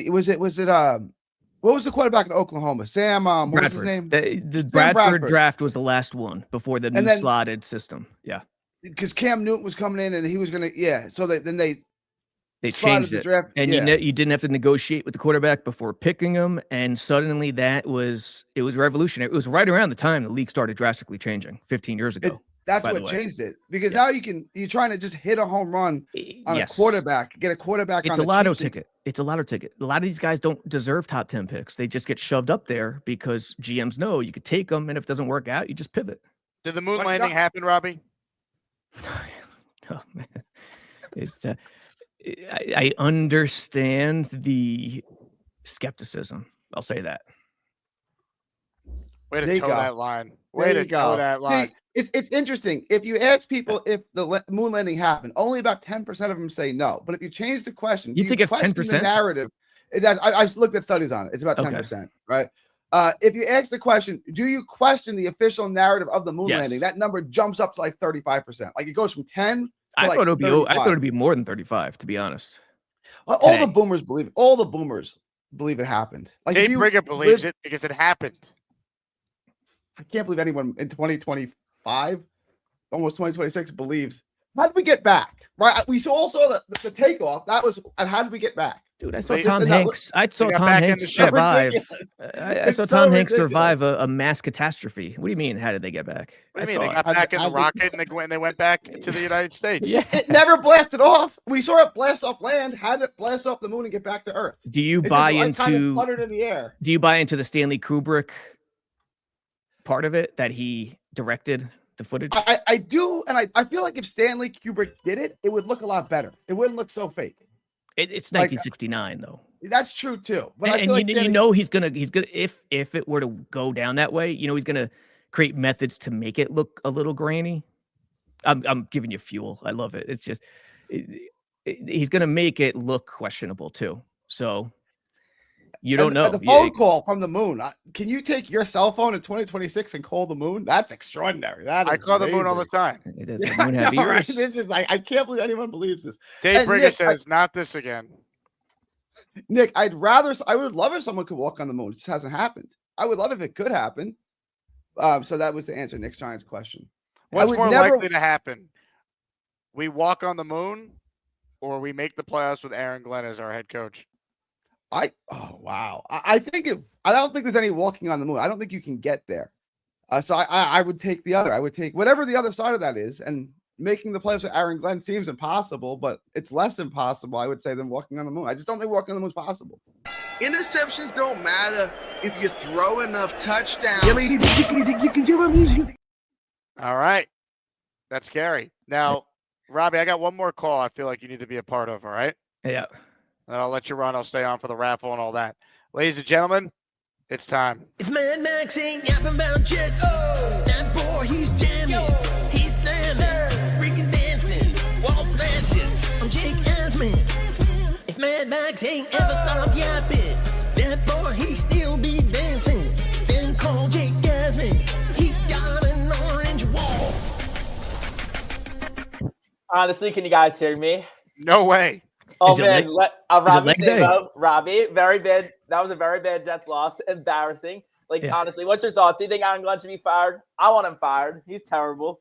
what was the quarterback in Oklahoma? Sam, what Bradford. was his name? The Bradford draft was the last one before the new slotted system. Yeah. Because Cam Newton was coming in and he was going to, so they changed it. Draft. And you didn't have to negotiate with the quarterback before picking him. And suddenly it was revolutionary. It was right around the time the league started drastically changing 15 years ago. That's what changed it, because now you're trying to just hit a home run on a quarterback, get a quarterback. It's a lotto ticket. It's a lotto ticket. A lot of these guys don't deserve top 10 picks. They just get shoved up there because GMs know you could take them, and if it doesn't work out, you just pivot. Did the moon landing happen, Robbie? Oh man, I understand the skepticism. I'll say that. Way to toe that line. Way to toe that line. See, it's interesting. If you ask people if the moon landing happened, only about 10% of them say no. But if you change the question, you think it's 10%? The narrative. I looked at studies on it. It's about 10%, right? If you ask the question, do you question the official narrative of the moon landing? That number jumps up to like 35%. Like, it goes from 10 to I like thought it would be more than 35, to be honest. Well, all the boomers believe it. All the boomers believe it happened. Like, Dave Brigham believes it because it happened. I can't believe anyone in 2025, almost 2026, believes. How did we get back? Right? We all saw the takeoff. That was, and how did we get back? Dude, I saw Tom Hanks. I saw Tom Hanks survive. I saw Tom Hanks survive a mass catastrophe. What do you mean? How did they get back? What do you mean? They got back in the rocket and they went back to the United States. Yeah, it never blasted off. We saw it blast off land. How did it blast off the moon and get back to Earth? Do you buy into? Kind of fluttered in the air. Do you buy into the Stanley Kubrick part of it that he directed the footage? I do, and I feel like if Stanley Kubrick did it, it would look a lot better. It wouldn't look so fake. It's 1969 though. That's true too. But and you know he's gonna if it were to go down that way, you know he's gonna create methods to make it look a little grainy. I'm giving you fuel. I love it. It's just he's gonna make it look questionable too. So You don't know. The phone call from the moon. Can you take your cell phone in 2026 and call the moon? That's extraordinary. I call the moon all the time. It is. The moon have ears. This is like, I can't believe anyone believes this. Dave Brigger says, not this again. Nick, I would love if someone could walk on the moon. It just hasn't happened. I would love if it could happen. So that was the answer, Nick Shine's question. What's more likely to happen? We walk on the moon, or we make the playoffs with Aaron Glenn as our head coach? Oh wow. I don't think there's any walking on the moon. I don't think you can get there. So I would take the other. I would take whatever the other side of that is, and making the playoffs with Aaron Glenn seems impossible, but it's less impossible, I would say, than walking on the moon. I just don't think walking on the moon is possible. Interceptions don't matter if you throw enough touchdowns. All right. That's scary. Now, Robbie, I got one more call I feel like you need to be a part of, all right? Yeah. And I'll let you run. I'll stay on for the raffle and all that. Ladies and gentlemen, it's time. It's Mad Max ain't yapping about Jets. That boy, he's jamming. He's standing, freaking dancing, wall smashing. I'm Jake Asman. If Mad Max ain't ever stop yapping, that boy, he still be dancing. Then call Jake Asman. He got an orange wall. Honestly, can you guys hear me? No way. Oh man, Robby Sabo, Robbie, very bad. That was a very bad Jets loss. Embarrassing. Honestly, what's your thoughts? Do you think Aaron Glenn should be fired? I want him fired. He's terrible.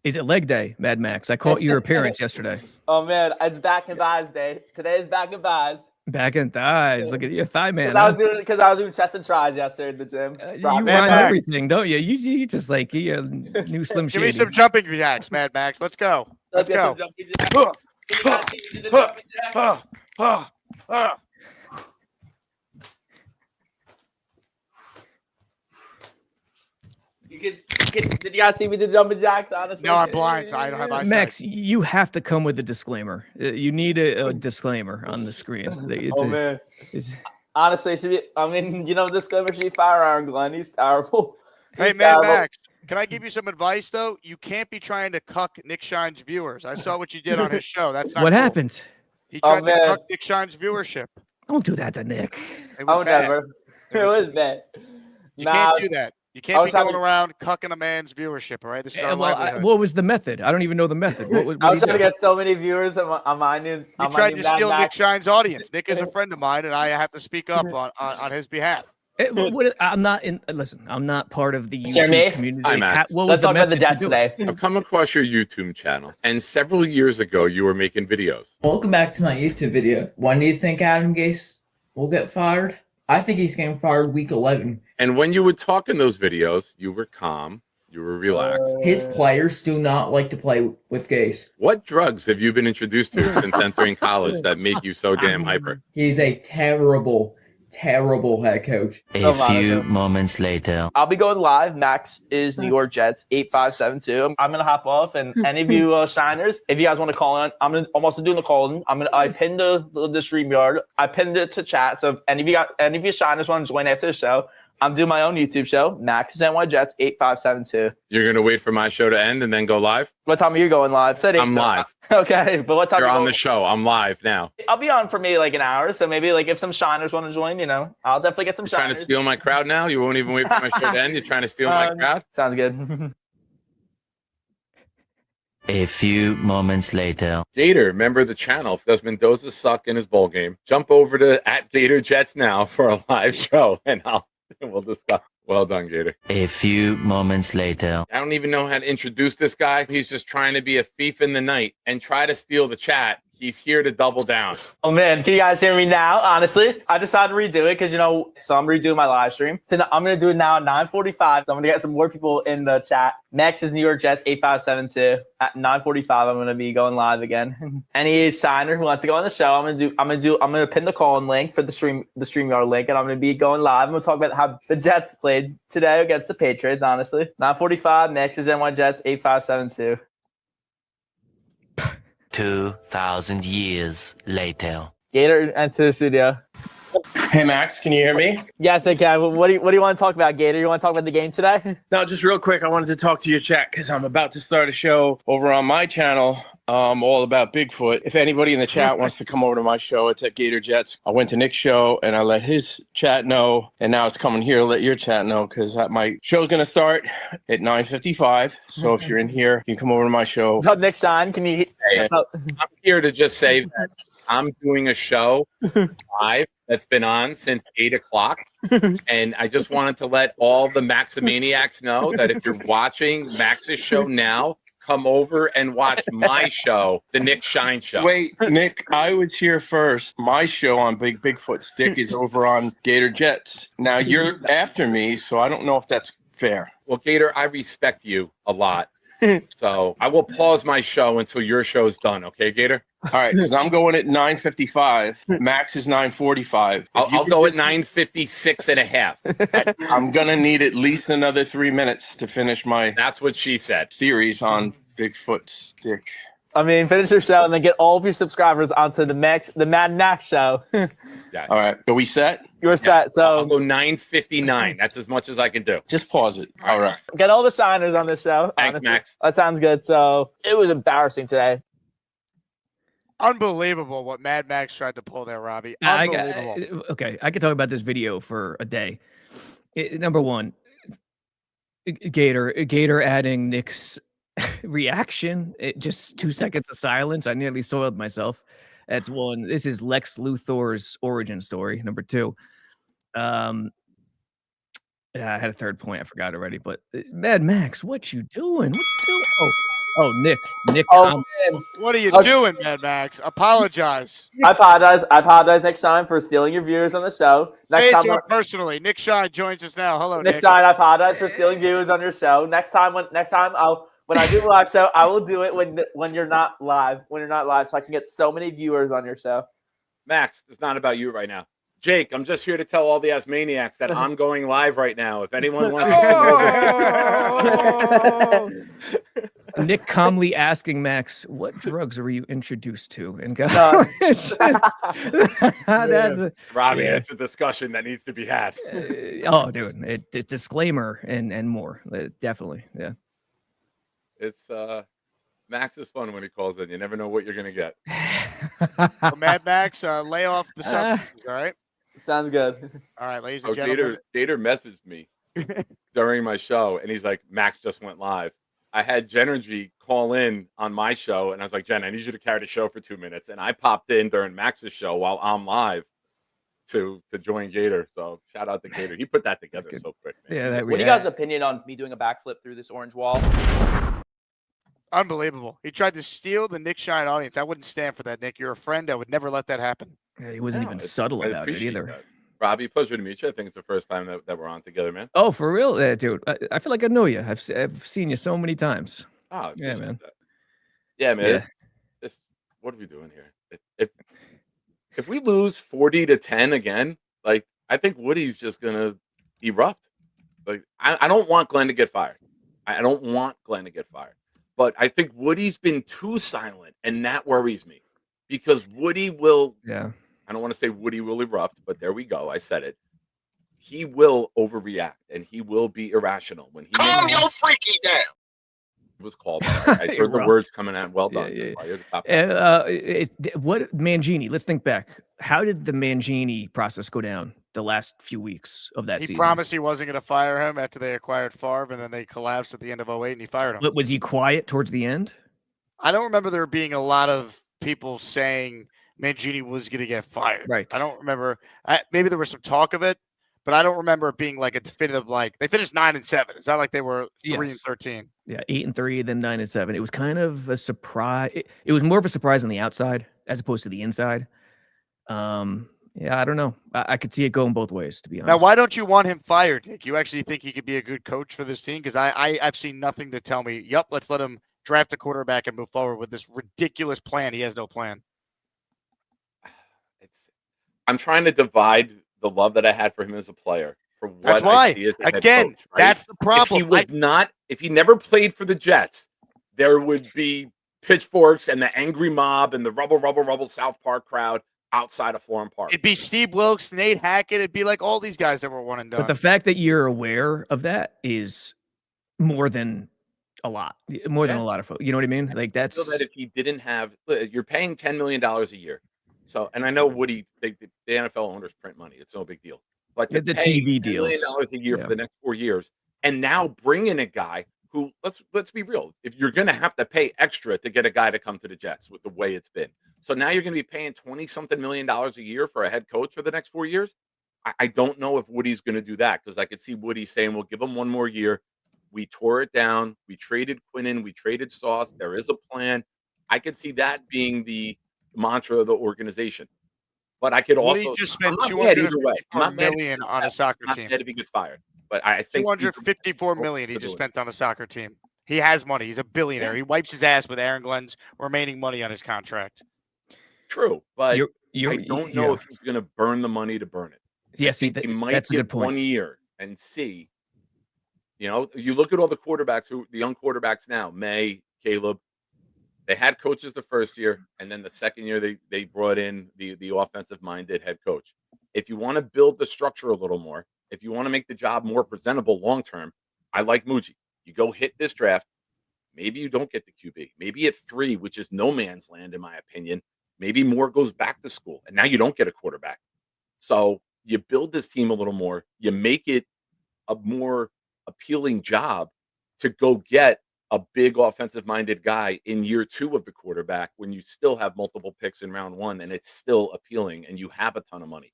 Is it leg day, Mad Max? I caught your appearance yesterday. Oh man, it's back in thighs day. Today is back in thighs. Back in thighs. Look at your thigh man. Because I was doing chest and tries yesterday at the gym. You run everything, don't you? You just like you new Slim Shady. Give me some jumping jacks, Mad Max. Let's go. Let's go. Did you guys see me do jumping jacks? Honestly, no, I'm blind. So I don't have eyesight. Max, you have to come with a disclaimer. You need a disclaimer on the screen. Man. Honestly, disclaimer should be fire Aaron Glenn. He's terrible. Hey, Mad Max, can I give you some advice, though? You can't be trying to cuck Nick Shine's viewers. I saw what you did on his show. That's not what cool. happened. He tried to cuck Nick Shine's viewership. Don't do that to Nick. It was bad. Never. It was bad. You can't do that. You can't be going around cucking a man's viewership, all right? This is our livelihood. What was the method? I don't even know the method. What I was trying to get so many viewers on my new. You tried to steal Nick Shine's audience. Nick is a friend of mine, and I have to speak up on his behalf. I'm not in. Listen, I'm not part of the YouTube community. Hi, Max. Let's talk about the Jets today. I've come across your YouTube channel, and several years ago, you were making videos. Welcome back to my YouTube video. When do you think Adam Gase will get fired? I think he's getting fired week 11. And when you would talk in those videos, you were calm, you were relaxed. His players do not like to play with Gase. What drugs have you been introduced to since entering college that make you so damn hyper? He's a terrible head coach. A few moments later. I'll be going live. Max is New York Jets 8572. I'm gonna hop off, and any of you shiners, if you guys want to call in, I'm also doing the call-in. I pinned the StreamYard. I pinned it to chat. So if any of you shiners want to join after the show, I'm doing my own YouTube show. Max is NY Jets 8572. You're gonna wait for my show to end and then go live? What time are you going live? I'm live. Okay, but what time? You're on the show. I'm live now. I'll be on for maybe like an hour, so maybe like if some shiners want to join, I'll definitely get some shiners. Trying to steal my crowd now? You won't even wait for my show to end? You're trying to steal my crowd? Sounds good. A few moments later. Gator, remember the channel. Does Mendoza suck in his bowl game? Jump over to @GatorJets now for a live show, and we'll discuss. Well done, Gator. A few moments later. I don't even know how to introduce this guy. He's just trying to be a thief in the night and try to steal the chat. He's here to double down. Oh, man. Can you guys hear me now? Honestly, I decided to redo it because, so I'm redoing my live stream. So I'm going to do it now at 9:45. So I'm going to get some more people in the chat. Next is New York Jets 8572. At 9:45, I'm going to be going live again. Any shiner who wants to go on the show, I'm going to pin the call-in link for the StreamYard link, and I'm going to be going live. I'm going to talk about how the Jets played today against the Patriots, honestly. 9:45. Next is NY Jets 8572. 2,000 years later. Gator, enter the studio. Hey Max, can you hear me? Yes, I can. What do you want to talk about, Gator? You want to talk about the game today? No, just real quick, I wanted to talk to your chat because I'm about to start a show over on my channel, all about Bigfoot. If anybody in the chat wants to come over to my show, it's at Gator Jets. I went to Nick's show and I let his chat know, and now it's coming here to let your chat know because my show's gonna start at 9:55. So if you're in here, you can come over to my show. What's up, Nick Shine? Can you? Hey, I'm here to just say that I'm doing a show live that's been on since 8 o'clock. And I just wanted to let all the Maximaniacs know that if you're watching Max's show now, come over and watch my show, the Nick Shine Show. Wait, Nick, I was here first. My show on Bigfoot Stick is over on Gator Jets. Now you're after me, so I don't know if that's fair. Well, Gator, I respect you a lot. So I will pause my show until your show's done. Okay, Gator? All right, because I'm going at 9:55. Max is 9:45. I'll go at 9:56 and a half. I'm going to need at least another 3 minutes to finish my That's what she said. series on Bigfoot Stick. I mean, finish your show and then get all of your subscribers onto the Mad Max show. Yeah. All right, are we set? You're set. So I'll go 9:59. That's as much as I can do. Just pause it. All right. get all the shiners on this show. Thanks, honestly. Max. That sounds good. So it was embarrassing today. Unbelievable what Mad Max tried to pull there, Robbie. Unbelievable. Okay, I could talk about this video for a day. Number one, Gator adding Nick's reaction. Just 2 seconds of silence. I nearly soiled myself. That's one. This is Lex Luthor's origin story. Number two, yeah, I had a third point. I forgot already. But Mad Max, what you doing? What you doing? Oh, Nick. Oh, man. What are you doing, Mad Max? Apologize. I apologize, Nick Shine, for stealing your viewers on the show. Say it to him personally. Nick Shine joins us now. Hello, Nick. Nick Shine, I apologize for stealing viewers on your show. Next time, when I do a live show, I will do it when you're not live. When you're not live, so I can get so many viewers on your show. Max, it's not about you right now. Jake, I'm just here to tell all the Asmaniacs that I'm going live right now. If anyone wants to Nick calmly asking Max, what drugs were you introduced to? And Robbie, it's a discussion that needs to be had. Dude, disclaimer and more. Definitely, yeah. It's Max is fun when he calls in. You never know what you're gonna get. Well, Mad Max, lay off the substances, all right? Sounds good. All right, ladies and gentlemen. Gator messaged me during my show, and he's like, Max just went live. I had Genergy call in on my show, and I was like, Jen, I need you to carry the show for 2 minutes. And I popped in during Max's show while I'm live to join Gator. So shout out to Gator. He put that together so quick, man. Yeah, What do you guys' opinion on me doing a backflip through this orange wall? Unbelievable. He tried to steal the Nick Shine audience. I wouldn't stand for that, Nick. You're a friend. I would never let that happen. Yeah, he wasn't even subtle about it either. That. Robbie, pleasure to meet you. I think it's the first time that we're on together, man. Oh, for real, dude. I feel like I know you. I've seen you so many times. Oh, yeah, man. Yeah, man. Yeah. What are we doing here? If we lose 40-10 again, like I think Woody's just gonna erupt. Like I don't want Glenn to get fired. I don't want Glenn to get fired. But I think Woody's been too silent, and that worries me because Woody will. Yeah. I don't want to say Woody will erupt, but there we go. I said it. He will overreact, and he will be irrational when he. Calm your freaky down. It was called. I heard the words coming out. Well done. What Mangini? Let's think back. How did the Mangini process go down the last few weeks of that season? He promised he wasn't going to fire him after they acquired Favre, and then they collapsed at the end of 2008, and he fired him. But was he quiet towards the end? I don't remember there being a lot of people saying Mangini was going to get fired. Right. I don't remember. Maybe there was some talk of it, but I don't remember it being like a definitive. Like they finished 9-7. It's not like they were 3-13. Yeah, 8-3, then 9-7. It was kind of a surprise. It was more of a surprise on the outside as opposed to the inside. Yeah, I don't know. I could see it going both ways, to be honest. Now, why don't you want him fired, Nick? You actually think he could be a good coach for this team? Because I've seen nothing to tell me, yep, let's let him draft a quarterback and move forward with this ridiculous plan. He has no plan. I'm trying to divide the love that I had for him as a player for what That's why. I see as a head Again, coach, right? that's the problem. If he never played for the Jets, there would be pitchforks and the angry mob and the rubble South Park crowd. outside of Florham Park. It'd be Steve Wilkes, Nate Hackett. It'd be like all these guys that were one and done. But the fact that you're aware of that is more than a lot, more than a lot of folks. You know what I mean? Like I feel that if he didn't have, you're paying $10 million a year. So, and I know Woody, the NFL owners print money. It's no big deal. But to the pay TV $10 million deals a year Yeah. for the next 4 years, and now bring in a guy who, let's be real, if you're going to have to pay extra to get a guy to come to the Jets with the way it's been. So now you're going to be paying $20-something million a year for a head coach for the next 4 years. I don't know if Woody's going to do that, because I could see Woody saying, we'll give him one more year. We tore it down. We traded Quinnen. We traded Sauce. There is a plan. I could see that being the mantra of the organization. But I could Woody also just spent I'm not mad either way. I'm $254 not mad million on a soccer not team. mad if he gets fired. But I think $254 million he just spent on a soccer team. He has money. He's a billionaire. He wipes his ass with Aaron Glenn's remaining money on his contract. True, but You're- I don't know if he's going to burn the money to burn it. Yeah, I see, think he might that's a give good point. 1 year and see. You know, you look at all the quarterbacks, the young quarterbacks now, May, Caleb. They had coaches the first year, and then the second year they brought in the offensive-minded head coach. If you want to build the structure a little more, if you want to make the job more presentable long-term, I like Muji. You go hit this draft. Maybe you don't get the QB. Maybe at 3, which is no man's land, in my opinion. Maybe Moore goes back to school, and now you don't get a quarterback. So you build this team a little more. You make it a more appealing job to go get a big offensive-minded guy in year 2 of the quarterback when you still have multiple picks in round 1, and it's still appealing, and you have a ton of money.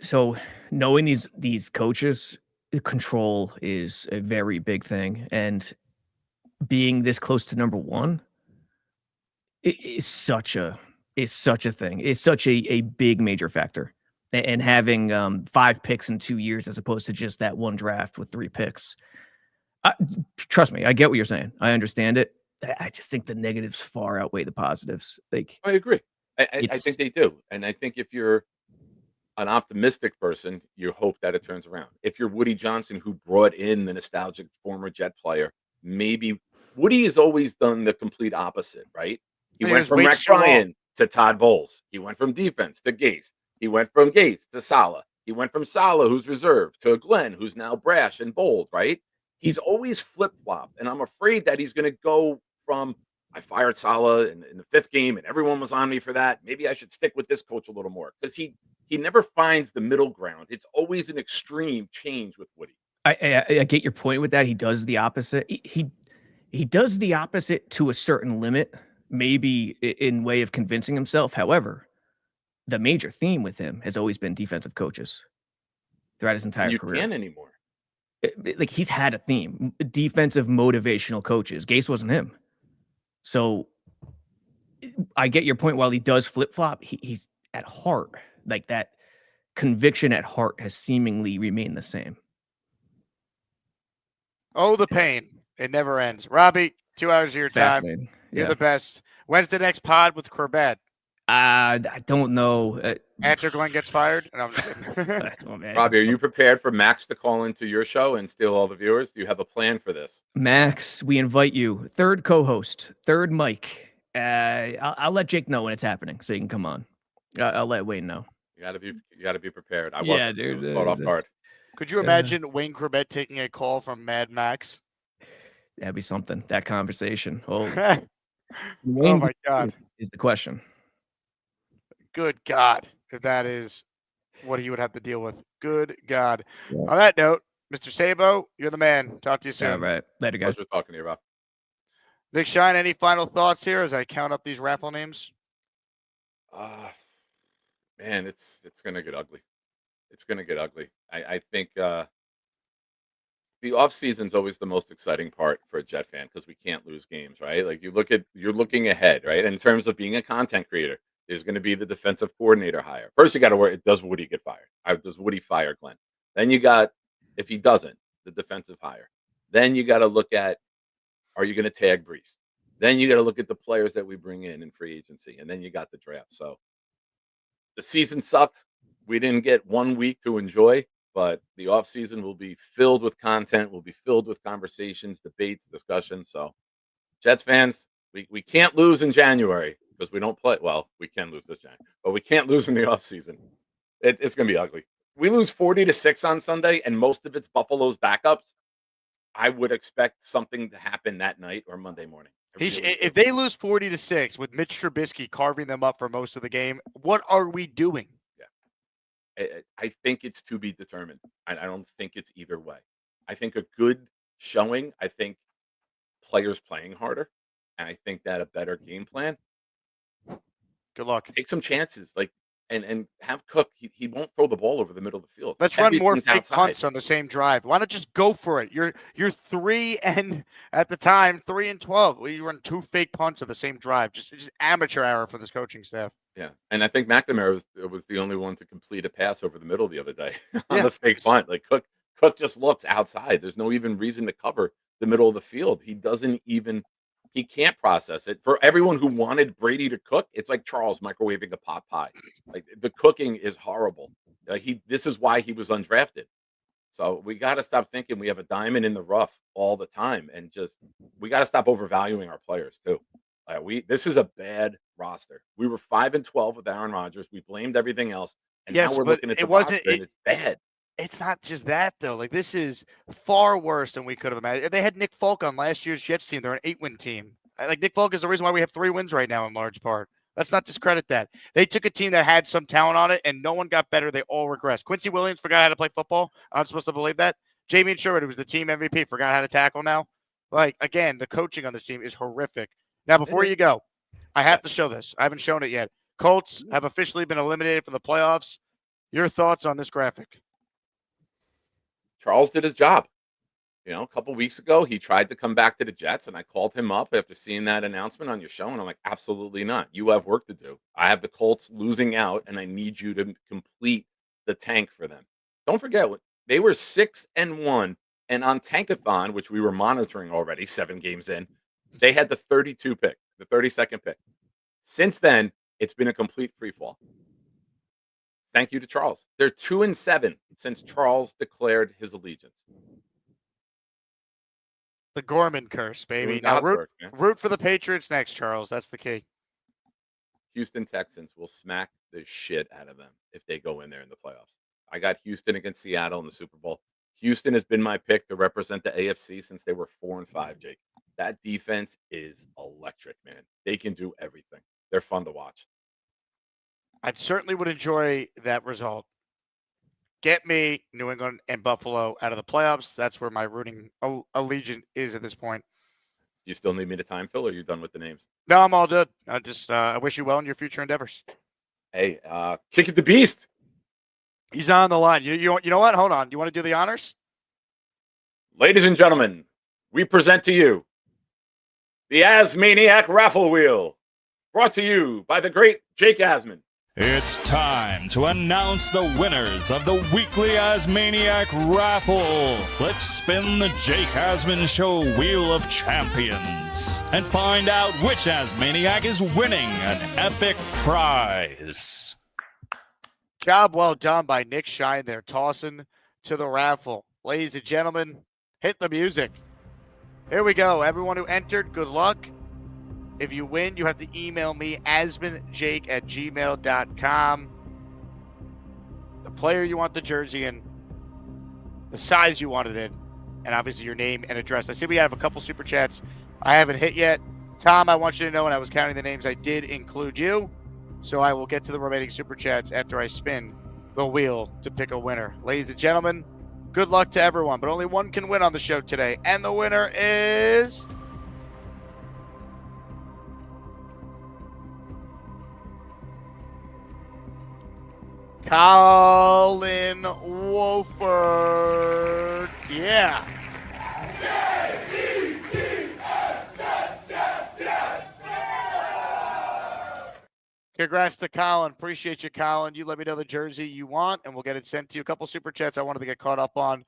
So knowing these coaches, control is a very big thing, and being this close to number 1 is such a thing. It's such a big major factor. And having 5 picks in 2 years as opposed to just that one draft with 3 picks. Trust me, I get what you're saying. I understand it. I just think the negatives far outweigh the positives. Like, I agree. I think they do. And I think if you're an optimistic person, you hope that it turns around. If you're Woody Johnson, who brought in the nostalgic former Jet player, maybe Woody has always done the complete opposite, right? He went from Rex Ryan to Todd Bowles. He went from defense to Gase. He went from Gase to Saleh. He went from Saleh, who's reserved, to Glenn, who's now brash and bold, right? He's always flip-flopped, and I'm afraid that he's going to go from, I fired Saleh in the 5th game, and everyone was on me for that. Maybe I should stick with this coach a little more, because he never finds the middle ground. It's always an extreme change with Woody. I get your point with that. He does the opposite. He does the opposite to a certain limit, maybe in way of convincing himself. However, the major theme with him has always been defensive coaches throughout his entire career. You can't anymore. Like, he's had a theme, defensive motivational coaches. Gase wasn't him. So I get your point. While he does flip-flop, he's at heart, like, that conviction at heart has seemingly remained the same. Oh, the pain. It never ends. Robbie, 2 hours of your time. Fascinating. You're Yeah. the best. When's the next pod with Corbett? I don't know. After Glenn gets fired? No, I'm just kidding. Robbie, are you prepared for Max to call into your show and steal all the viewers? Do you have a plan for this? Max, we invite you. 3rd co-host, 3rd mic. I'll let Jake know when it's happening, so you can come on. I'll let Wayne know. You got to be prepared. I Yeah, wasn't. dude, I was caught off guard. Could you imagine Wayne Corbett taking a call from Mad Max? That'd be something. That conversation. Oh, Oh my God. Is the question. Good God, if that is what he would have to deal with. Good God. On that note, Mr. Sabo, you're the man. Talk to you soon. All right. Later, guys. Pleasure talking to you, Rob. Nick Shine, any final thoughts here as I count up these raffle names? Man, it's gonna get ugly. It's gonna get ugly. I think the off season's always the most exciting part for a Jet fan, because we can't lose games, right? Like, you're looking ahead, right? And in terms of being a content creator, there's going to be the defensive coordinator hire. First, you got to worry, does Woody get fired? Does Woody fire Glenn? Then you got, if he doesn't, the defensive hire. Then you got to look at, are you going to tag Brees? Then you got to look at the players that we bring in free agency. And then you got the draft. So the season sucked. We didn't get 1 week to enjoy, but the offseason will be filled with content, will be filled with conversations, debates, discussions. So Jets fans, We can't lose in January because we don't play. Well, we can lose this January, but we can't lose in the offseason. It's going to be ugly. We lose 40-6 on Sunday, and most of it's Buffalo's backups. I would expect something to happen that night or Monday morning. If they lose 40-6 with Mitch Trubisky carving them up for most of the game, what are we doing? I think it's to be determined. I don't think it's either way. I think a good showing. I think players playing harder, and I think that a better game plan. Good luck. Take some chances, and have Cook. He won't throw the ball over the middle of the field. Let's run more Everything's fake outside. punts on the same drive. Why not just go for it? You're 3 at the time 3-12. We run 2 fake punts on the same drive. Just amateur hour for this coaching staff. Yeah, and I think McNamara was the only one to complete a pass over the middle the other day on the fake punt. Like Cook just looks outside. There's no even reason to cover the middle of the field. He can't process it. For everyone who wanted Brady to cook, it's like Charles microwaving a pot pie. Like the cooking is horrible. This is why he was undrafted. So we got to stop thinking we have a diamond in the rough all the time, and we got to stop overvaluing our players too. This is a bad roster. We were 5-12 with Aaron Rodgers. We blamed everything else, and now we're looking at the roster, and it's bad. It's not just that though. Like this is far worse than we could have imagined. They had Nick Folk on last year's Jets team. They're an 8-win team. Like Nick Folk is the reason why we have 3 wins right now in large part. Let's not discredit that. They took a team that had some talent on it, and no one got better. They all regressed. Quincy Williams forgot how to play football. I'm supposed to believe that. Jamie Sherwood, who was the team MVP, forgot how to tackle now. Like, again, the coaching on this team is horrific. Now, before you go, I have to show this. I haven't shown it yet. Colts have officially been eliminated from the playoffs. Your thoughts on this graphic? Charles did his job. A couple weeks ago, he tried to come back to the Jets, and I called him up after seeing that announcement on your show, and I'm like, absolutely not. You have work to do. I have the Colts losing out, and I need you to complete the tank for them. Don't forget, they were 6-1, and on Tankathon, which we were monitoring already 7 games in, they had the 32 pick, the 32nd pick. Since then, it's been a complete free fall. Thank you to Charles. They're 2-7 since Charles declared his allegiance. The Gorman curse, baby. Now root for the Patriots next, Charles. That's the key. Houston Texans will smack the shit out of them if they go in there in the playoffs. I got Houston against Seattle in the Super Bowl. Houston has been my pick to represent the AFC since they were 4-5, Jake. That defense is electric, man. They can do everything. They're fun to watch. I certainly would enjoy that result. Get me New England and Buffalo out of the playoffs. That's where my rooting allegiance is at this point. Do you still need me to time fill, or are you done with the names? No, I'm all good. I wish you well in your future endeavors. Hey, kick it the beast. He's on the line. You know what? Hold on. You want to do the honors? Ladies and gentlemen, we present to you the Asmaniac Raffle Wheel, brought to you by the great Jake Asman. It's time to announce the winners of the weekly Asmaniac Raffle. Let's spin the Jake Asman Show Wheel of Champions and find out which Asmaniac is winning an epic prize. Job well done by Nick Shine there, tossing to the raffle. Ladies and gentlemen, hit the music. Here we go. Everyone who entered, good luck. If you win, you have to email me, asmanjake@gmail.com. The player you want the jersey in, the size you want it in, and obviously your name and address. I see we have a couple Super Chats I haven't hit yet. Tom, I want you to know when I was counting the names, I did include you. So I will get to the remaining Super Chats after I spin the wheel to pick a winner. Ladies and gentlemen, good luck to everyone, but only one can win on the show today. And the winner is... Colin Wolford. Yeah. Congrats to Colin. Appreciate you, Colin. You let me know the jersey you want, and we'll get it sent to you. A couple Super Chats I wanted to get caught up on.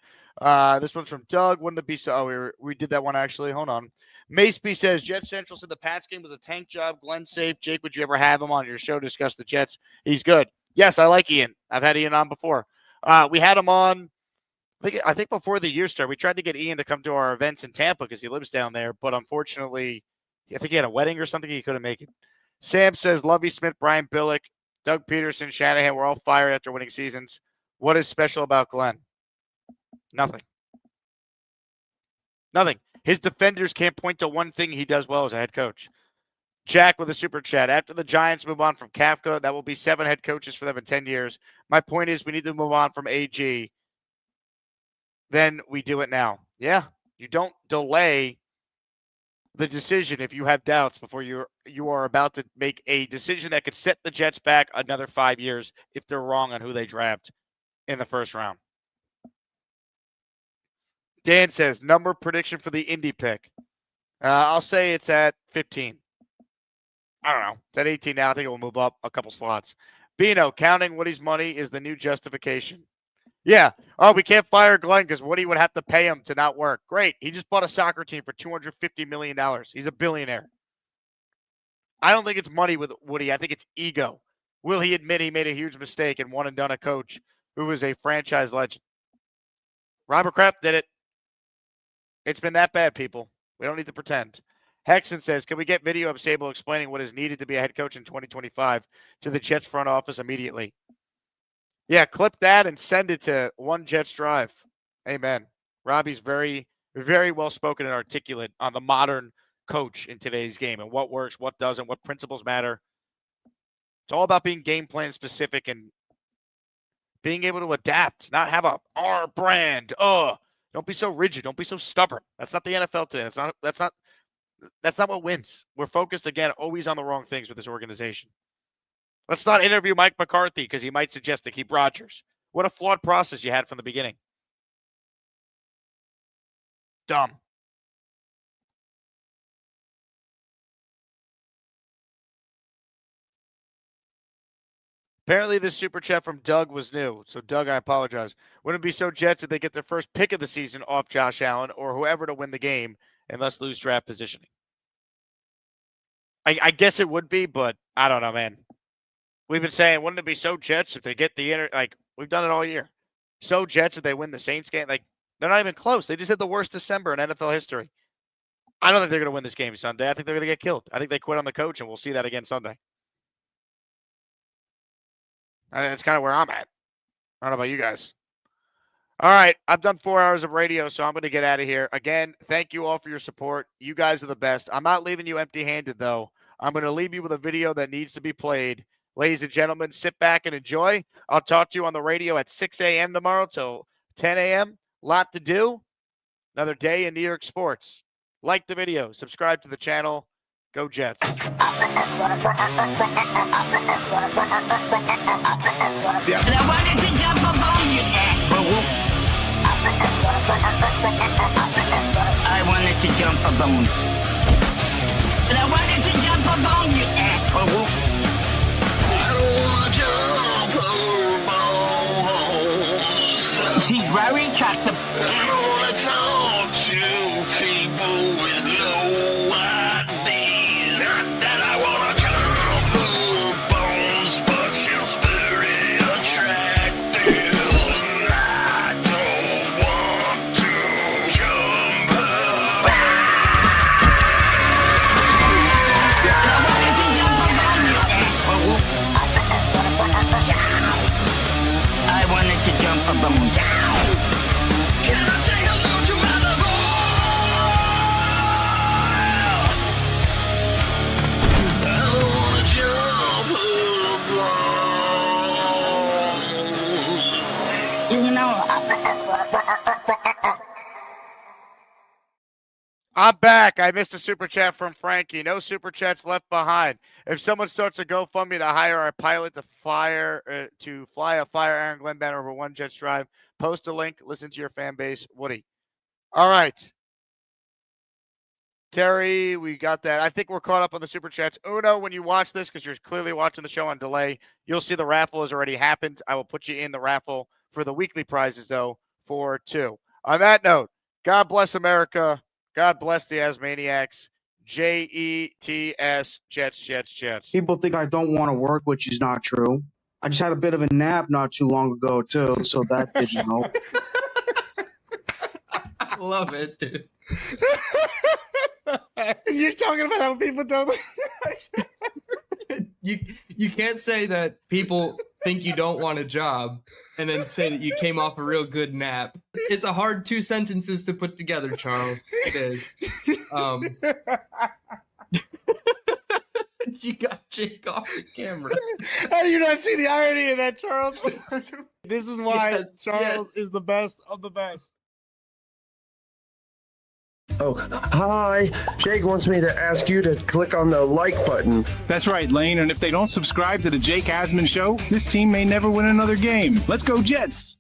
This one's from Doug. Wouldn't it be so? Oh, we did that one, actually. Hold on. Maceby says, Jet Central said the Pats game was a tank job. Glenn safe. Jake, would you ever have him on your show to discuss the Jets? He's good. Yes, I like Ian. I've had Ian on before. We had him on, I think before the year started. We tried to get Ian to come to our events in Tampa because he lives down there, but unfortunately, I think he had a wedding or something. He couldn't make it. Sam says, Lovey Smith, Brian Billick, Doug Peterson, Shanahan were all fired after winning seasons. What is special about Glenn? Nothing. Nothing. His defenders can't point to one thing he does well as a head coach. Jack with a super chat. After the Giants move on from Kafka, that will be 7 head coaches for them in 10 years. My point is we need to move on from AG. Then we do it now. Yeah, you don't delay the decision if you have doubts before you are about to make a decision that could set the Jets back another 5 years if they're wrong on who they draft in the first round. Dan says, number prediction for the Indy pick. I'll say it's at 15. I don't know. It's at 18 now. I think it will move up a couple slots. Bino, counting Woody's money is the new justification. Yeah. Oh, we can't fire Glenn because Woody would have to pay him to not work. Great. He just bought a soccer team for $250 million. He's a billionaire. I don't think it's money with Woody. I think it's ego. Will he admit he made a huge mistake and won and done a coach who was a franchise legend? Robert Kraft did it. It's been that bad, people. We don't need to pretend. Hexen says, can we get video of Sabo explaining what is needed to be a head coach in 2025 to the Jets front office immediately? Yeah, clip that and send it to One Jets Drive. Amen. Robbie's very, very well spoken and articulate on the modern coach in today's game and what works, what doesn't, what principles matter. It's all about being game plan specific and being able to adapt, not have our brand. Don't be so rigid. Don't be so stubborn. That's not the NFL today. That's not what wins. We're focused, again, always on the wrong things with this organization. Let's not interview Mike McCarthy because he might suggest to keep Rodgers. What a flawed process you had from the beginning. Dumb. Apparently, this super chat from Doug was new. So, Doug, I apologize. Wouldn't it be so Jets if they get their first pick of the season off Josh Allen or whoever to win the game and thus lose draft positioning? I guess it would be, but I don't know, man. We've been saying, wouldn't it be so Jets if they get the we've done it all year. So Jets if they win the Saints game. Like, they're not even close. They just had the worst December in NFL history. I don't think they're going to win this game Sunday. I think they're going to get killed. I think they quit on the coach, and we'll see that again Sunday. That's kind of where I'm at. I don't know about you guys. All right, I've done 4 hours of radio, so I'm going to get out of here. Again, thank you all for your support. You guys are the best. I'm not leaving you empty-handed, though. I'm going to leave you with a video that needs to be played. Ladies and gentlemen, sit back and enjoy. I'll talk to you on the radio at 6 a.m. tomorrow till 10 a.m. Lot to do. Another day in New York sports. Like the video. Subscribe to the channel. Go Jets. I wanted to jump up on you, asshole. I wanted to jump up on you. I wanted to jump up on you, asshole. I don't want to jump up on. She's very attractive. I don't want to talk to people with low ideas. Not that I want to jump up bones, but you're very attractive. I don't want to jump up. I wanted to jump up on you, asshole. I wanted to jump up on you. Can I say hello to my lover? I don't wanna jump up. You know, I'm back. I missed a super chat from Frankie. No super chats left behind. If someone starts a GoFundMe to hire a pilot to fly a fire Aaron Glenn banner over One Jets Drive, post a link. Listen to your fan base, Woody. All right, Terry, we got that. I think we're caught up on the super chats. Uno, when you watch this, because you're clearly watching the show on delay, you'll see the raffle has already happened. I will put you in the raffle for the weekly prizes, though, for 2. On that note, God bless America. God bless the Asmaniacs. Jets, Jets, Jets, Jets. People think I don't want to work, which is not true. I just had a bit of a nap not too long ago, too, so that didn't help. Love it, dude. You're talking about how people don't. You can't say that people think you don't want a job and then say that you came off a real good nap. It's a hard 2 sentences to put together, Charles. It is. You got Jake off the camera. How do you not see the irony of that, Charles? This is why Charles is the best of the best. Oh, hi. Jake wants me to ask you to click on the like button. That's right, Lane. And if they don't subscribe to the Jake Asman Show, this team may never win another game. Let's go, Jets.